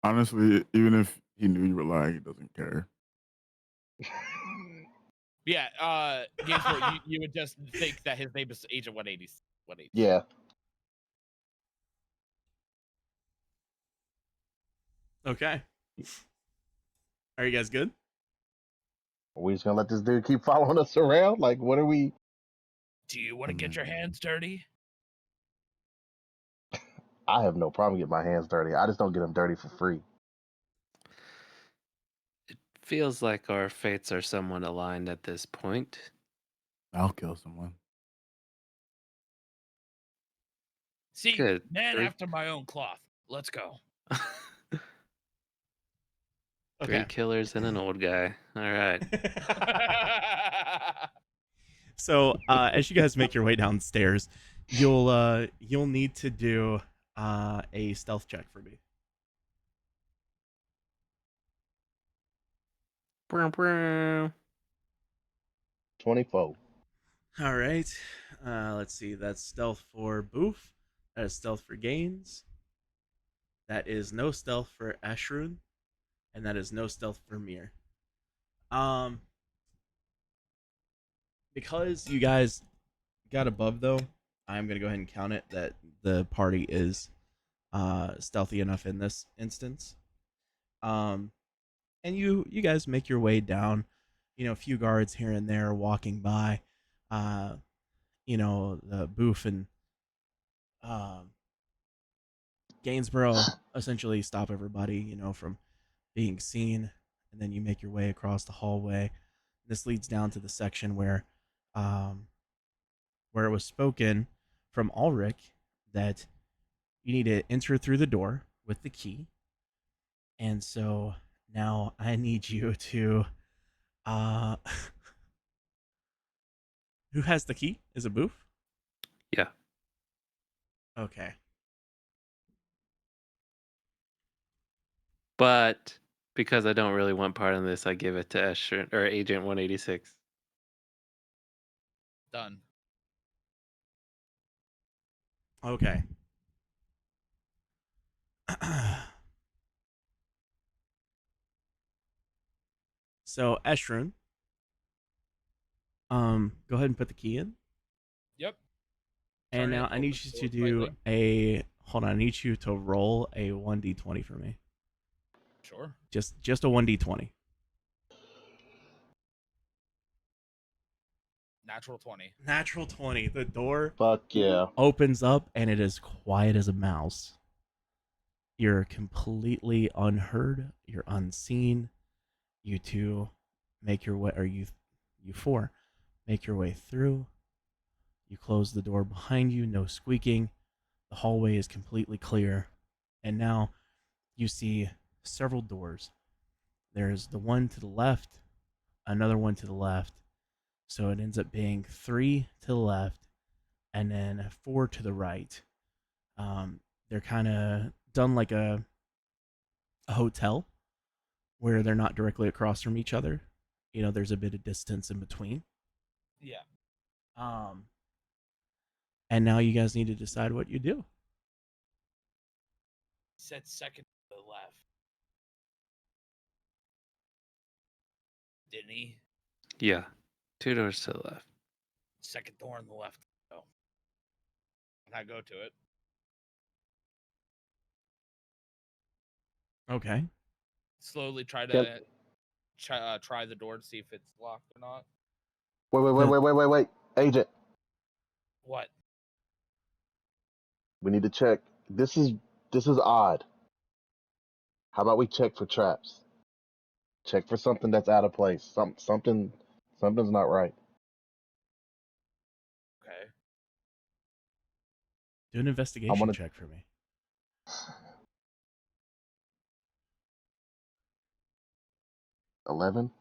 Honestly, even if he knew you were lying, he doesn't care. Yeah. Gainsborough, you would just think that his name is Agent 180s. 180s. Yeah. Okay. Are you guys good? Are we just gonna let this dude keep following us around? Like, what are we? Do you want to get your hands dirty? I have no problem getting my hands dirty. I just don't get them dirty for free. It feels like our fates are somewhat aligned at this point. I'll kill someone. See, Good. man 3 after my own cloth. Let's go. Three killers and an old guy. All right. So as you guys make your way downstairs, you'll need to do a stealth check for me. Brow, brow. 24. All right. Let's see. That's stealth for Boof. That is stealth for Gaines. That is no stealth for Ashrun. And that is no stealth for Mir. Um, because you guys got above though, I'm gonna go ahead and count it that the party is stealthy enough in this instance. Um, and you guys make your way down. You know, a few guards here and there walking by. Uh, the Boof and um, Gainsborough essentially stop everybody, from being seen, and then you make your way across the hallway. This leads down to the section um, where it was spoken from Ulrich that you need to enter through the door with the key. And so now I need you to uh who has the key? Is it Boof? Yeah. Okay. But because I don't really want part in this, I give it to Escher or Agent 186. Done. Okay. So Eshrun, go ahead and put the key in. Yep. And Turn it, now I open need the you door to do slightly. a hold on, I need you to roll a 1d20 for me. Sure. Just a 1d20. Natural 20. Natural 20. The door Fuck yeah. opens up and it is quiet as a mouse. You're completely unheard. You're unseen. You two make your way, or you four make your way through. You close the door behind you, no squeaking. The hallway is completely clear. And now you see several doors. There's the one to the left, another one to the left. So it ends up being 3 to the left and then 4 to the right. They're kind of done like a hotel where they're not directly across from each other. There's a bit of distance in between. Yeah. Um, and now you guys need to decide what you do. Said second to the left. Didn't he? Yeah. 2 doors to the left. Second door on the left. Oh. And I go to it. Okay. Slowly try Can, to try the door to see if it's locked or not. wait. Agent, What? we need to check. This is odd. How about we check for traps? Check for something that's out of place. Something's not right. Okay. Do an I investigation want to. check for me. 11.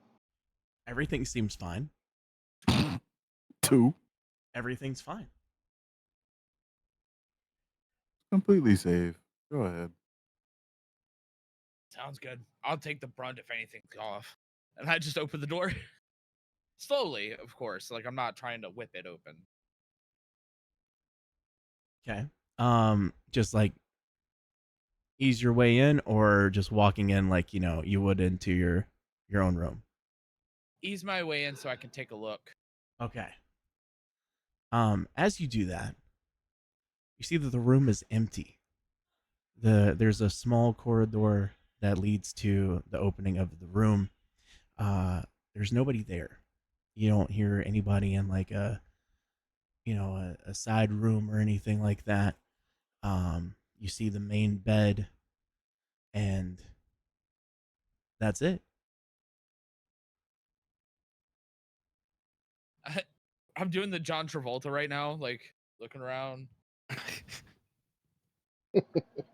Everything seems fine. 2. Everything's fine. Completely safe. Go ahead. Sounds good. I'll take the brunt if anything's off. And I just open the door. Slowly, of course. Like I'm not trying to whip it open. Okay. Just like ease your way in, or just walking in like you would into your own room. Ease my way in so I can take a look. Okay. As you do that, you see that the room is empty. There's a small corridor that leads to the opening of the room. There's nobody there. You don't hear anybody in like a side room or anything like that. You see the main bed, and that's it. I'm doing the John Travolta right now, like looking around.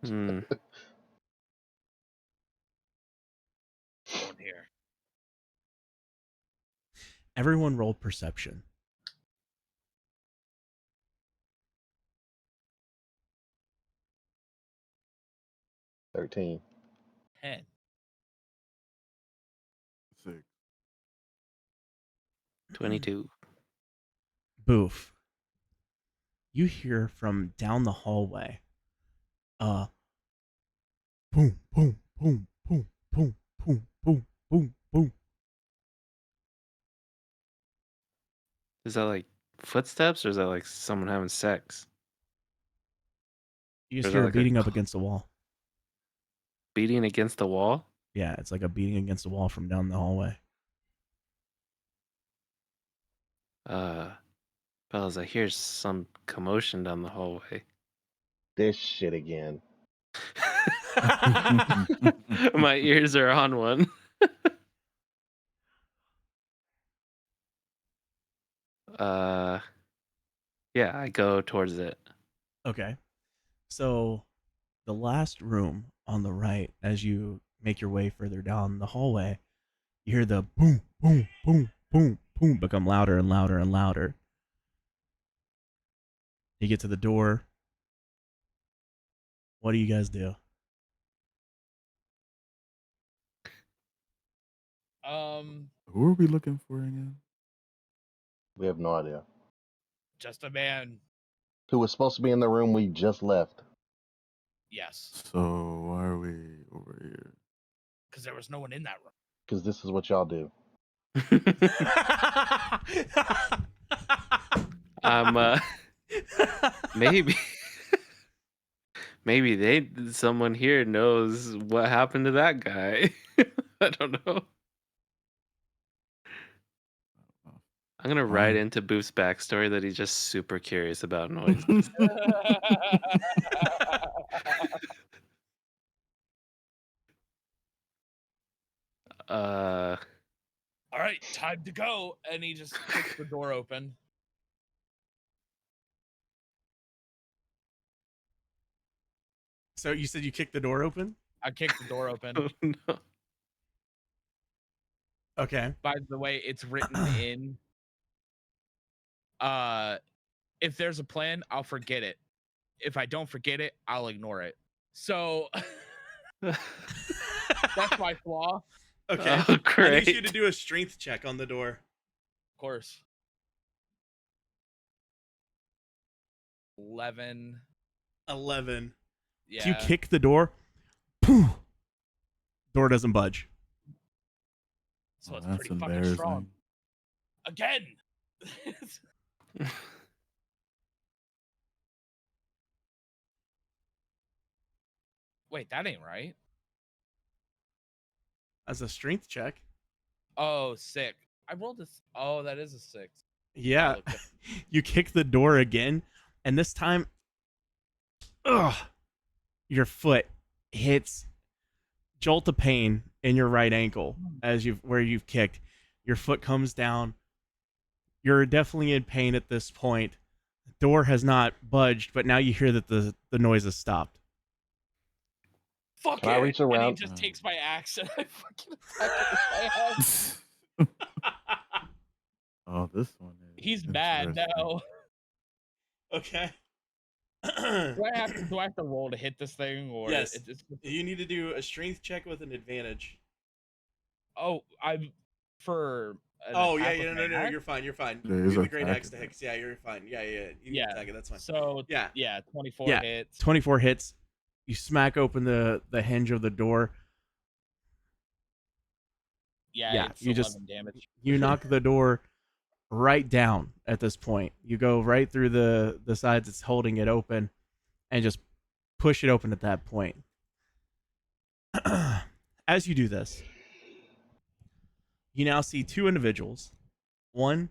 Hmm. Going here. Everyone roll perception. 13. 10. 6. 22. Boof. You hear from down the hallway. Boom, boom, boom, boom, boom, boom, boom, boom, boom. Is that like footsteps, or is that like someone having sex? You Or just is that hear it like a beating up against the wall. beating against the wall? Yeah, it's like a beating against the wall from down the hallway. Fellas, I hear some commotion down the hallway. This shit again. My ears are on one. Yeah, I go towards it. Okay. So the last room on the right, as you make your way further down the hallway, you hear the boom, boom, boom, boom, boom become louder and louder and louder. You get to the door. What do you guys do? Who are we looking for again? We have no idea. Just a man. Who was supposed to be in the room we just left? Yes, So why are we over here? because there was no one in that room. Because this is what y'all do. Maybe maybe someone here knows what happened to that guy. I don't know. I'm gonna write Fine. into Boof's backstory that he's just super curious about noises. All right, time to go. And he just kicks the door open. So you said you kicked the door open? I kicked the door open. Oh, no. Okay. By the way, it's written in. If there's a plan, I'll forget it. If I don't forget it, I'll ignore it. So that's my flaw. Okay. Oh, I need you to great. do a strength check on the door. Of course. 11. 11. Yeah. Do you kick the door? Poof. Door doesn't budge. So it's That's pretty fucking strong. embarrassing. Again. Wait, that ain't right. As a strength check. Oh, sick. I rolled this. Oh, that is a 6. Yeah. Oh, okay. You kick the door again, and this time, your foot hits jolt of pain in your right ankle as you've kicked. Your foot comes down. You're definitely in pain at this point. The door has not budged, but now you hear that the noise has stopped. Fuck Can I it. reach And he around? just takes my axe and I fucking attack it with my head. Oh, this one is. He's mad interesting. now. Okay. Do I have to roll to hit this thing, or Yes. it's You need to do a strength check with an advantage. oh, I'm for an Oh yeah, attack yeah, with no, my no, axe? you're fine, you're fine. There Use is the great attack axe to in hit. Yeah, you're fine. Yeah, you need Yeah. to attack it. That's fine. So Yeah, 24 Yeah. hits. 24 hits. You smack open the hinge of the door. Yeah, it's you 11 damage. you knock the door right down at this point. You go right through the sides that's holding it open and just push it open at that point. As you do this, you now see two individuals. One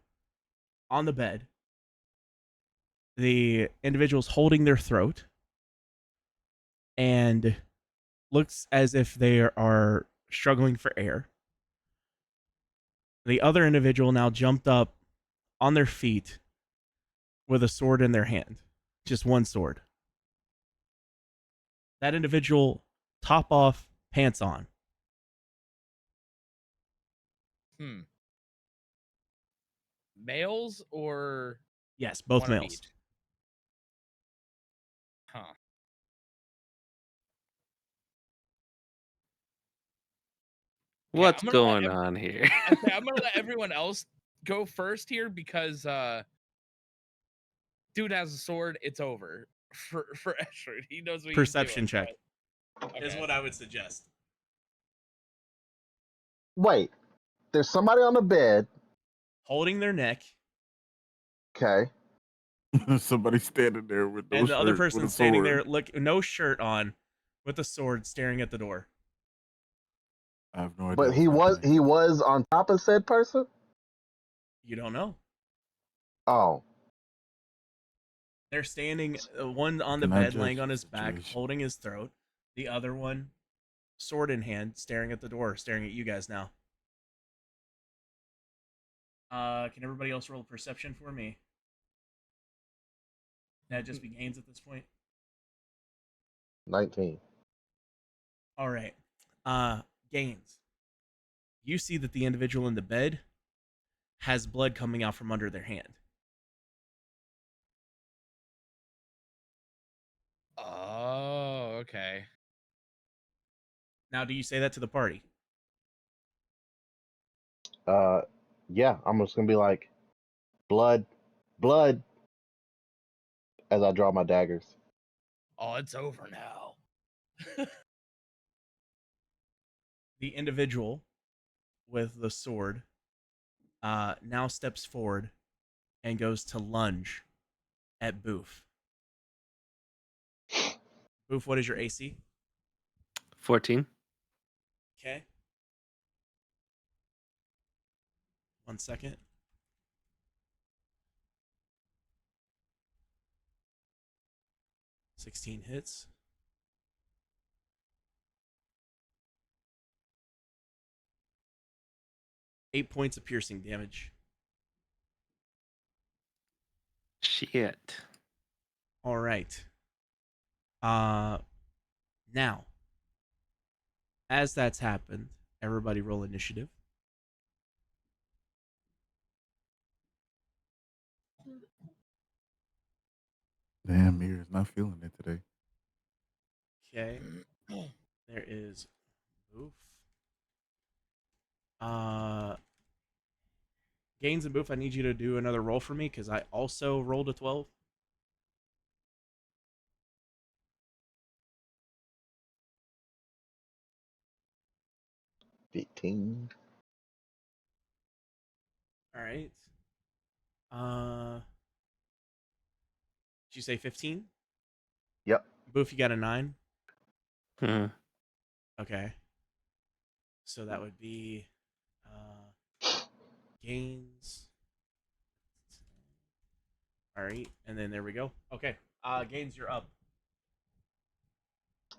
on the bed. The individual's holding their throat and looks as if they are struggling for air. The other individual now jumped up on their feet with a sword in their hand. Just one sword. That individual, top off, pants on. Males or Yes, both one of males. each? Huh. What's I'm gonna let going on here? Okay, I'm gonna let everyone else go first here because dude has a sword. It's over for Escher. He knows what Perception he's doing. check but- is okay. what I would suggest. Wait, there's somebody on the bed. Holding their neck Okay. Somebody standing there with no And the shirt, other with person a standing sword. there, look, no shirt on, with a sword, staring at the door. I have no idea But what's happening. he was on top of said person? You don't know. Oh. They're standing, one on the Can I bed, judge laying on the his back, situation? holding his throat. The other one, sword in hand, staring at the door, staring at you guys now. Can everybody else roll perception for me? That just be gains at this point. 19. All right. Gains. You see that the individual in the bed has blood coming out from under their hand. Oh, okay. Now, do you say that to the party? Yeah, I'm just gonna be like, blood, blood, as I draw my daggers. Oh, it's over now. The individual with the sword now steps forward and goes to lunge at Boof. Boof, what is your AC? 14. Okay. 1 second. $16 hits. Eight points of piercing damage. Shit. All right. Now, as that's happened, everybody roll initiative. Damn, Mirror's not feeling it today. Okay. There is Boof. Gains and Boof, I need you to do another roll for me because I also rolled a 12. 15. All right. Did you say 15? Yep. Boof, you got a 9? Hmm. Okay. So that would be gains. All right. And then there we go. Okay. Gains, you're up.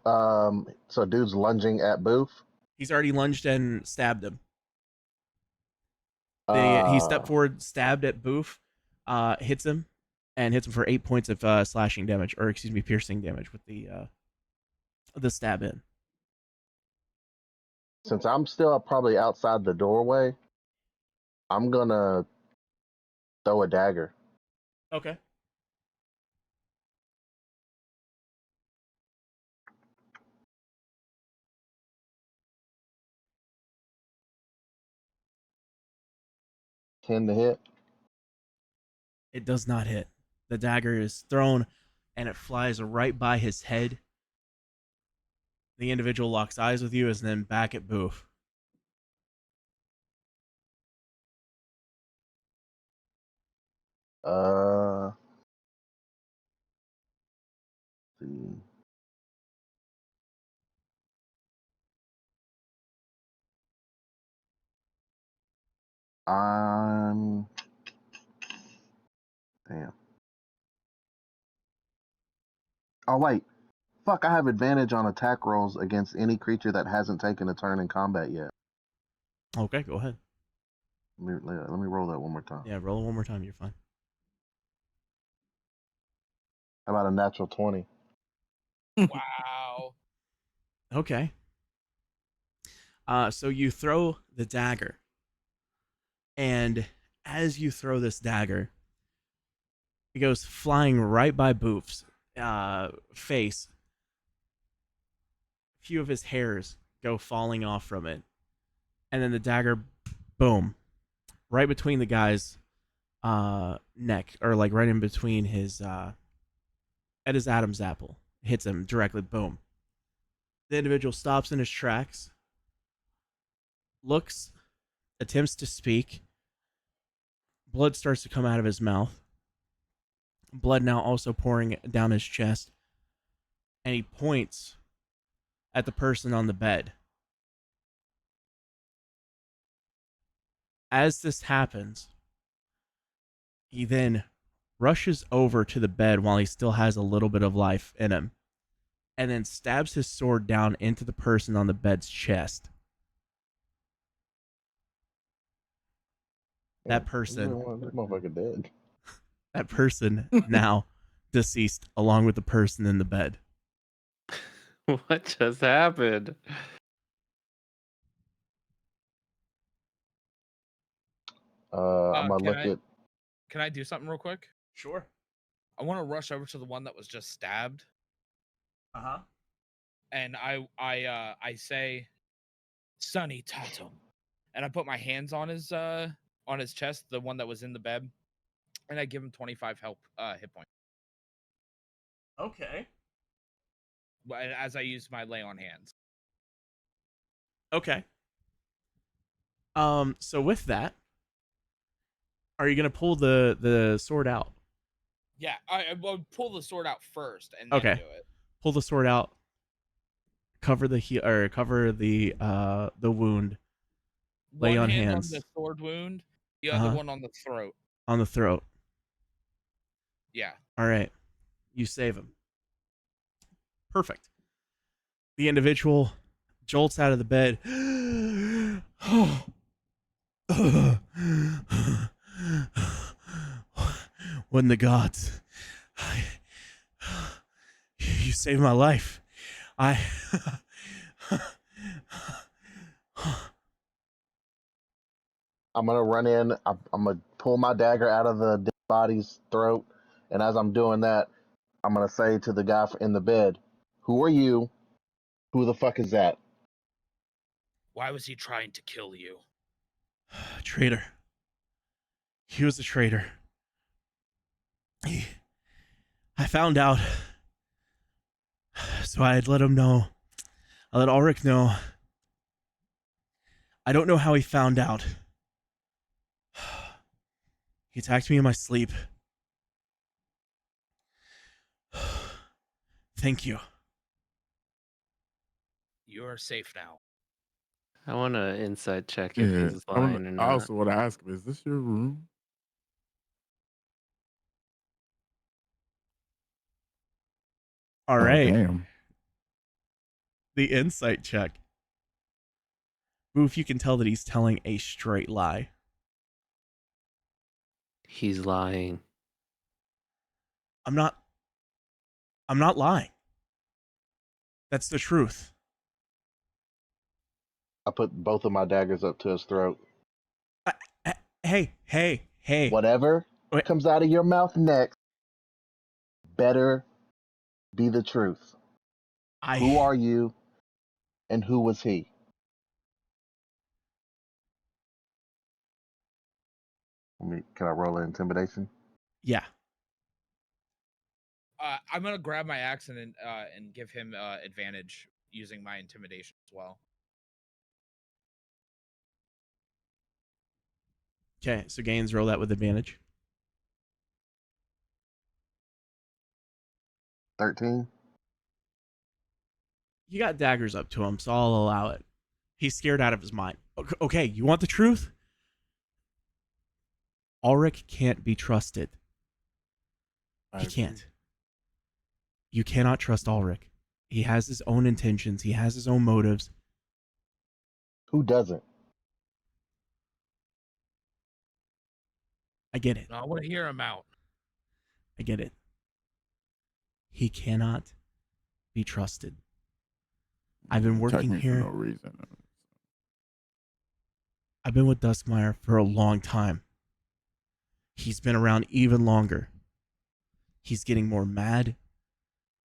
So dude's lunging at Booth. He's already lunged and stabbed him. He stepped Uh, forward, stabbed at Boof, hits him, and hits him for 8 points of slashing damage, or excuse me, piercing damage with the stab in. since I'm still probably outside the doorway, I'm gonna throw a dagger. Okay. Ten to hit. It does not hit. The dagger is thrown, and it flies right by his head. The individual locks eyes with you, and then back at Boof. Let's see. I'm damn. Oh wait, fuck! I have advantage on attack rolls against any creature that hasn't taken a turn in combat yet. Okay, go ahead. Let me roll that one more time. Yeah, roll it one more time. You're fine. How about a natural 20? Wow. Okay. So you throw the dagger, and as you throw this dagger, it goes flying right by Boof's face. A few of his hairs go falling off from it, and then the dagger, boom, right between the guy's neck, or like right in between his at his Adam's apple, hits him directly. Boom. The individual stops in his tracks, looks, attempts to speak. Blood starts to come out of his mouth. blood now also pouring down his chest, and he points at the person on the bed. As this happens, he then rushes over to the bed while he still has a little bit of life in him, and then stabs his sword down into the person on the bed's chest. That person, This motherfucker dead. that person now deceased along with the person in the bed. What just happened? I'm gonna Can look at. Can I do something real quick? Sure. I want to rush over to the one that was just stabbed, Uh-huh. and I say, "Sonny Tatum," and I put my hands on his chest, the one that was in the bed, and I give him 25 hit points. Okay. As I use my lay on hands. Okay. So with that, are you gonna pull the sword out? Yeah, I will pull the sword out first and then Okay. do it. Pull the sword out. Cover the cover the wound. Lay One on hand on hands. the sword wound, the other one on the throat. On the throat. Yeah. All right. You save him. Perfect. The individual jolts out of the bed. When the gods, you saved my life. I'm gonna run in. I'm gonna pull my dagger out of the dead body's throat, and as I'm doing that, I'm gonna say to the guy in the bed, "Who are you? Who the fuck is that?" Why was he trying to kill you? Traitor. He was a traitor. I found out. So I let him know. I let Ulrich know. I don't know how he found out. He attacked me in my sleep. Thank you. You are safe now. I want to insight check if Yeah, he's lying or I not. also want to ask him: is this your room? All Oh right. damn! The insight check. Boof, you can tell that he's telling a straight lie. He's lying. I'm not lying. That's the truth. I put both of my daggers up to his throat. Hey. Whatever Wait. comes out of your mouth next better be the truth. Who are you, and who was he? Can I roll an intimidation? Yeah. I'm gonna grab my axe and give him advantage using my intimidation as well. Okay, so Gaines, roll that with advantage. 13. You got daggers up to him, so I'll allow it. He's scared out of his mind. Okay, you want the truth? Ulrich can't be trusted. He can't. You cannot trust Ulrich. He has his own intentions. He has his own motives. Who doesn't? I get it. I want to hear him out. I get it. He cannot be trusted. I've been working Attack me here. for no reason. I've been with Duskmeyer for a long time. He's been around even longer. He's getting more mad.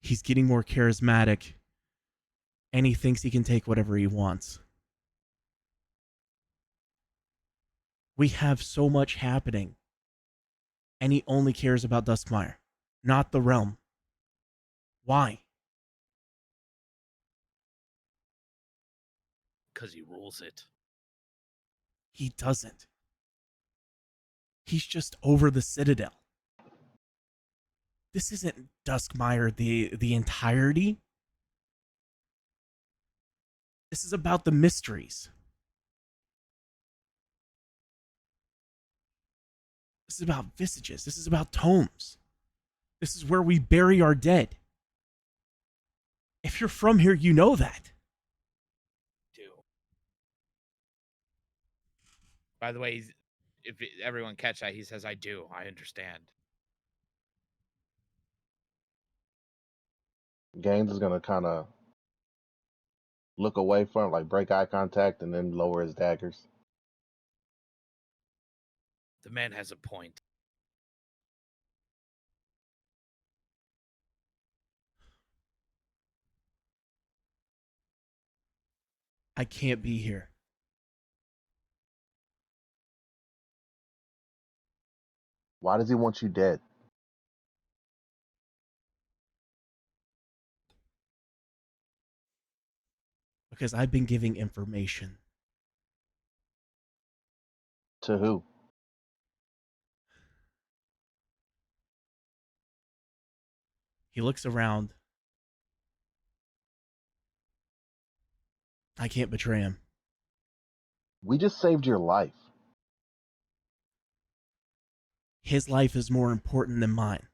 He's getting more charismatic. And he thinks he can take whatever he wants. We have so much happening. And he only cares about Duskmeyer, not the realm. Why? Because he rules it. He doesn't. He's just over the Citadel. This isn't Duskmire the entirety. This is about the mysteries. This is about visages. This is about tomes. This is where we bury our dead. If you're from here, you know that. Do. By the way, everyone catch that, he says, "I do. I understand." Gaines is gonna kind of look away from, like, break eye contact, and then lower his daggers. The man has a point. I can't be here. Why does he want you dead? Because I've been giving information. To who? He looks around. I can't betray him. We just saved your life. His life is more important than mine.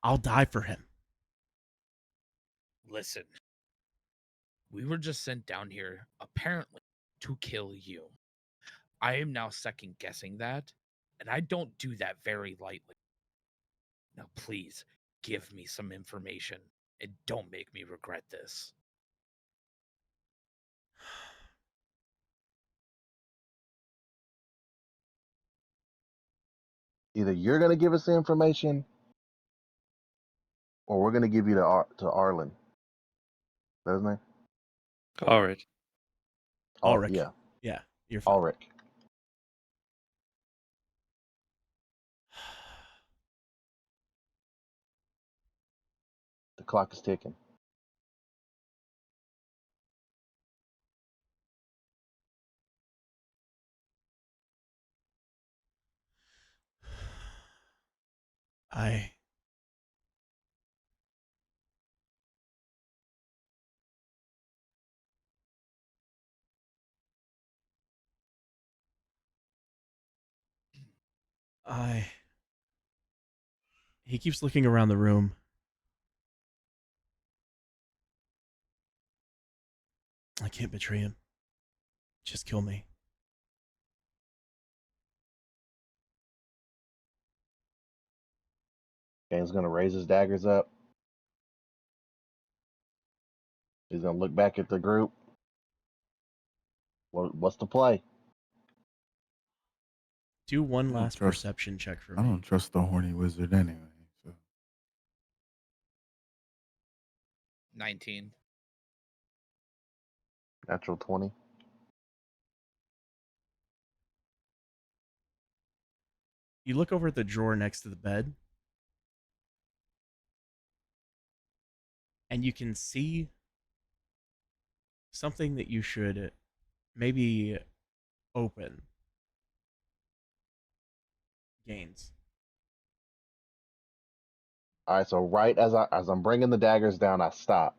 I'll die for him. Listen, we were just sent down here, apparently, to kill you. I am now second guessing that, and I don't do that very lightly. Now, please give me some information and don't make me regret this. Either you're gonna give us the information, or we're gonna give you to Arlen. That's his name? All right. Ulrich. Yeah, Yeah, you're fine. Ulrich. The clock is ticking. He keeps looking around the room. I can't betray him. Just kill me. Gaines gonna raise his daggers up. He's gonna look back at the group. What's the play? Do one I don't last trust- perception check for I me. don't trust the horny wizard anyway. So 19. Natural 20. You look over at the drawer next to the bed, and you can see something that you should maybe open. Gains. All right, so right as I'm bringing the daggers down, I stop,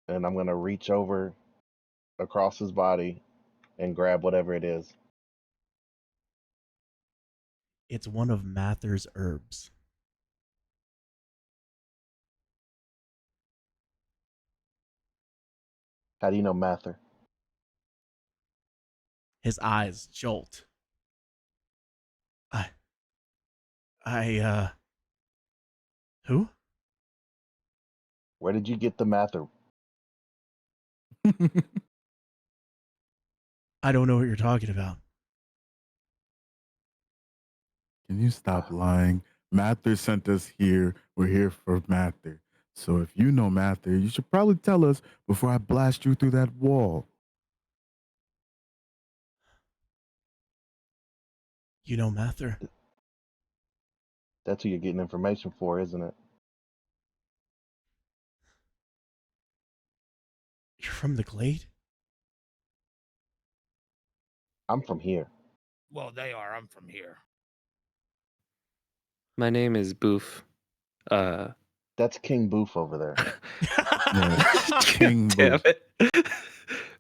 and I'm gonna reach over across his body and grab whatever it is. It's one of Mather's herbs. How do you know Mather? His eyes jolt. Who? Where did you get the Mather? I don't know what you're talking about. can you stop lying? Mather sent us here. We're here for Mather. So if you know Mather, you should probably tell us before I blast you through that wall. You know Mather? That's who you're getting information for, isn't it? You're from the Glade? I'm from here. Well, they are. I'm from here. My name is Boof. That's King Boof over there. Yes, King Damn Booth. it. You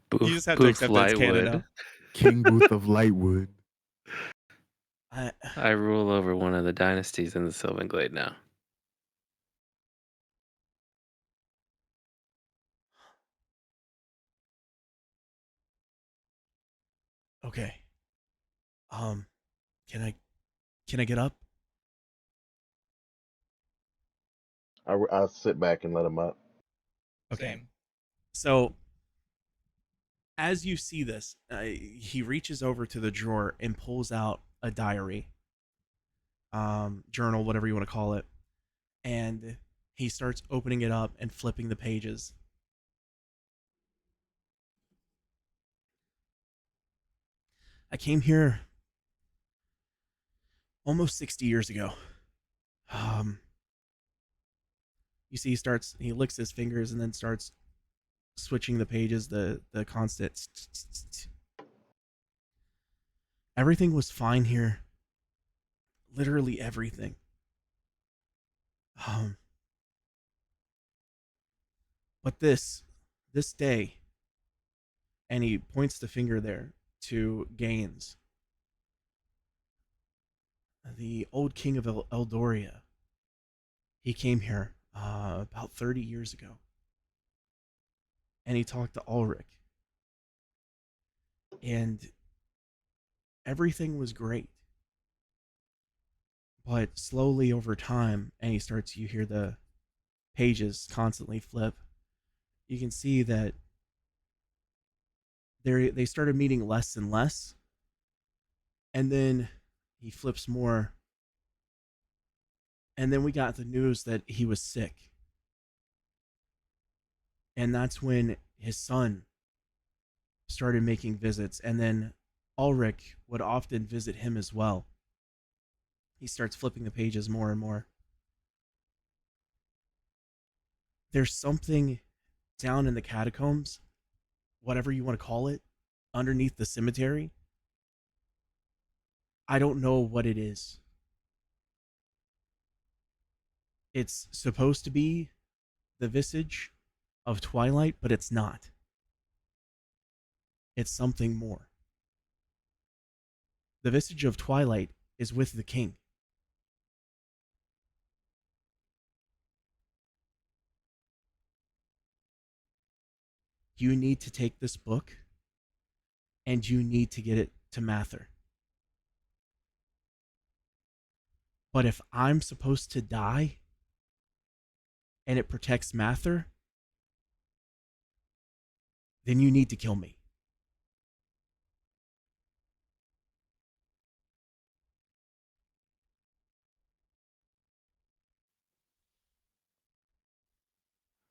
Boof, just have to Boof accept that it's canon Lightwood. now. King Booth of Lightwood. I rule over one of the dynasties in the Sylvan Glade now. Okay. Can I get up? I sit back and let him up. Okay. Same. So as you see this, he reaches over to the drawer and pulls out a diary, journal, whatever you want to call it, and he starts opening it up and flipping the pages. I came here almost 60 years ago. You see, he licks his fingers and then starts switching the pages, the constant. Everything was fine here. Literally everything. But this day, and he points the finger there to Gaines, the old king of Eldoria. He came here about 30 years ago, and he talked to Ulrich, and everything was great. But slowly over time, and you hear the pages constantly flip. You can see that they started meeting less and less, and then he flips more, and then we got the news that he was sick, and that's when his son started making visits, and then Ulrich would often visit him as well. He starts flipping the pages more and more. There's something down in the catacombs, whatever you want to call it, underneath the cemetery. I don't know what it is. It's supposed to be the visage of Twilight, but it's not. It's something more. The visage of Twilight is with the king. You need to take this book and you need to get it to Mather. But if I'm supposed to die and it protects Mather, then you need to kill me.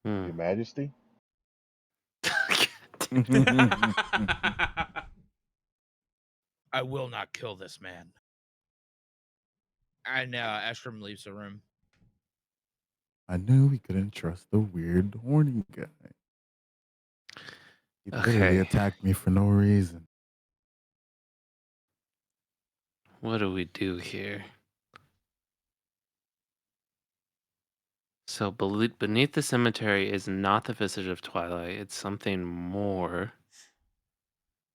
Your Majesty? I will not kill this man. And Estrom leaves the room. I knew we couldn't trust the weird, horny guy. He literally Okay. attacked me for no reason. What do we do here? So beneath the cemetery is not the visage of Twilight. It's something more.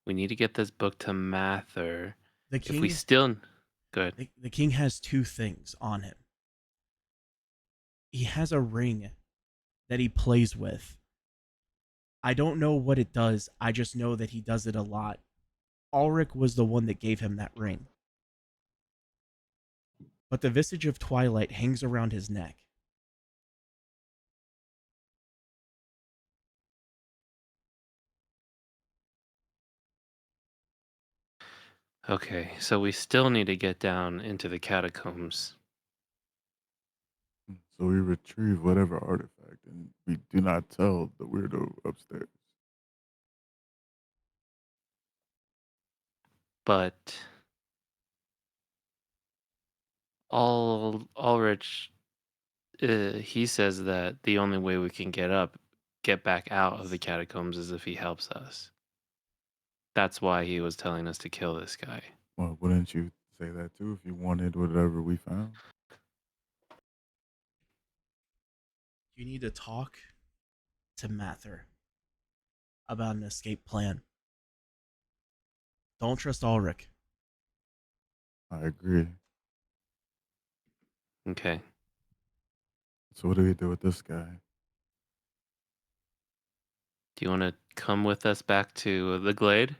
We need to get this book to Mather. The If we king, still... Good. the king has two things on him. He has a ring that he plays with. I don't know what it does. I just know that he does it a lot. Ulrich was the one that gave him that ring. But the visage of Twilight hangs around his neck. Okay, so we still need to get down into the catacombs. So we retrieve whatever artifact and we do not tell the weirdo upstairs. But Ulrich, he says that the only way we can get back out of the catacombs is if he helps us. That's why he was telling us to kill this guy. Well, wouldn't you say that too if you wanted whatever we found? You need to talk to Mather about an escape plan. Don't trust Ulrich. I agree. Okay. So what do we do with this guy? Do you want to come with us back to the glade?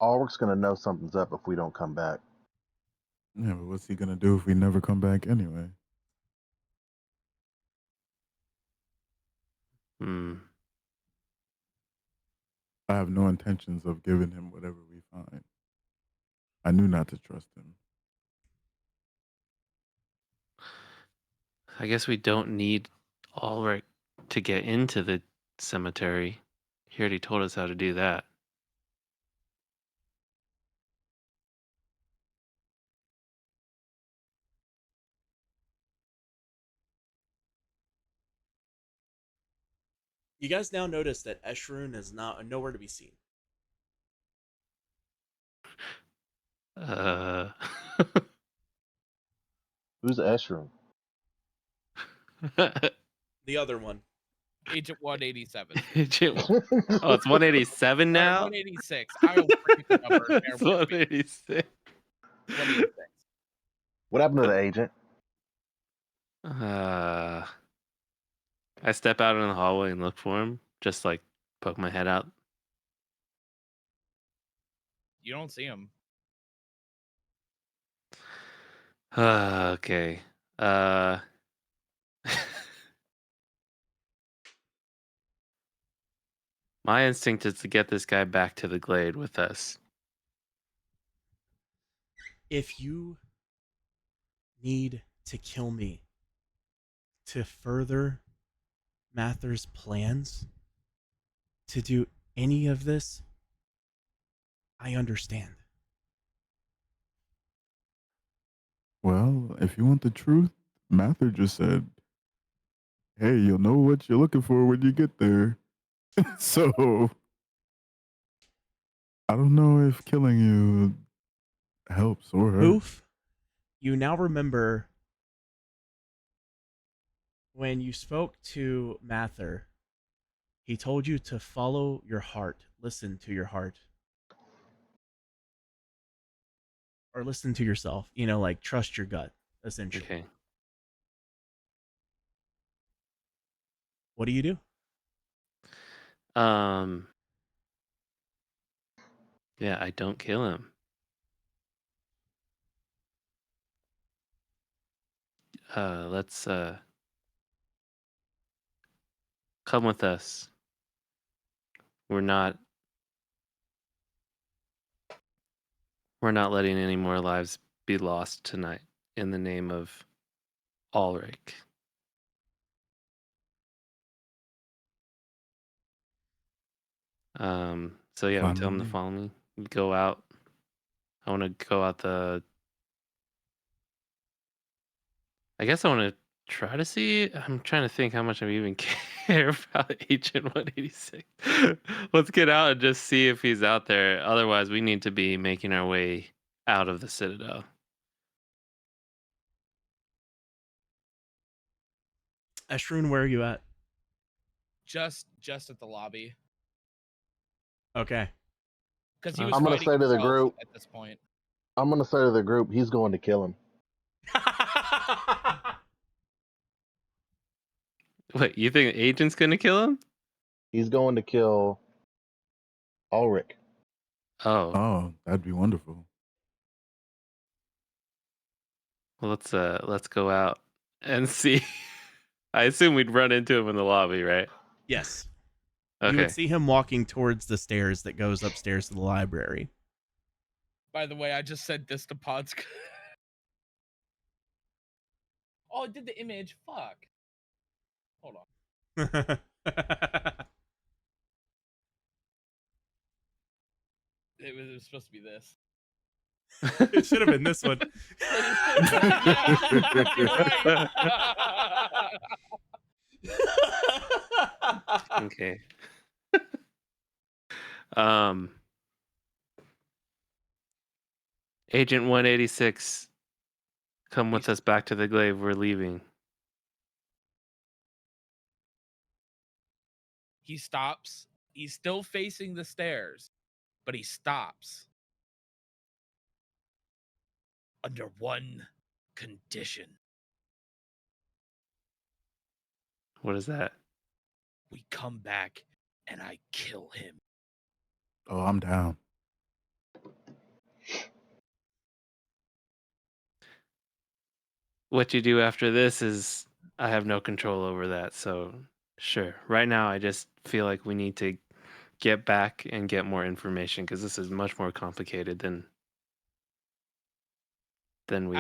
Ulrich's gonna know something's up if we don't come back. Yeah, but what's he gonna do if we never come back anyway? Hmm. I have no intentions of giving him whatever we find. I knew not to trust him. I guess we don't need Ulrich to get into the cemetery. He already told us how to do that. You guys now notice that Eshrun is nowhere to be seen. Uh. Who's Eshrun? The other one. Agent 187. Oh, it's 187 Or now? 186. I will forget the number. Bear It's with me. 186. 186. What happened to the agent? I step out in the hallway and look for him. Just like poke my head out. You don't see him. Okay. My instinct is to get this guy back to the glade with us. If you need to kill me to further Mather's plans to do any of this, I understand. Well, if you want the truth, Mather just said, hey, you'll know what you're looking for when you get there. So I don't know if killing you helps or hurts. Poof, you now remember when you spoke to Mather, he told you to follow your heart, listen to your heart. Or listen to yourself, like trust your gut, essentially. Okay. What do you do? Yeah, I don't kill him. Let's come with us. We're not letting any more lives be lost tonight in the name of Ulrich. So yeah, we Fine tell him with to me. follow me. We go out. I want to go out I guess I want to try to see. I'm trying to think how much I even care about Agent 186. Let's get out and just see if he's out there. Otherwise, we need to be making our way out of the Citadel. Eshrun, where are you at? Just at the lobby. Okay. Because he was I'm gonna fighting say to the himself group. at this point. I'm gonna say to the group, he's going to kill him. Wait, you think Agent's gonna kill him? He's going to kill Ulrich. Oh, Oh, that'd be wonderful. well, let's go out and see. I assume we'd run into him in the lobby, right? Yes. Okay. You would see him walking towards the stairs that goes upstairs to the library. By the way, I just said this to Pods. Oh, it did the image. Fuck. Hold on. It was supposed to be this. It should have been this one. Okay. Agent 186, Come with us back to the glaive. We're leaving. He stops. He's still facing the stairs, but he stops. Under one condition. What is that? We come back and I kill him. Oh, I'm down. What you do after this is I have no control over that. So sure. Right now, I just feel like we need to get back and get more information because this is much more complicated than we.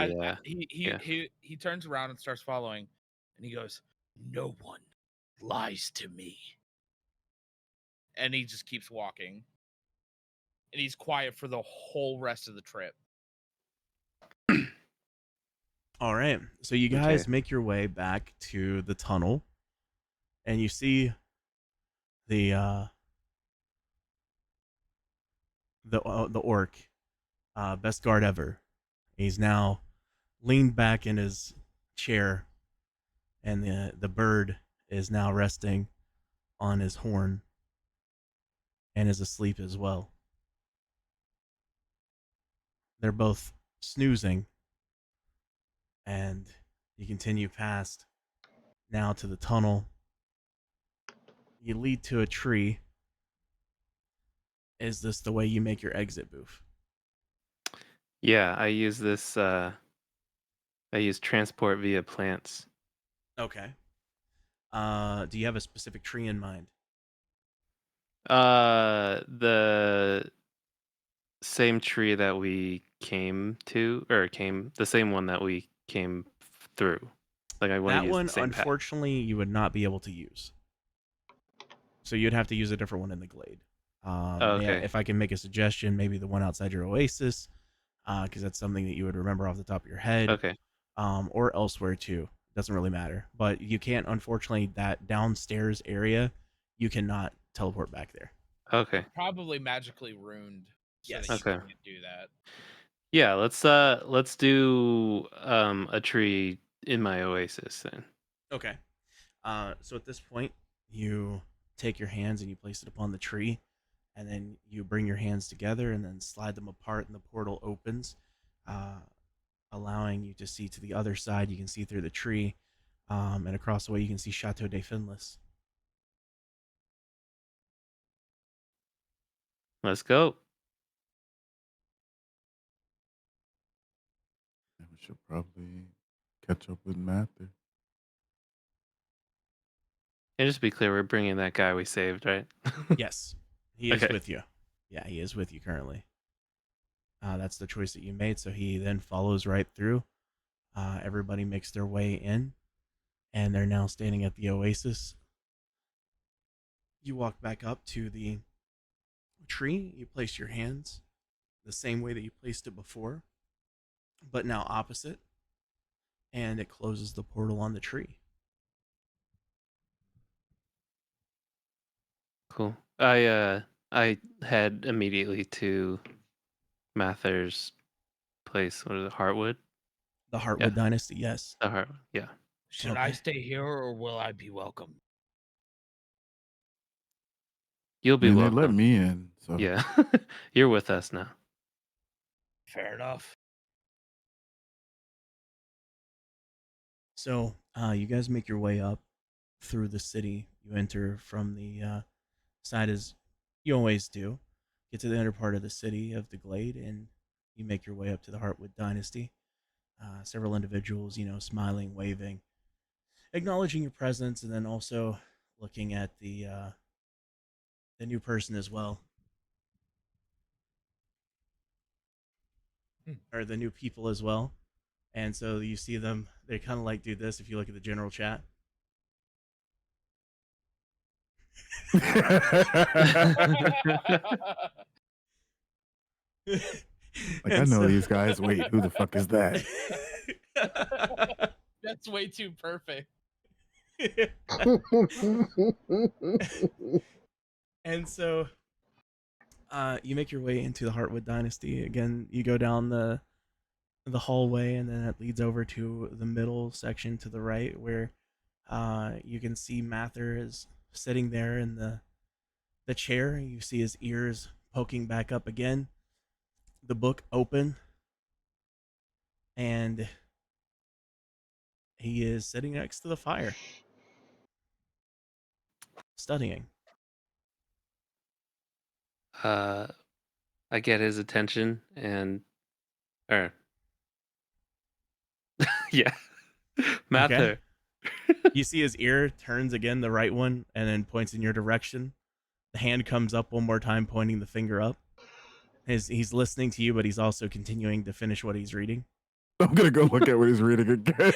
Yeah. He turns around and starts following, and he goes, "No one lies to me." And he just keeps walking, and he's quiet for the whole rest of the trip. All right. So you guys make your way back to the tunnel, and you see the orc, best guard ever. He's now leaned back in his chair, and the bird is now resting on his horn and is asleep as well. They're both snoozing, and you continue past now to the tunnel. You lead to a tree. Is this the way you make your exit, Boof? Yeah, I use this. I use transport via plants. Okay. Do you have a specific tree in mind? The same tree that we came to, or the same one that we came through. Like I want to That use one, the same path. unfortunately, you would not be able to use. So you'd have to use a different one in the glade. Okay. If I can make a suggestion, maybe the one outside your oasis, because that's something that you would remember off the top of your head. Okay. Or elsewhere too. Doesn't really matter. But you can't, unfortunately, that downstairs area, you cannot teleport back there. Okay. Probably magically ruined. So Yes. that you Okay. can't do that. Yeah, let's do a tree in my oasis then. Okay. So at this point, you take your hands and you place it upon the tree, and then you bring your hands together and then slide them apart, and the portal opens, allowing you to see to the other side. You can see through the tree, and across the way you can see Chateau de Finless. Let's go. We should probably catch up with Mather. And just to be clear, we're bringing that guy we saved, right? Yes, he is Okay. with you. Yeah, he is with you currently. That's the choice that you made. So he then follows right through. Everybody makes their way in, and they're now standing at the oasis. You walk back up to the tree. You place your hands the same way that you placed it before, but now opposite, and it closes the portal on the tree. Cool. I head immediately to Mather's place. What is it? Heartwood? The Heartwood Dynasty, yes. The Heartwood. Yeah. Should I stay here or will I be welcome? You'll be They welcome. let me in, so Yeah. You're with us now. Fair enough. So you guys make your way up through the city. You enter from the side as you always do. Get to the inner part of the city of the Glade, and you make your way up to the Heartwood Dynasty. Several individuals, smiling, waving, acknowledging your presence, and then also looking at the new person as well, or the new people as well. And so you see them; they kind of like do this. If you look at the general chat. like I know these guys. Wait, who the fuck is that? That's way too perfect. And so you make your way into the Heartwood Dynasty. Again, you go down the the hallway, and then it leads over to the middle section to the right, where you can see Mather is sitting there in the chair. You see his ears poking back up again. The book open, and he is sitting next to the fire, studying. I get his attention and, or yeah, Mather. You see his ear turns again, the right one, and then points in your direction. The hand comes up one more time, pointing the finger up. He's listening to you, but he's also continuing to finish what he's reading. I'm gonna go look at what he's reading again.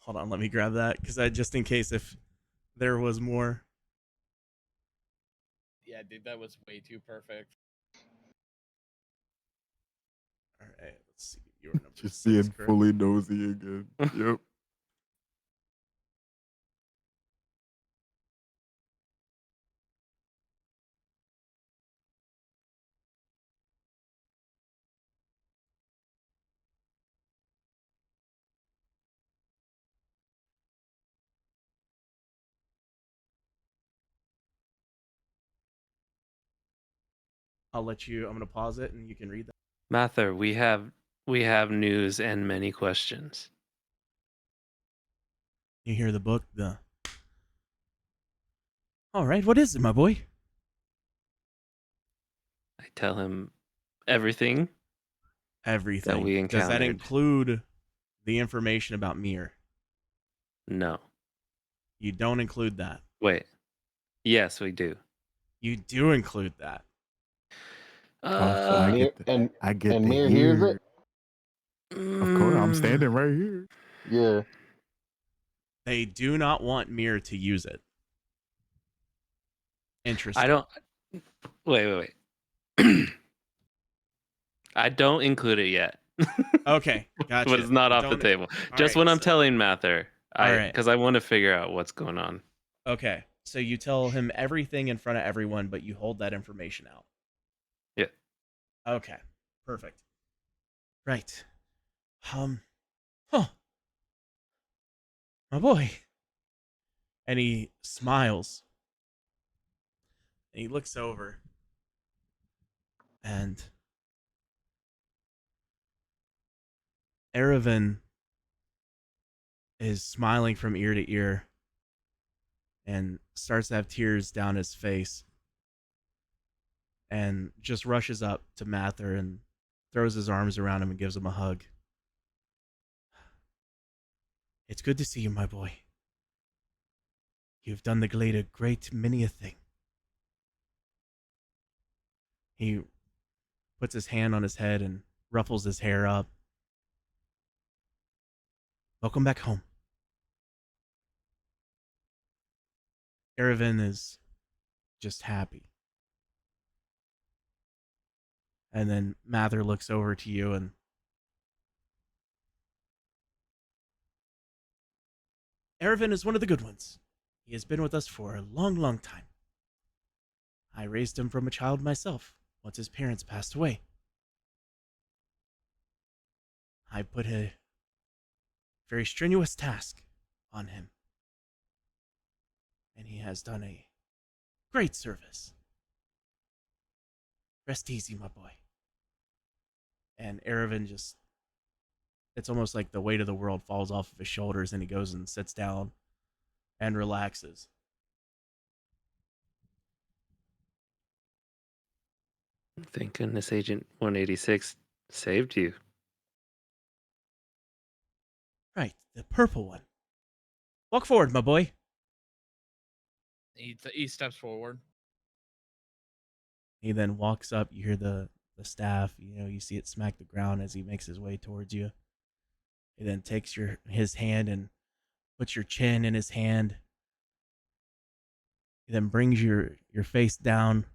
Hold on, let me grab that, because I just in case if there was more. Yeah, dude, that was way too perfect. All right, let's see. You were number Just 6, being correct? fully nosy again. Yep. I'm gonna pause it and you can read that. Mather, we have news and many questions. You hear the book, all right, what is it, my boy? I tell him everything. Everything. we Does that encountered. include the information about Mir? No. You don't include that. Wait. Yes, we do. You do include that. So I Mir- get and I get and to Mir hear. hears it. Of course, I'm standing right here. Yeah. They do not want Mir to use it. Interesting. I don't. Wait. I don't include it yet. Okay, gotcha. But it's not off the Don't- table. all Just right, when I'm so- telling Mather, All right. because I want to figure out what's going on. Okay, so you tell him everything in front of everyone, but you hold that information out. Yeah. Okay, perfect. Right. Huh. My boy. And he smiles. And he looks over. And Erevan is smiling from ear to ear and starts to have tears down his face and just rushes up to Mather and throws his arms around him and gives him a hug. It's good to see you, my boy. You've done the glade a great many a thing. He puts his hand on his head and ruffles his hair up. Welcome back home. Erevan is just happy. And then Mather looks over to you and Erevan is one of the good ones. He has been with us for a long, long time. I raised him from a child myself, once his parents passed away. I put a very strenuous task on him. And he has done a great service. Rest easy, my boy. And Erevan just, it's almost like the weight of the world falls off of his shoulders and he goes and sits down and relaxes. Thank goodness Agent 186 saved you. Right, the purple one. Walk forward, my boy. He steps forward. He then walks up. You hear the staff. You see it smack the ground as he makes his way towards you. He then takes his hand and puts your chin in his hand. He then brings your face down.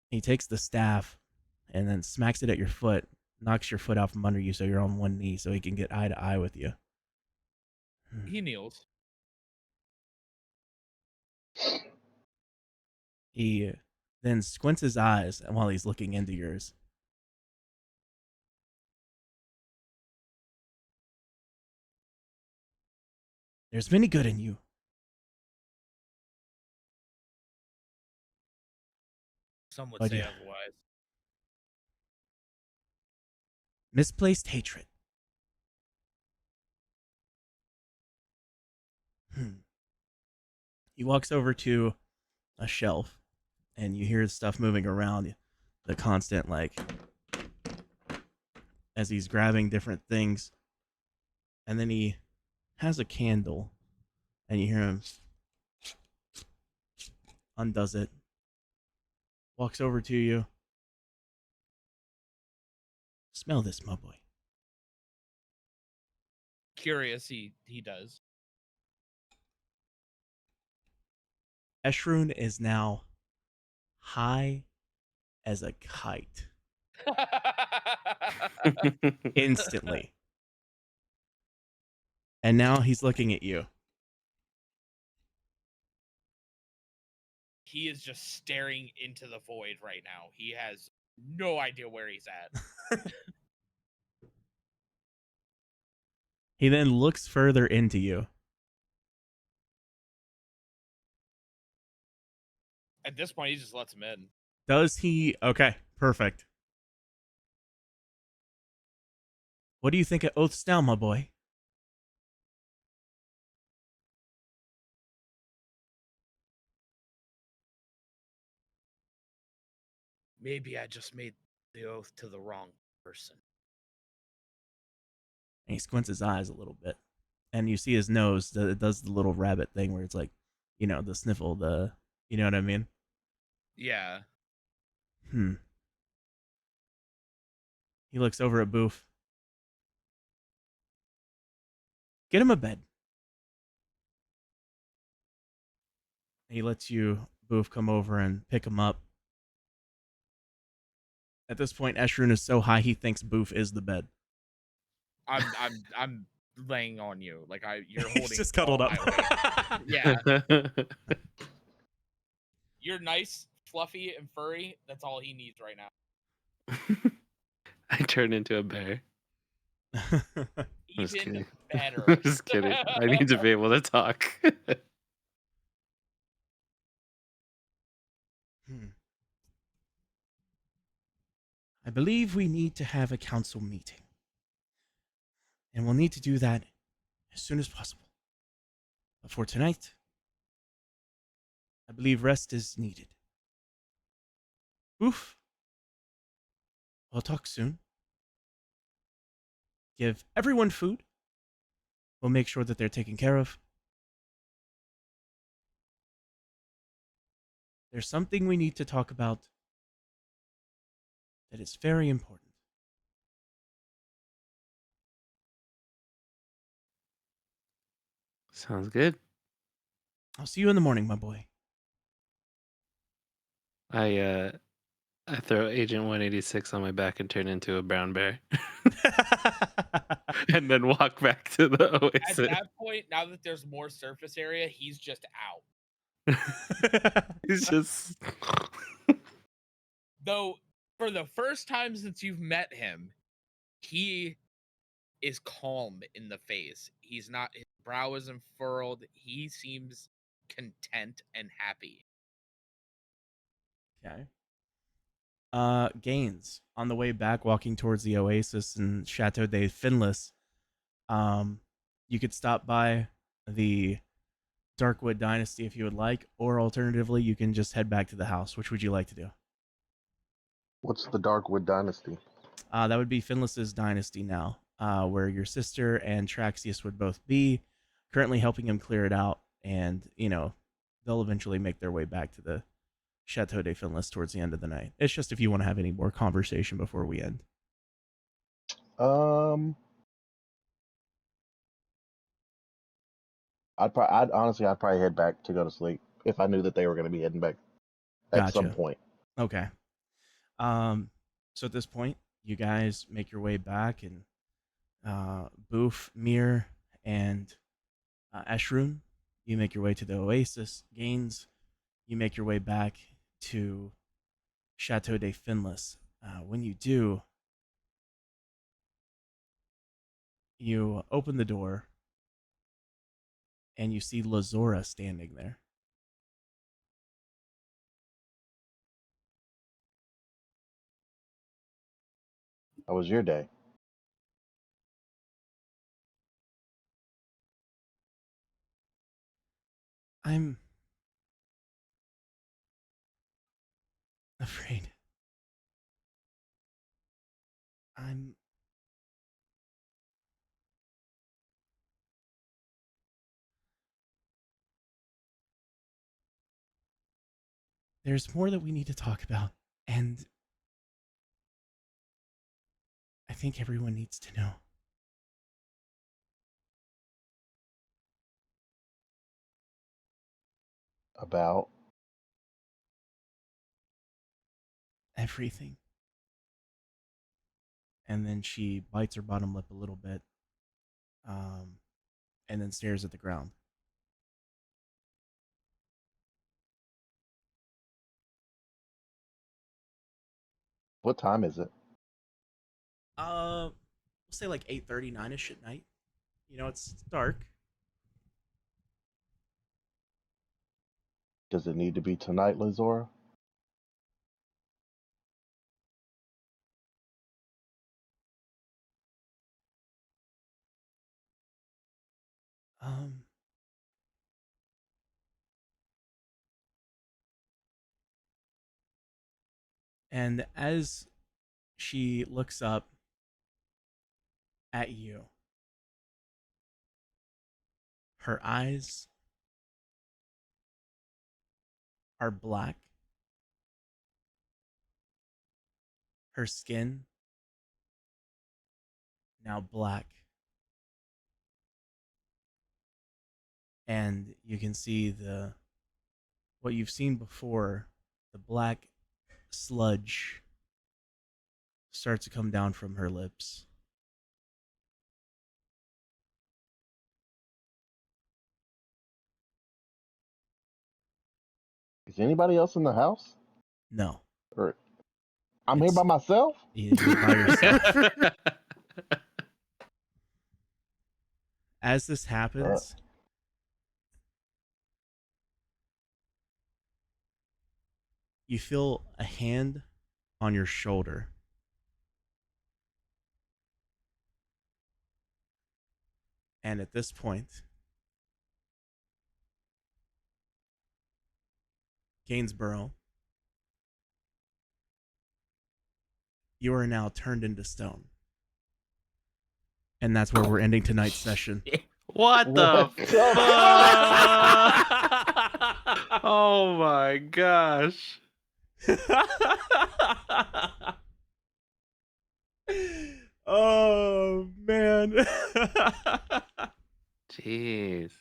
He takes the staff and then smacks it at your foot, knocks your foot out from under you so you're on one knee so he can get eye to eye with you. He kneels. He then squints his eyes while he's looking into yours. There's many good in you. Some would But say yeah. otherwise. Misplaced hatred. He walks over to a shelf, and you hear stuff moving around. The constant, like, as he's grabbing different things. And then he has a candle, and you hear him undoes it, walks over to you. Smell this, my boy. Curious, he does. Eshrun is now high as a kite instantly. And now he's looking at you. He is just staring into the void right now. He has no idea where he's at. He then looks further into you. At this point, he just lets him in. Does he? Okay, perfect. What do you think of oaths now, my boy? Maybe I just made the oath to the wrong person. And he squints his eyes a little bit. And you see his nose, it does the little rabbit thing where it's like, the sniffle, you know what I mean? Yeah. He looks over at Boof. Get him a bed. He lets you, Boof, come over and pick him up. At this point, Eshrun is so high he thinks Boof is the bed. I'm laying on you. Like you're holding. He's just cuddled all up. my weight. Yeah. You're nice, fluffy, and furry. That's all he needs right now. I turn into a bear. Just Even kidding. better. Just kidding. I need to be able to talk. I believe we need to have a council meeting. And we'll need to do that as soon as possible. But for tonight, I believe rest is needed. Oof. We'll talk soon. Give everyone food. We'll make sure that they're taken care of. There's something we need to talk about that is very important. Sounds good. I'll see you in the morning, my boy. I throw Agent 186 on my back and turn into a brown bear. And then walk back to the oasis. At that point, now that there's more surface area, he's just out. He's just Though, for the first time since you've met him, he is calm in the face. He's not, his brow isn't furrowed. He seems content and happy. Okay. Gaines, on the way back, walking towards the Oasis in Chateau de Finless, you could stop by the Darkwood Dynasty if you would like, or alternatively, you can just head back to the house. Which would you like to do? What's the Darkwood Dynasty? That would be Finless's dynasty now, where your sister and Traxius would both be, currently helping him clear it out, and, they'll eventually make their way back to the Chateau de Finless towards the end of the night. It's just if you want to have any more conversation before we end. I'd probably head back to go to sleep if I knew that they were going to be heading back at some Gotcha. point. Okay. So at this point, you guys make your way back, and Boof, Mir, and Eshrun, You make your way to the Oasis. Gaines, you make your way back to Chateau de Finless. When you do, you open the door and you see Lazora standing there. How was your day? I'm afraid. There's more that we need to talk about, and I think everyone needs to know. About Everything. And then she bites her bottom lip a little bit, and then stares at the ground. what time is it? We'll say like 8:30, 9ish at night. You know, it's dark. Does it need to be tonight, Lazora? Um, and as she looks up at you, her eyes are black. Her skin now black. And you can see what you've seen before, the black sludge starts to come down from her lips. Is anybody else in the house? No, Or I'm here by myself? you're by yourself. As this happens, you feel a hand on your shoulder. And at this point, Gainsborough, you are now turned into stone. And that's where we're ending tonight's session. What the What? fuck? Oh my gosh. Oh, man. Jeez.